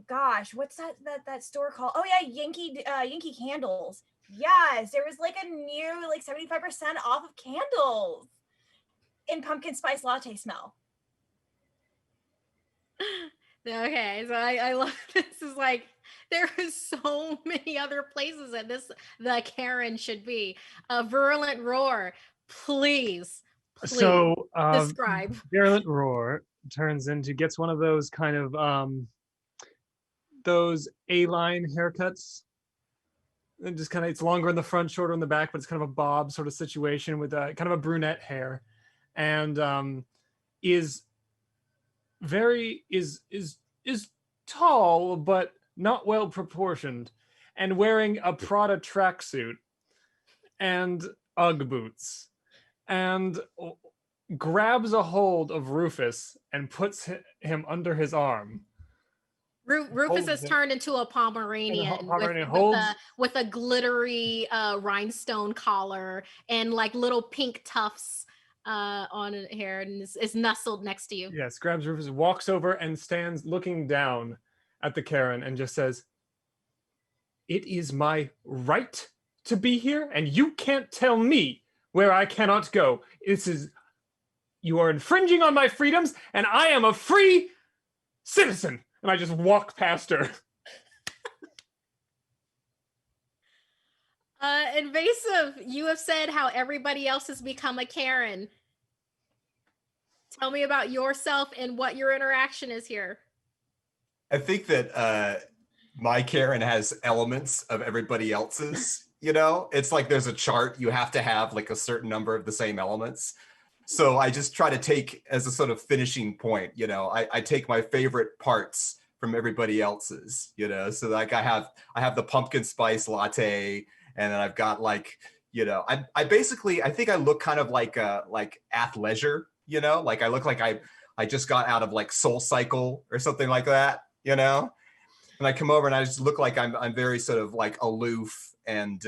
gosh, what's that store called? Oh yeah, Yankee Candles. Yes, there was like a new like 75% off of candles in pumpkin spice latte smell. Okay, so I love this. Is like there is so many other places that the Karen should be. A virulent roar, please, So describe. Virulent Roar gets one of those kind of those A-line haircuts. And just kind of, it's longer in the front, shorter in the back, but it's kind of a bob sort of situation with kind of a brunette hair, and is tall but not well proportioned, and wearing a Prada tracksuit and UGG boots, and grabs a hold of Rufus and puts him under his arm. Rufus has turned into a Pomeranian, with a glittery rhinestone collar and like little pink tufts on his hair, and is nestled next to you. Yes, grabs Rufus, walks over and stands looking down at the Karen and just says, "It is my right to be here, and you can't tell me where I cannot go. You are infringing on my freedoms, and I am a free citizen." And I just walk past her. Invasive, you have said how everybody else has become a Karen. Tell me about yourself and what your interaction is here. I think that my Karen has elements of everybody else's, you know? It's like there's a chart, you have to have like a certain number of the same elements. So I just try to take as a sort of finishing point, you know, I take my favorite parts from everybody else's, you know, so like I have the pumpkin spice latte, and then I've got like, you know, I basically, I think I look kind of like athleisure, you know, like I look like I just got out of like Soul Cycle or something like that, you know, and I come over and I just look like I'm very sort of like aloof and,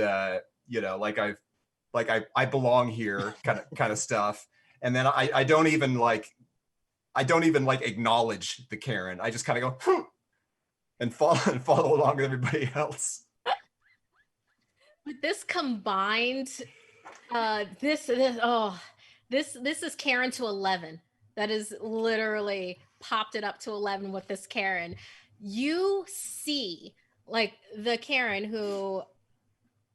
you know, like I belong here kind of stuff. And then I don't even like acknowledge the Karen. I just kind of go and follow along with everybody else. With this combined, this is Karen to 11. That is literally popped it up to 11 with this Karen. You see like the Karen who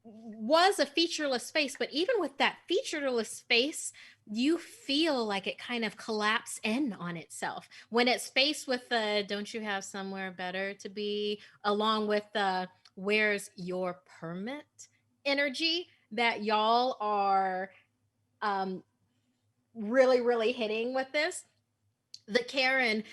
was a featureless face, but even with that featureless face, you feel like it kind of collapsed in on itself when it's faced with the "don't you have somewhere better to be," along with the "where's your permit" energy that y'all are really hitting with this. The Karen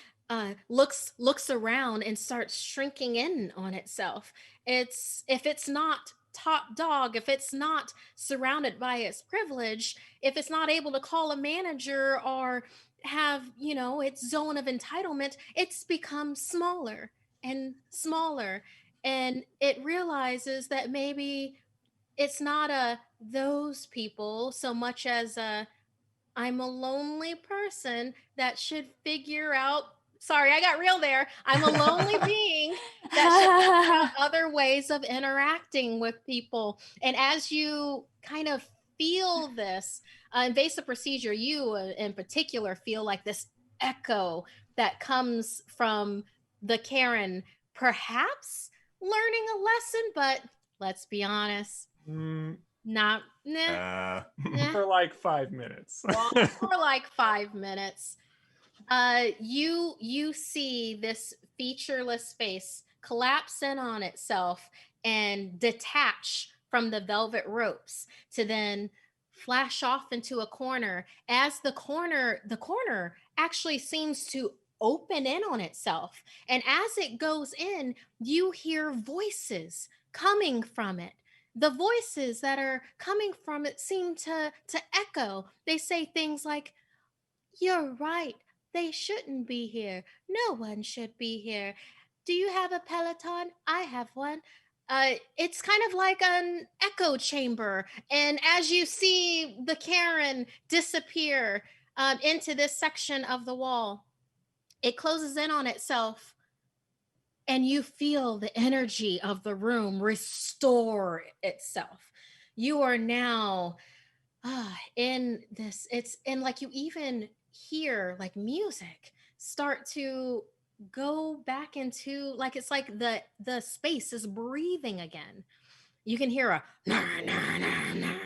looks around and starts shrinking in on itself. If it's not top dog, if it's not surrounded by its privilege, if it's not able to call a manager or have, you know, its zone of entitlement, it's become smaller and smaller. And it realizes that maybe it's not a those people so much as a I'm a lonely person that should figure out. Sorry, I got real there. I'm a lonely being that should figure out other ways of interacting with people. And as you kind of feel this invasive procedure, you in particular feel like this echo that comes from the Karen, perhaps learning a lesson, but let's be honest, not for like 5 minutes. For like 5 minutes. You see this featureless face collapse in on itself and detach from the velvet ropes to then flash off into a corner as the corner actually seems to open in on itself. And as it goes in, you hear voices coming from it. The voices that are coming from it seem to echo. They say things like, You're right. They shouldn't be here. No one should be here. Do you have a Peloton? I have one. It's kind of like an echo chamber. And as you see the Karen disappear into this section of the wall, it closes in on itself. And you feel the energy of the room restore itself. You are now in this, it's and like you even hear like music start to go back into, like it's like the space is breathing again. You can hear a nah, nah, nah, nah,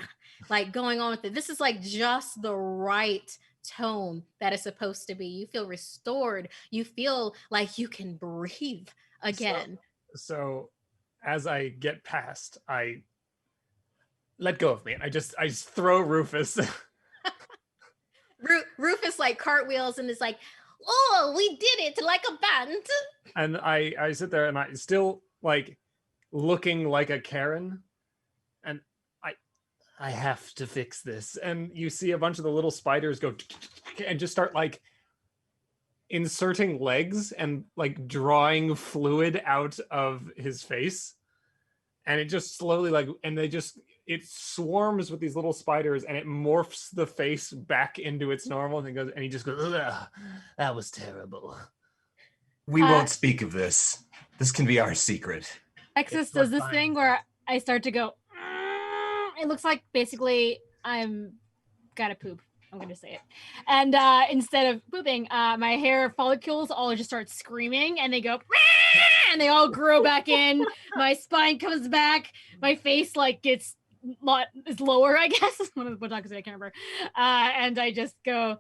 like going on with it. This is like just the right tone that is supposed to be. You feel restored. You feel like you can breathe again. So as I get past, I let go of me and I just throw Rufus. Rufus like cartwheels and is like, "Oh, we did it like a band." And I sit there and I still like looking like a Karen, and I have to fix this. And you see a bunch of the little spiders go and just start like inserting legs and like drawing fluid out of his face. And it just slowly like, and they just, it swarms with these little spiders and it morphs the face back into its normal and goes, and he just goes, "Ugh, that was terrible." We won't speak of this. This can be our secret. Texas does this thing where I start to go, it looks like basically I'm gotta poop. I'm gonna say it. And instead of pooping, my hair follicles all just start screaming and they go, and they all grow back in. My spine comes back. My face like gets is lower, I guess. One of the Botox, I can't remember. And I just go,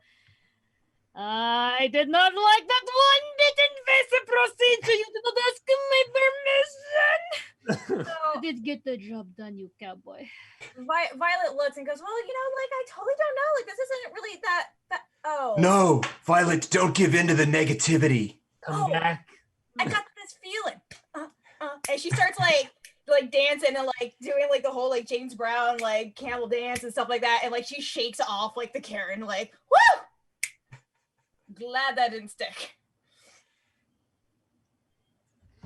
I did not like that one bit invasive procedure. You did not ask my permission. So You did get the job done, you cowboy. Violet looks and goes, well, like I totally don't know. Like this isn't really that. Oh No, Violet, don't give in to the negativity. Come back. I got this feeling. And she starts like dancing and like doing like the whole like James Brown like camel dance and stuff like that. And like she shakes off like the Karen, like, woo! Glad that didn't stick.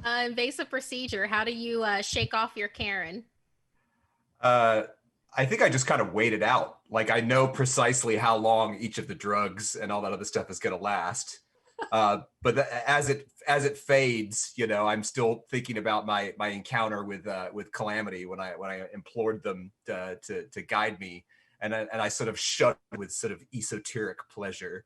Invasive procedure. How do you shake off your Karen? I think I just kind of wait it out. Like I know precisely how long each of the drugs and all that other stuff is going to last. But as it fades, I'm still thinking about my encounter with Calamity when I implored them to guide me, and I sort of shudder with sort of esoteric pleasure.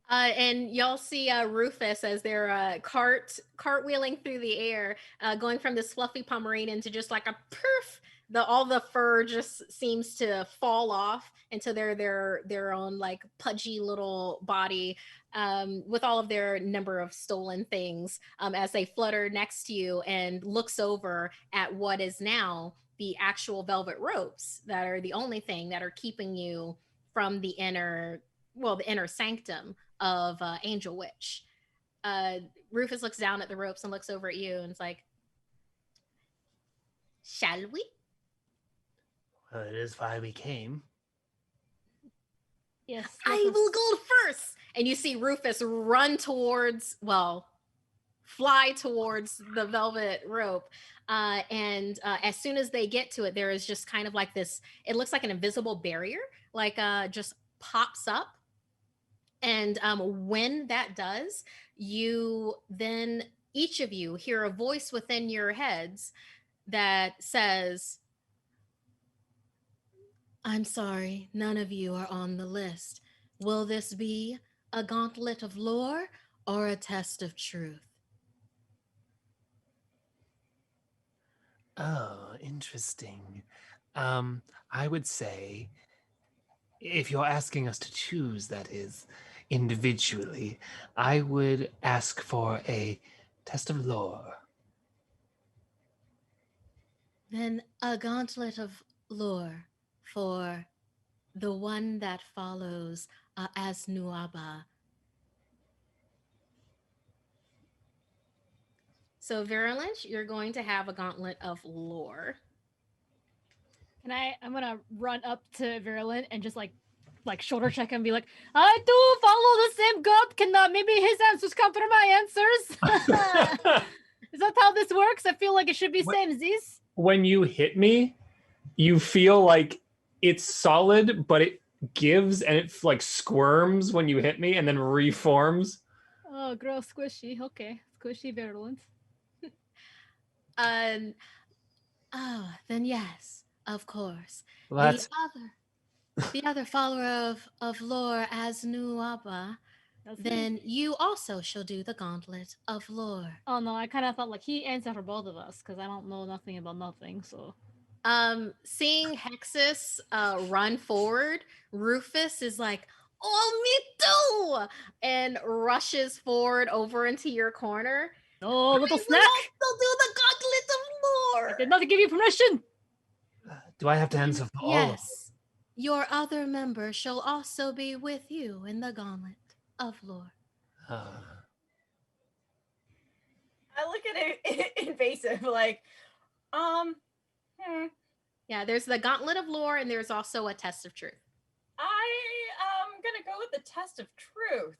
And y'all see Rufus as they're cartwheeling through the air, going from this fluffy Pomeranian to just like a poof. All the fur just seems to fall off into their own like pudgy little body, with all of their number of stolen things, as they flutter next to you and looks over at what is now the actual velvet ropes that are the only thing that are keeping you from the inner sanctum of Angel Witch. Rufus looks down at the ropes and looks over at you and it's like, "Shall we?" Well, it is why we came. Yes. "I will go first." And you see Rufus fly towards the velvet rope. And as soon as they get to it, there is just kind of like this, it looks like an invisible barrier, like just pops up. And when that does, you then, each of you hear a voice within your heads that says, "I'm sorry, none of you are on the list. Will this be a gauntlet of lore or a test of truth?" Oh, interesting. I would say, if you're asking us to choose, that is, individually, I would ask for a test of lore. Then a gauntlet of lore for the one that follows as Nuaba. So, Virulent, you're going to have a gauntlet of lore. I'm gonna run up to Virulent and just like shoulder check him and be like, I do follow the same god. Can maybe his answers come from my answers? Is that how this works? I feel like it should be same this. When you hit me, you feel like it's solid, but it gives and it like squirms when you hit me and then reforms. Oh, gross, squishy. Okay, squishy Virulent. Oh, then yes, of course. Well, The other follower of lore as Nuaba, then you also shall do the gauntlet of lore. Oh no, I kind of thought like he answered for both of us because I don't know nothing about nothing. So, seeing Hexus run forward, Rufus is like, "Oh, me too!" and rushes forward over into your corner. oh, little We snack! will do the gauntlet of lore. I did not give you permission. do I have to answer for all of them? Yes, your other member shall also be with you in the gauntlet of lore. I look at it invasive, like, Yeah, there's the gauntlet of lore, and there's also a test of truth. I am gonna go with the test of truth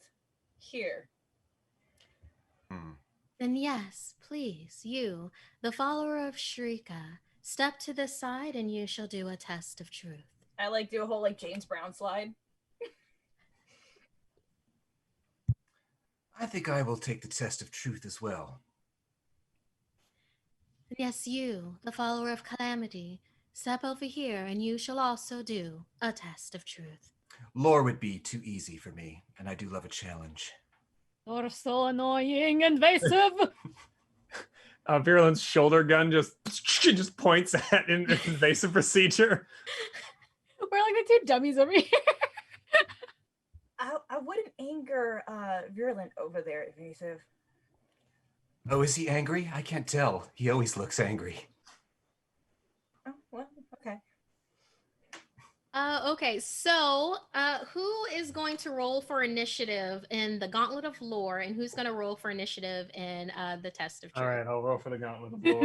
here. Then yes, please, you, the follower of Shrika, step to the side and you shall do a test of truth. I like do a whole like James Brown slide. I think I will take the test of truth as well. And yes, you, the follower of Calamity, step over here and you shall also do a test of truth. Lore would be too easy for me, and I do love a challenge. You're so annoying, invasive. Virulent's shoulder gun just points at an invasive procedure. We're like the two dummies over here. I wouldn't anger Virulent over there, invasive. Oh, is he angry? I can't tell. He always looks angry. Oh, well, okay. Okay, so who is going to roll for initiative in the Gauntlet of Lore, and who's going to roll for initiative in the Test of Truth? All right, I'll roll for the gauntlet of lore.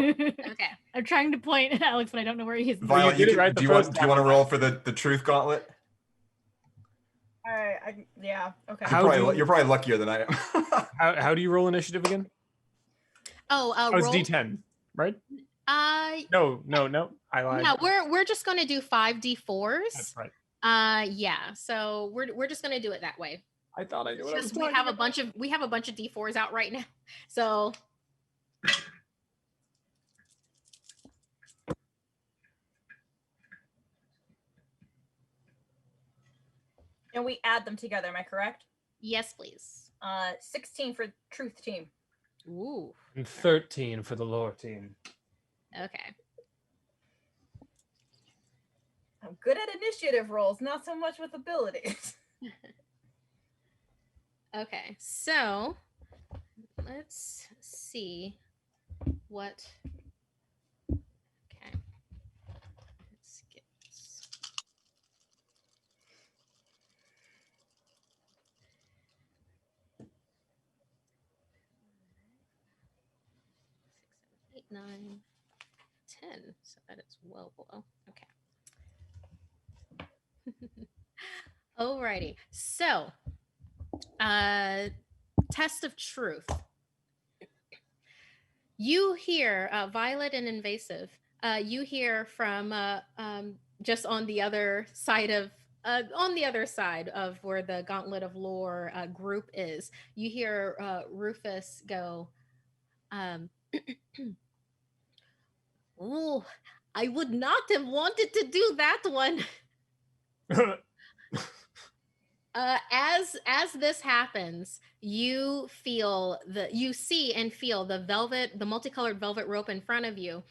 Okay. I'm trying to point at Alex, but I don't know where he is. Violet, you did it right the do you first want time. to roll for the truth gauntlet? All right. Yeah. Okay. You're probably luckier than I am. How do you roll initiative again? Oh, It's roll. D10, right? No. I lied. Yeah, we're just going to do 5d4s. That's right. Yeah. So we're just going to do it that way. I thought I knew what I was Just we have a bunch of d4s out right now. So And we add them together. Am I correct? yes, please. 16 for truth team. Ooh. And 13 for the lore team. Okay. I'm good at initiative rolls, not so much with abilities. Okay. So let's see what. Okay. Let's get this. Six, 7, 8, 9, 10. So that is well below. Okay. Alrighty. So, test of truth. You hear Violet and Invasive. You hear from just on the other side of where the Gauntlet of Lore group is. You hear Rufus go, "Oh, I would not have wanted to do that one." As this happens, you see and feel the multicolored velvet rope in front of you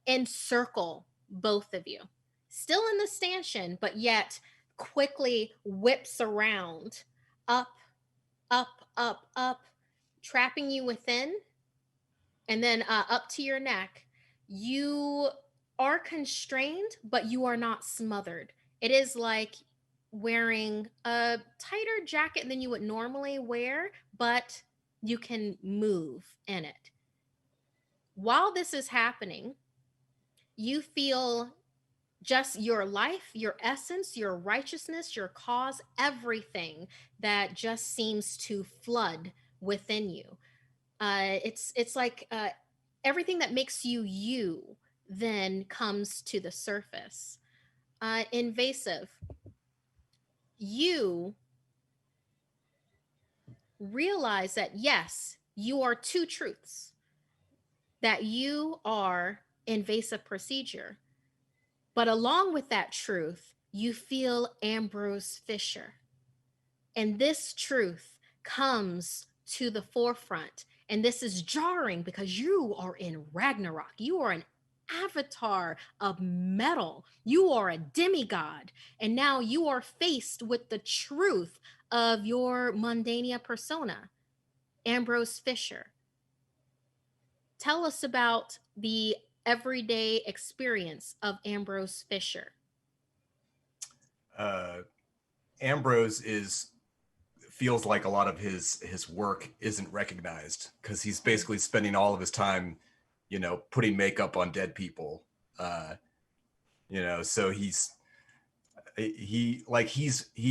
encircle both of you, still in the stanchion, but yet quickly whips around, up, trapping you within, and then up to your neck. You are constrained, but you are not smothered. It is like wearing a tighter jacket than you would normally wear, but you can move in it. While this is happening, you feel just your life, your essence, your righteousness, your cause, everything that just seems to flood within you. It's like everything that makes you you then comes to the surface. Invasive, you realize that yes, you are two truths, that you are invasive procedure. But along with that truth, you feel Ambrose Fisher. And this truth comes to the forefront. And this is jarring because you are in Ragnarok. You are an avatar of metal. You are a demigod. And now you are faced with the truth of your mundania persona, Ambrose Fisher. Tell us about the everyday experience of Ambrose Fisher. Ambrose feels like a lot of his work isn't recognized because he's basically spending all of his time, putting makeup on dead people. So he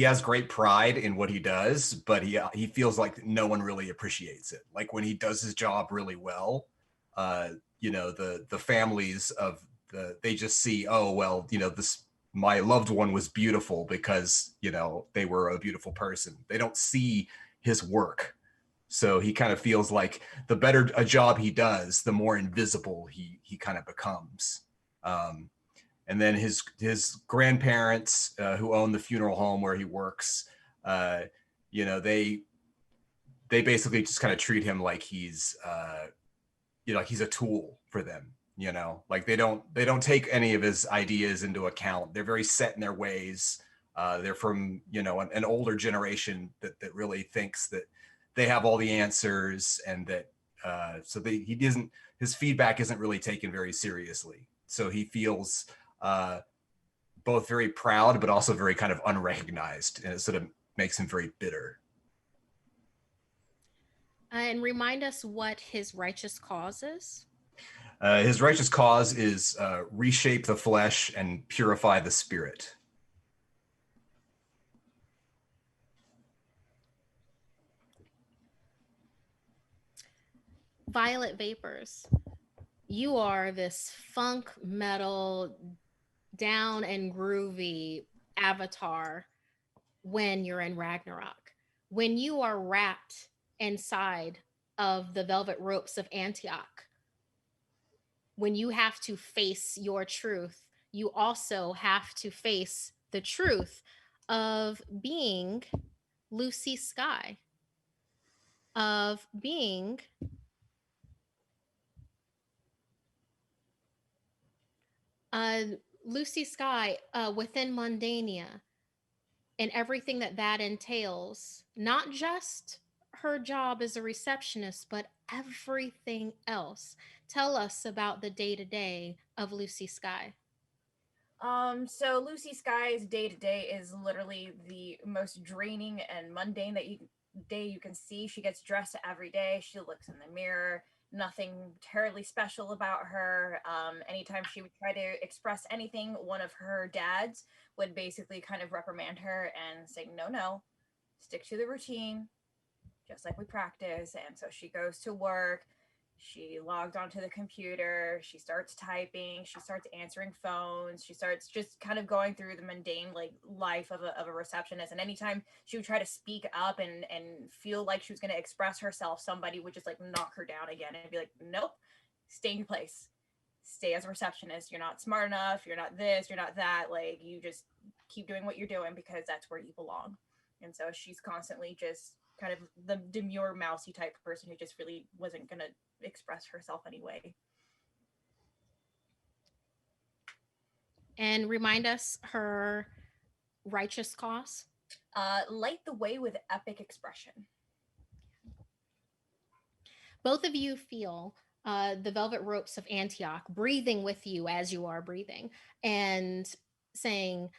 has great pride in what he does, but he feels like no one really appreciates it. Like when he does his job really well, the families of they just see, oh well, this my loved one was beautiful because they were a beautiful person. They don't see his work. So he kind of feels like the better a job he does, the more invisible he kind of becomes. And then his grandparents, who own the funeral home where he works, they basically just kind of treat him like he's like he's a tool for them. Like they don't take any of his ideas into account. They're very set in their ways. They're from an older generation that really thinks that they have all the answers, and that his feedback isn't really taken very seriously. So he feels both very proud, but also very kind of unrecognized, and it sort of makes him very bitter. And remind us what his righteous cause is. His righteous cause is reshape the flesh and purify the spirit. Violet Vapors. You are this funk metal, down and groovy avatar when you're in Ragnarok. When you are wrapped inside of the velvet ropes of Antioch, when you have to face your truth, you also have to face the truth of being Lucy Sky, of being Lucy Sky within Mundania and everything that entails, not just her job as a receptionist, but everything else. Tell us about the day to day of Lucy Sky. So Lucy Sky's day to day is literally the most draining and mundane day you can see. She gets dressed every day. She looks in the mirror. Nothing terribly special about her. Anytime she would try to express anything, one of her dads would basically kind of reprimand her and say, no, stick to the routine, just like we practice. And so she goes to work. She logged onto the computer. She starts typing. She starts answering phones. She starts just kind of going through the mundane life of a receptionist. And anytime she would try to speak up and feel like she was going to express herself, somebody would just knock her down again and be like, nope, stay in your place. Stay as a receptionist. You're not smart enough. You're not this. You're not that. You just keep doing what you're doing because that's where you belong. And so she's constantly just kind of the demure, mousy type person who just really wasn't going to express herself anyway. And remind us her righteous cause. Light the way with epic expression. Both of you feel the velvet ropes of Antioch breathing with you as you are breathing and saying,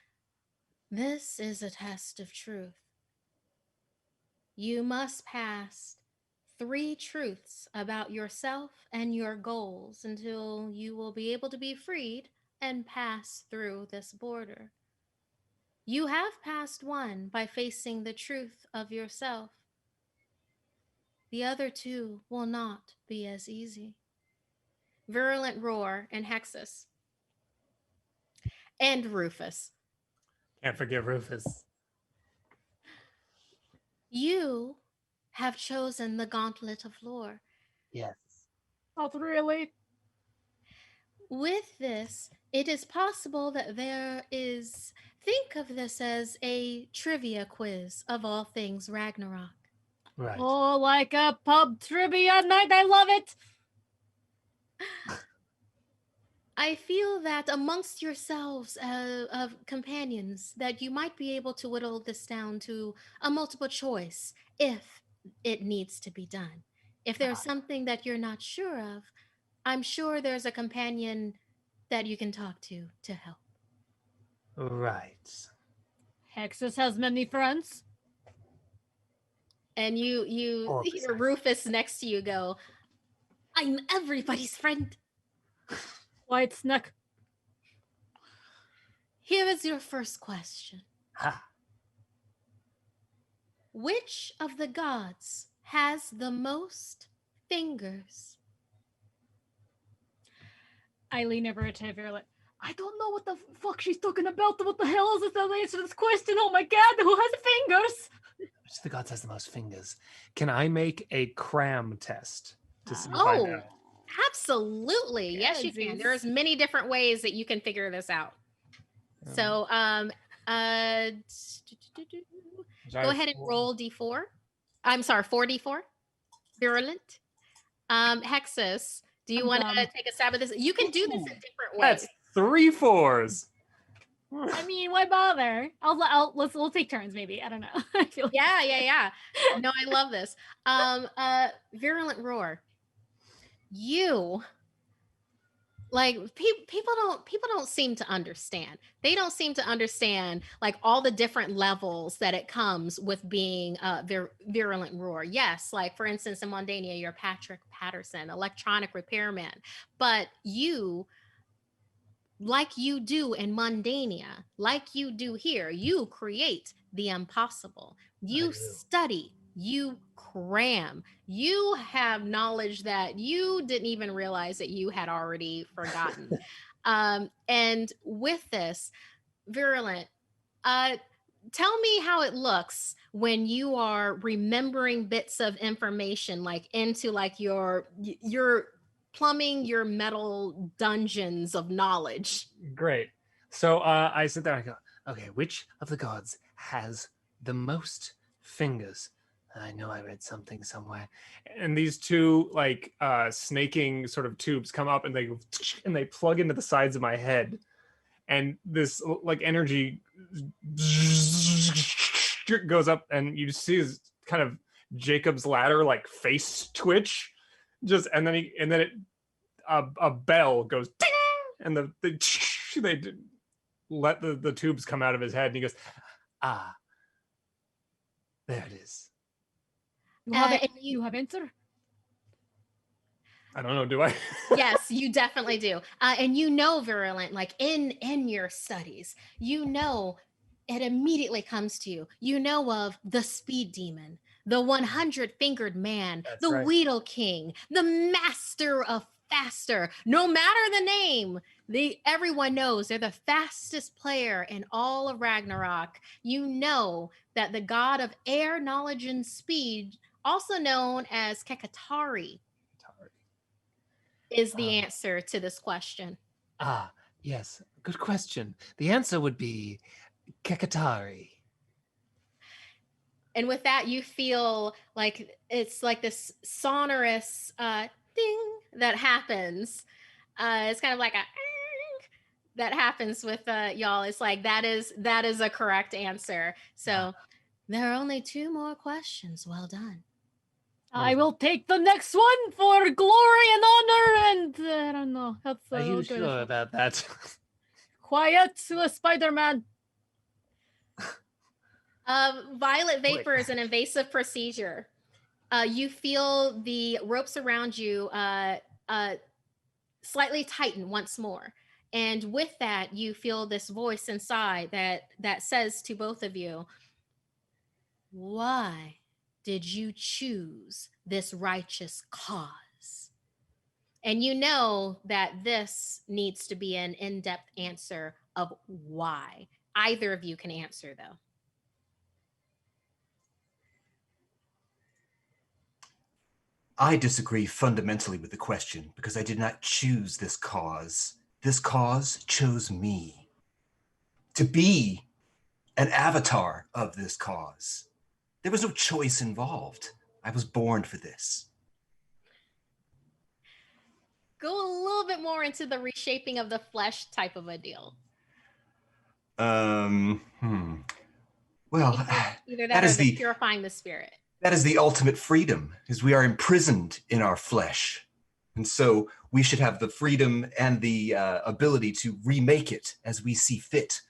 this is a test of truth. You must pass 3 truths about yourself and your goals until you will be able to be freed and pass through this border. You have passed one by facing the truth of yourself. The other two will not be as easy. Virulent Roar and Hexus. And Rufus. Can't forget Rufus. You have chosen the Gauntlet of Lore. Yes. Not really. With this, it is possible that there is, think of this as a trivia quiz of all things Ragnarok. Right. Oh, like a pub trivia night. I love it. I feel that amongst yourselves of companions that you might be able to whittle this down to a multiple choice if it needs to be done. If there's something that you're not sure of, I'm sure there's a companion that you can talk to help. Right. Hexus has many friends. And you hear Rufus next to you go, I'm everybody's friend. White Snack. Here is your first question. Ha. Which of the gods has the most fingers? I lean over to Virulent. I don't know what the fuck she's talking about. What the hell is the answer to this question? Oh my god, who has fingers? Which of the gods has the most fingers? Can I make a cram test to see if I Oh, know? absolutely. Yes, you can. There's many different ways that you can figure this out. So, go ahead and roll D4. I'm sorry, 4D4. Virulent. Hexus, do you want to take a stab at this? You can do this in different ways. That's 3 4s. I mean, why bother? We'll take turns maybe. I don't know. I feel like Yeah. No, I love this. Virulent Roar. You people don't seem to understand. They don't seem to understand like all the different levels that it comes with being Virulent Roar. Yes, like for instance in Mondania, you're Patrick Patterson, electronic repairman, but you, like you do in Mundania, like you do here, you create the impossible. You study, you cram, you have knowledge that you didn't even realize that you had already forgotten. And with this, Virulent, tell me how it looks when you are remembering bits of information like into like your plumbing your metal dungeons of knowledge. Great. So I sit there and I go, okay, which of the gods has the most fingers? I know I read something somewhere. And these two like snaking sort of tubes come up and they plug into the sides of my head. And this like energy goes up and you see his kind of Jacob's ladder like face twitch. And then a bell goes ding, and they let the tubes come out of his head and he goes, there it is. You have answer? I don't know, do I? Yes, you definitely do. And you know, Virulent, like in your studies, you know, it immediately comes to you. You know of the speed demon, the 100-fingered man, the Weedle King, the master of faster. No matter the name, everyone knows they're the fastest player in all of Ragnarok. You know that the god of air, knowledge, and speed, also known as Kekatari, is the answer to this question. Yes, good question. The answer would be Kekatari. And with that, you feel like it's like this sonorous ding that happens. It's kind of like a that happens with y'all. It's like that is a correct answer. So there are only 2 more questions. Well done. I will take the next one for glory and honor, and I don't know. Are you sure about that? Quiet to a Spider-Man. Violet vapor is an invasive procedure. You feel the ropes around you slightly tighten once more. And with that, you feel this voice inside that says to both of you, why did you choose this righteous cause? And you know that this needs to be an in-depth answer of why. Either of you can answer, though. I disagree fundamentally with the question because I did not choose this cause. This cause chose me to be an avatar of this cause. There was no choice involved. I was born for this. Go a little bit more into the reshaping of the flesh type of a deal. Well, either that that or is the the purifying the spirit. that is the ultimate freedom, is we are imprisoned in our flesh. And so we should have the freedom and the ability to remake it as we see fit.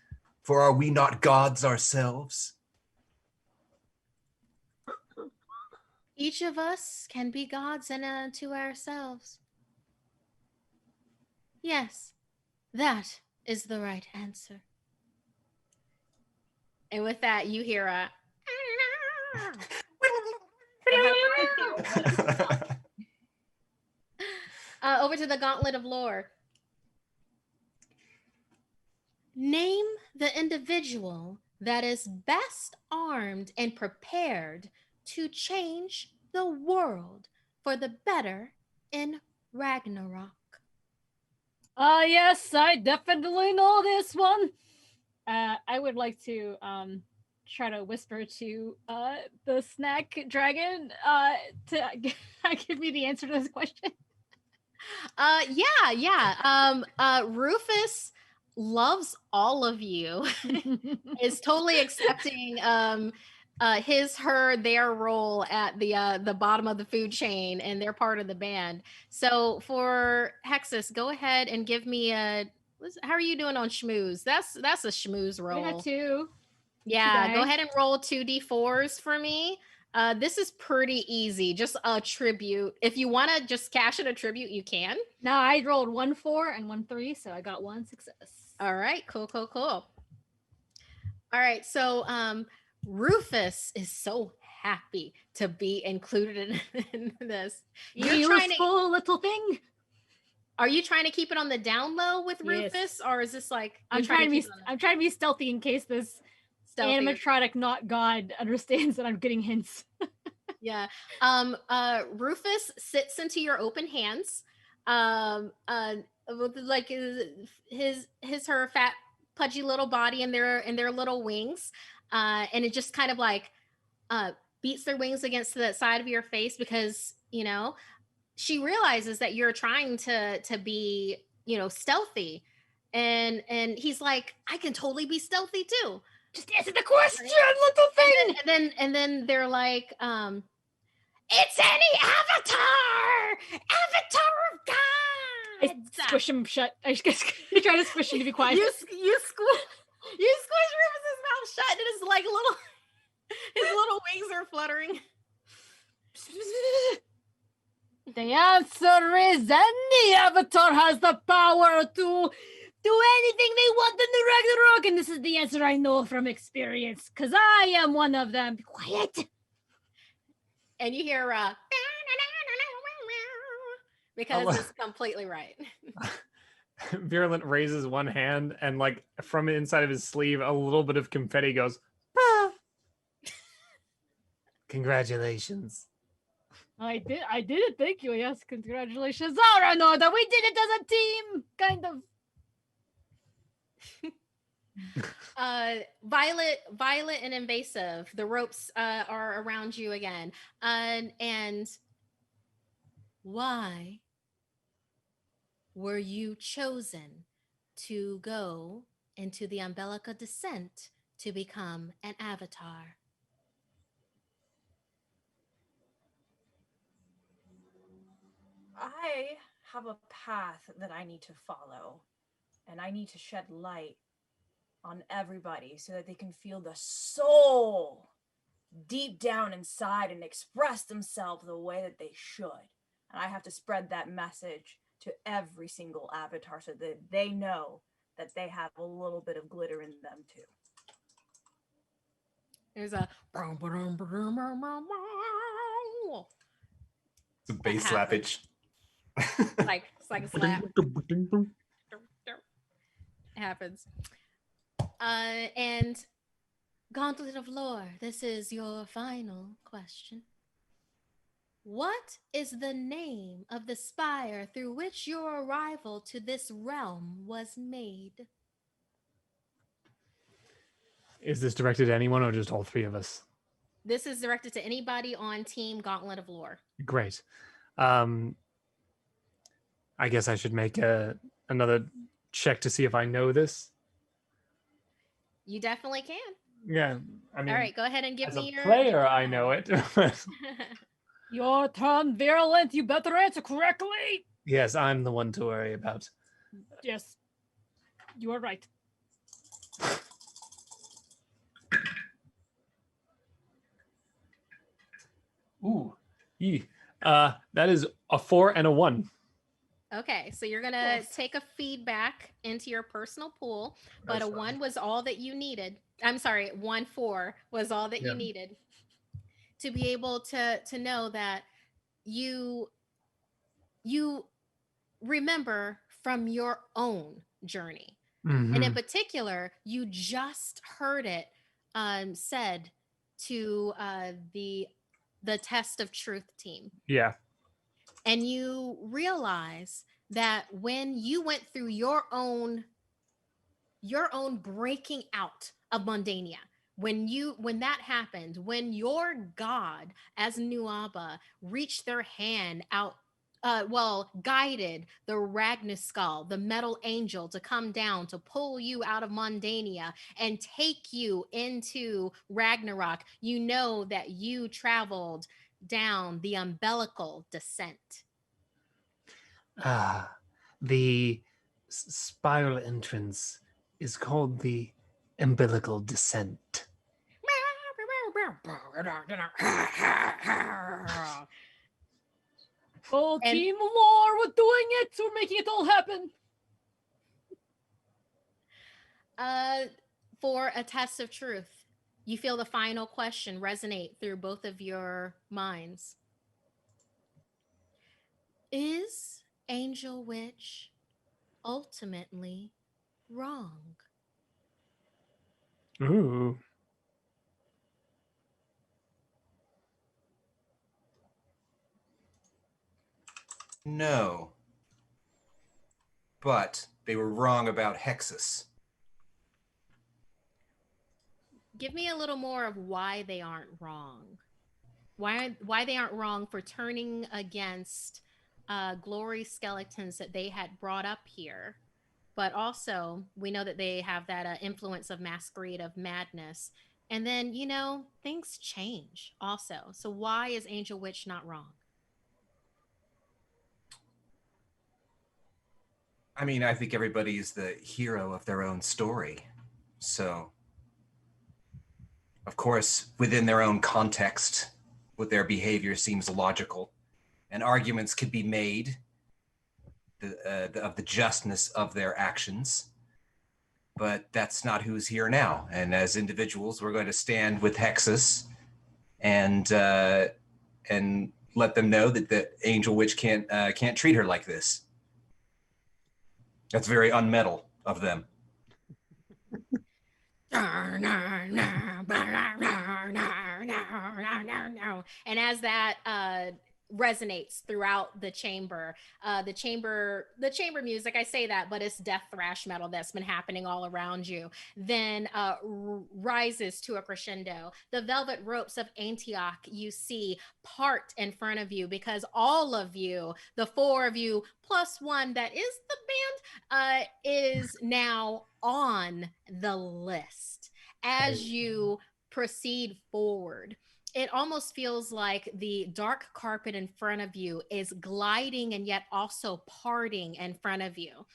For are we not gods ourselves? Each of us can be gods unto ourselves. Yes, that is the right answer. And with that, you hear a over to the Gauntlet of Lore. Name the individual that is best armed and prepared to change the world for the better in Ragnarok. Yes, I definitely know this one. I would like to try to whisper to the snack dragon to give me the answer to this question. Rufus loves all of you. Is totally accepting his, her, their role at the bottom of the food chain, and they're part of the band. So for Hexus, go ahead and give me how are you doing on schmooze? That's a schmooze roll. I got two. Yeah, go ahead and roll 2d4s for me. This is pretty easy. Just a tribute. If you want to just cash in a tribute, you can. No, I rolled 1 4 and 1 3, so I got 1 success. All right, cool. All right, so Rufus is so happy to be included in this. You useful little thing. Are you trying to keep it on the down low with Rufus, yes. or is this like I'm trying to be stealthy in case this animatronic not god understands that I'm getting hints. Yeah. Rufus sits into your open hands. With like her fat pudgy little body and their little wings, and it just kind of like beats their wings against the side of your face because she realizes that you're trying to be stealthy, and he's like, I can totally be stealthy too. Just answer the question, little thing. And then they're like, it's any avatar of God. I squish him shut. I try to squish him to be quiet. You squish Rufus's mouth shut, and it's like his little wings are fluttering. The answer is any avatar has the power to do anything they want in the Ragnarok, and this is the answer I know from experience, because I am one of them. Be quiet. And you hear because it's completely right. Virulent raises one hand, and like from inside of his sleeve, a little bit of confetti goes. Congratulations. I did it. Thank you. Yes, congratulations. Zara, no, that we did it as a team, kind of. Violet and Invasive, the ropes are around you again. And why were you chosen to go into the Umbilical Descent to become an avatar? I have a path that I need to follow, and I need to shed light on everybody so that they can feel the soul deep down inside and express themselves the way that they should. And I have to spread that message to every single avatar so that they know that they have a little bit of glitter in them too. There's a It's a that bass happens. slappage. It's like a slap. It happens. And Gauntlet of Lore, this is your final question. What is the name of the spire through which your arrival to this realm was made? Is this directed at anyone or just all three of us? This is directed to anybody on Team Gauntlet of Lore. Great. I guess I should make another check to see if I know this. You definitely can. Yeah, I mean, All right, go ahead and give as me a your player, I know it. Your turn, Virulent. You better answer correctly. Yes, I'm the one to worry about. Yes, you are right. Ooh, that is a 4 and a 1. Okay, so you're gonna take a feedback into your personal pool, but That's a 1 was all that you needed. I'm sorry, 1-4 was all that you Yeah. needed to be able to know that you remember from your own journey. And in particular, you just heard it said to the Test of Truth team. Yeah. And you realize that when you went through your own breaking out of Mundania, when that happened, when your god as Nuaba reached their hand out, guided the Ragnarock, the metal angel, to come down to pull you out of Mundania and take you into Ragnarok, you know that you traveled down the umbilical descent. The spiral entrance is called the umbilical descent. Oh, And- Team Lore, we're doing it. We're making it all happen. For a test of truth, you feel the final question resonate through both of your minds. Is Angel Witch ultimately wrong? Ooh. No. But they were wrong about Hexus. Give me a little more of why they aren't wrong. Why they aren't wrong for turning against glory skeletons that they had brought up here. But also, we know that they have that influence of Masquerade, of madness. And then, things change also. So why is Angel Witch not wrong? I mean, I think everybody's the hero of their own story. So, of course, within their own context, what their behavior seems logical, and arguments could be made of the justness of their actions. But that's not who's here now. And as individuals, we're going to stand with Hexus and let them know that the Angel Witch can't treat her like this. That's very unmetal of them. And as that resonates throughout the chamber, the chamber music, I say that, but it's death thrash metal that's been happening all around you, then rises to a crescendo. The velvet ropes of Antioch you see part in front of you, because all of you, the 4 of you plus 1 that is the band, is now on the list. As you proceed forward, it almost feels like the dark carpet in front of you is gliding and yet also parting in front of you.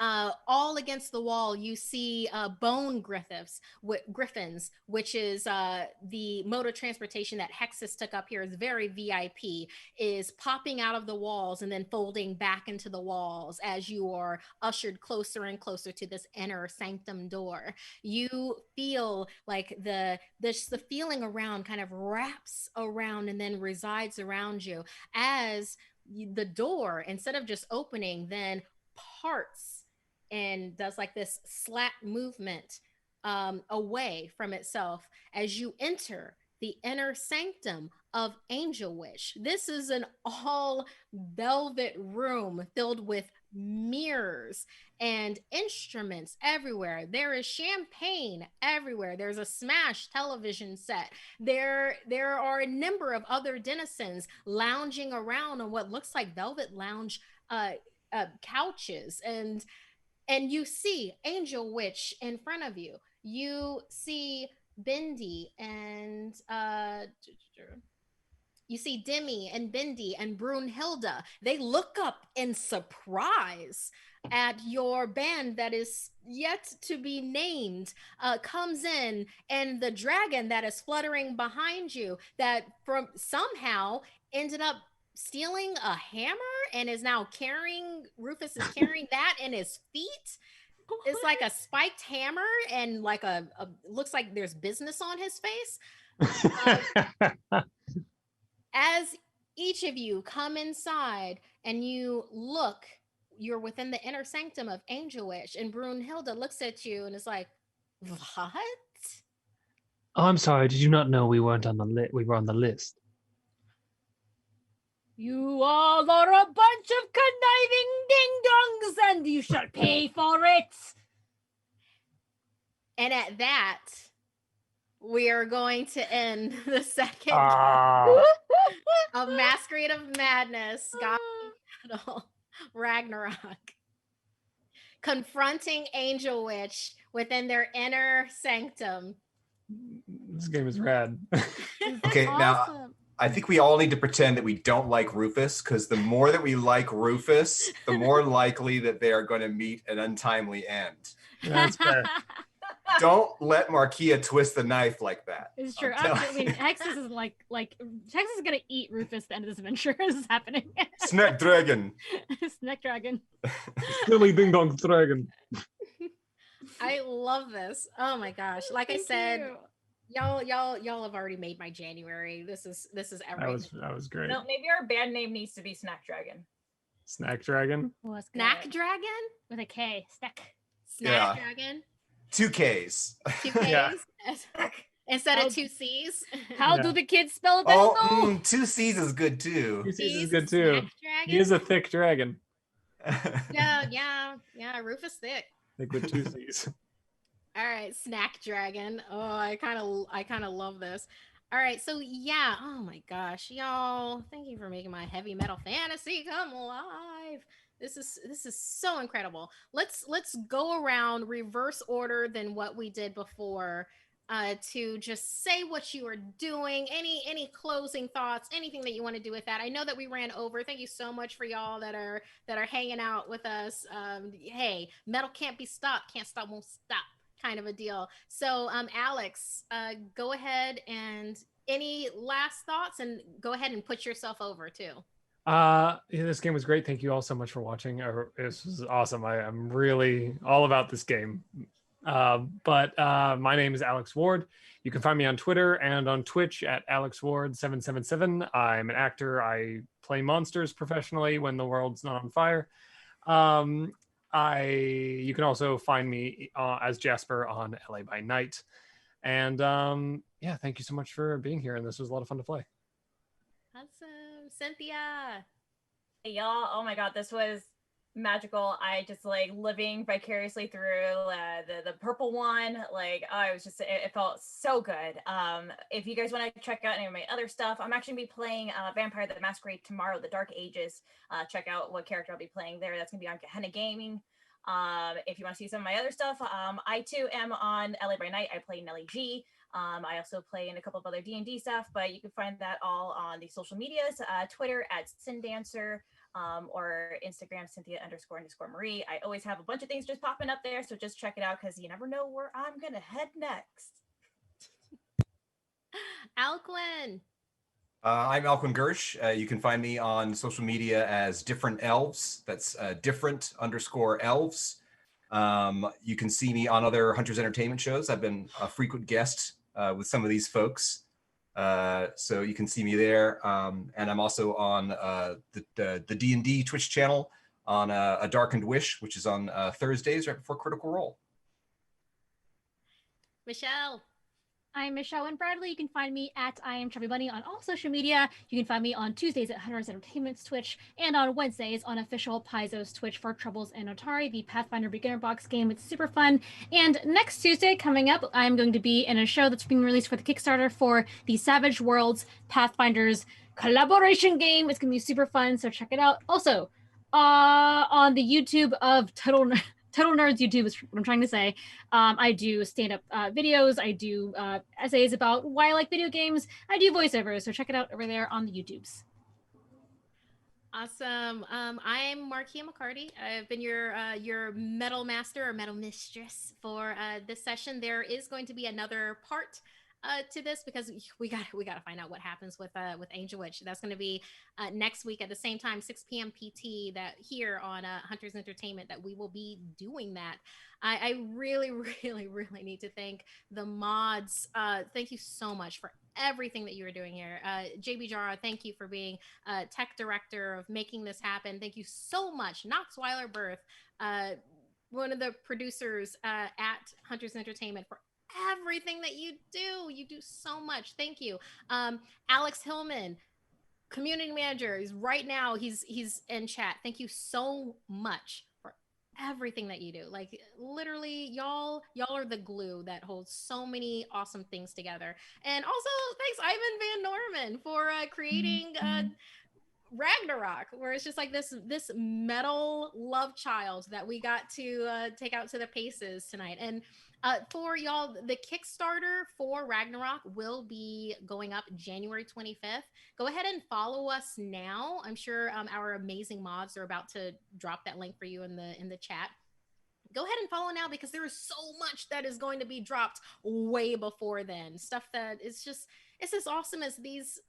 all against the wall, you see bone griffins, which is the mode of transportation that Hexus took up here is very VIP, is popping out of the walls and then folding back into the walls as you are ushered closer and closer to this inner sanctum door. You feel like the feeling around kind of wraps around and then resides around you as the door, instead of just opening, then parts and does like this slat movement away from itself as you enter the inner sanctum of Angel Wish. This is an all velvet room filled with mirrors and instruments everywhere. There is champagne everywhere. There's a smash television set. There are a number of other denizens lounging around on what looks like velvet lounge couches, and you see Angel Witch in front of you. You see Bindi and you see Demi and Bindi and Brunhilde. They look up in surprise at your band that is yet to be named, comes in, and the dragon that is fluttering behind you that from somehow ended up stealing a hammer and is now Rufus is carrying that in his feet. It's like a spiked hammer and like a looks like there's business on his face. As each of you come inside and you look, you're within the inner sanctum of Angel Wish, and Brunhilde looks at you and is like, "What?" Oh, I'm sorry. Did you not know we weren't on the we were on the list? You all are a bunch of conniving ding-dongs, and you shall pay for it. And at that, we are going to end the second of Masquerade of Madness, God Battle, Ragnarok. Confronting Angel Witch within their inner sanctum. This game is rad. Okay, Awesome. now I think we all need to pretend that we don't like Rufus, because the more that we like Rufus, the more likely that they are going to meet an untimely end. That's fair. Don't let Markia twist the knife like that. It's true. I'm telling I mean, Hexus is like Hexus is gonna eat Rufus at the end of this adventure. This is happening. Snack dragon. Snack dragon. Silly ding dong dragon. I love this. Oh my gosh. Like I said, y'all have already made my January. This is everything. That was great. No, maybe our band name needs to be Snack Dragon. Snack dragon. Snack Dragon? With a K. Snack. Snack Dragon? 2 Ks. 2 Ks? Yeah. Instead of 2 Cs? How Yeah. do the kids spell it? I don't know. 2 C's is good too. 2 C's is good too. Snack Dragon? He is a thick dragon. Yeah, Rufus thick. Thick with 2 C's. All right, Snack Dragon. Oh, I kind of love this. All right, so yeah, oh my gosh, y'all, thank you for making my heavy metal fantasy come alive. This is so incredible. Let's go around reverse order than what we did before, to just say what you are doing. Any closing thoughts, anything that you want to do with that. I know that we ran over. Thank you so much for y'all that are hanging out with us. Hey, metal can't be stopped. Can't stop, won't stop. Kind of a deal. So, Alex, go ahead and any last thoughts, and go ahead and put yourself over too. Yeah, this game was great. Thank you all so much for watching. This was awesome. I'm really all about this game. But my name is Alex Ward. You can find me on Twitter and on Twitch at AlexWard777. I'm an actor. I play monsters professionally when the world's not on fire. You can also find me as Jasper on LA by Night. And yeah, thank you so much for being here. And this was a lot of fun to play. Awesome. Cynthia. Hey, y'all. Oh my God, this was magical. I just like living vicariously through the purple one. Like, oh, it felt so good. If you guys want to check out any of my other stuff, I'm actually gonna be playing Vampire the Masquerade tomorrow, the Dark Ages. Check out what character I'll be playing there. That's gonna be on Gehenna Gaming. If you want to see some of my other stuff, I too am on LA by Night. I play Nelly G. I also play in a couple of other D&D stuff, but you can find that all on the social medias, Twitter at Syndancer, or Instagram, Cynthia__Marie. I always have a bunch of things just popping up there, so just check it out because you never know where I'm going to head next. Alquin. I'm Alquin Gersh. You can find me on social media as Different Elves. That's different_elves. You can see me on other Hunters Entertainment shows. I've been a frequent guest with some of these folks. So you can see me there. And I'm also on the D&D Twitch channel on A Darkened Wish, which is on Thursdays right before Critical Role. Michelle. I'm Michelle and Bradley. You can find me at I am Chubby Bunny on all social media. You can find me on Tuesdays at Hunters Entertainment's Twitch and on Wednesdays on official Paizo's Twitch for Troubles in Otari, the Pathfinder Beginner Box game. It's super fun. And next Tuesday coming up, I'm going to be in a show that's being released for the Kickstarter for the Savage Worlds Pathfinders collaboration game. It's going to be super fun, so check it out. Also, on the YouTube of Total Nerds YouTube is what I'm trying to say. I do stand-up videos. I do essays about why I like video games. I do voiceovers, so check it out over there on the YouTubes. Awesome. I'm Markia McCarty. I've been your metal master or metal mistress for this session. There is going to be another part to this because we got to find out what happens with Angel Witch. That's going to be next week at the same time, 6 p.m. PT, that here on Hunters Entertainment, that we will be doing that. I really, really, really need to thank the mods. Thank you so much for everything that you are doing here. JB Jara, thank you for being tech director of making this happen. Thank you so much. Knoxweiler Birth, one of the producers at Hunters Entertainment, for everything that you do. You do so much. Thank you. Alex Hillman, community manager, is right now, he's in chat. Thank you so much for everything that you do. Like, literally, y'all are the glue that holds so many awesome things together. And also thanks Ivan Van Norman for creating Ragnarock, where it's just like this metal love child that we got to take out to the paces tonight. And for y'all, the Kickstarter for Ragnarock will be going up January 25th. Go ahead and follow us now. I'm sure our amazing mods are about to drop that link for you in the chat. Go ahead and follow now because there is so much that is going to be dropped way before then. Stuff that is just, it's as awesome as these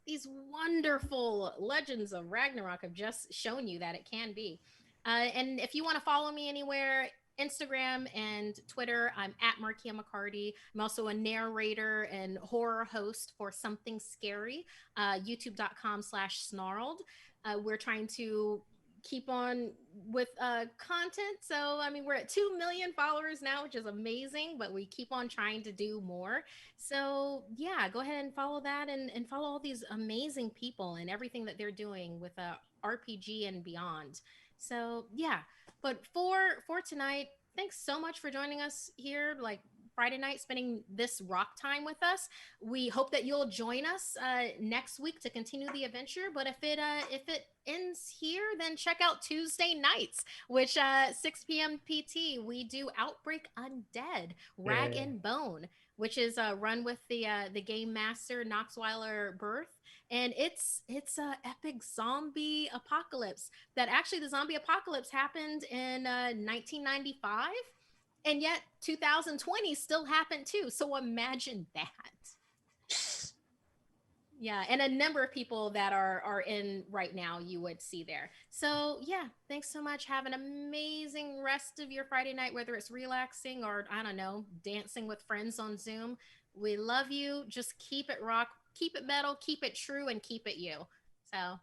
wonderful legends of Ragnarok have just shown you that it can be. And if you want to follow me anywhere, Instagram and Twitter, I'm at Markia McCarty. I'm also a narrator and horror host for Something Scary, youtube.com/snarled. We're trying to keep on with content. So, I mean, we're at 2 million followers now, which is amazing, but we keep on trying to do more. So yeah, go ahead and follow that and follow all these amazing people and everything that they're doing with RPG and beyond. So yeah, but for tonight, thanks so much for joining us here, like Friday night, spending this rock time with us. We hope that you'll join us next week to continue the adventure. But if it ends here, then check out Tuesday nights, which 6 p.m. PT, we do Outbreak Undead, Rag and Bone, which is run with the game master Knoxweiler Birth. And it's a epic zombie apocalypse that actually the zombie apocalypse happened in 1995. And yet 2020 still happened too. So imagine that. Yeah, and a number of people that are in right now you would see there. So yeah, thanks so much. Have an amazing rest of your Friday night, whether it's relaxing or, I don't know, dancing with friends on Zoom. We love you. Just keep it rock, keep it metal, keep it true, and keep it you. So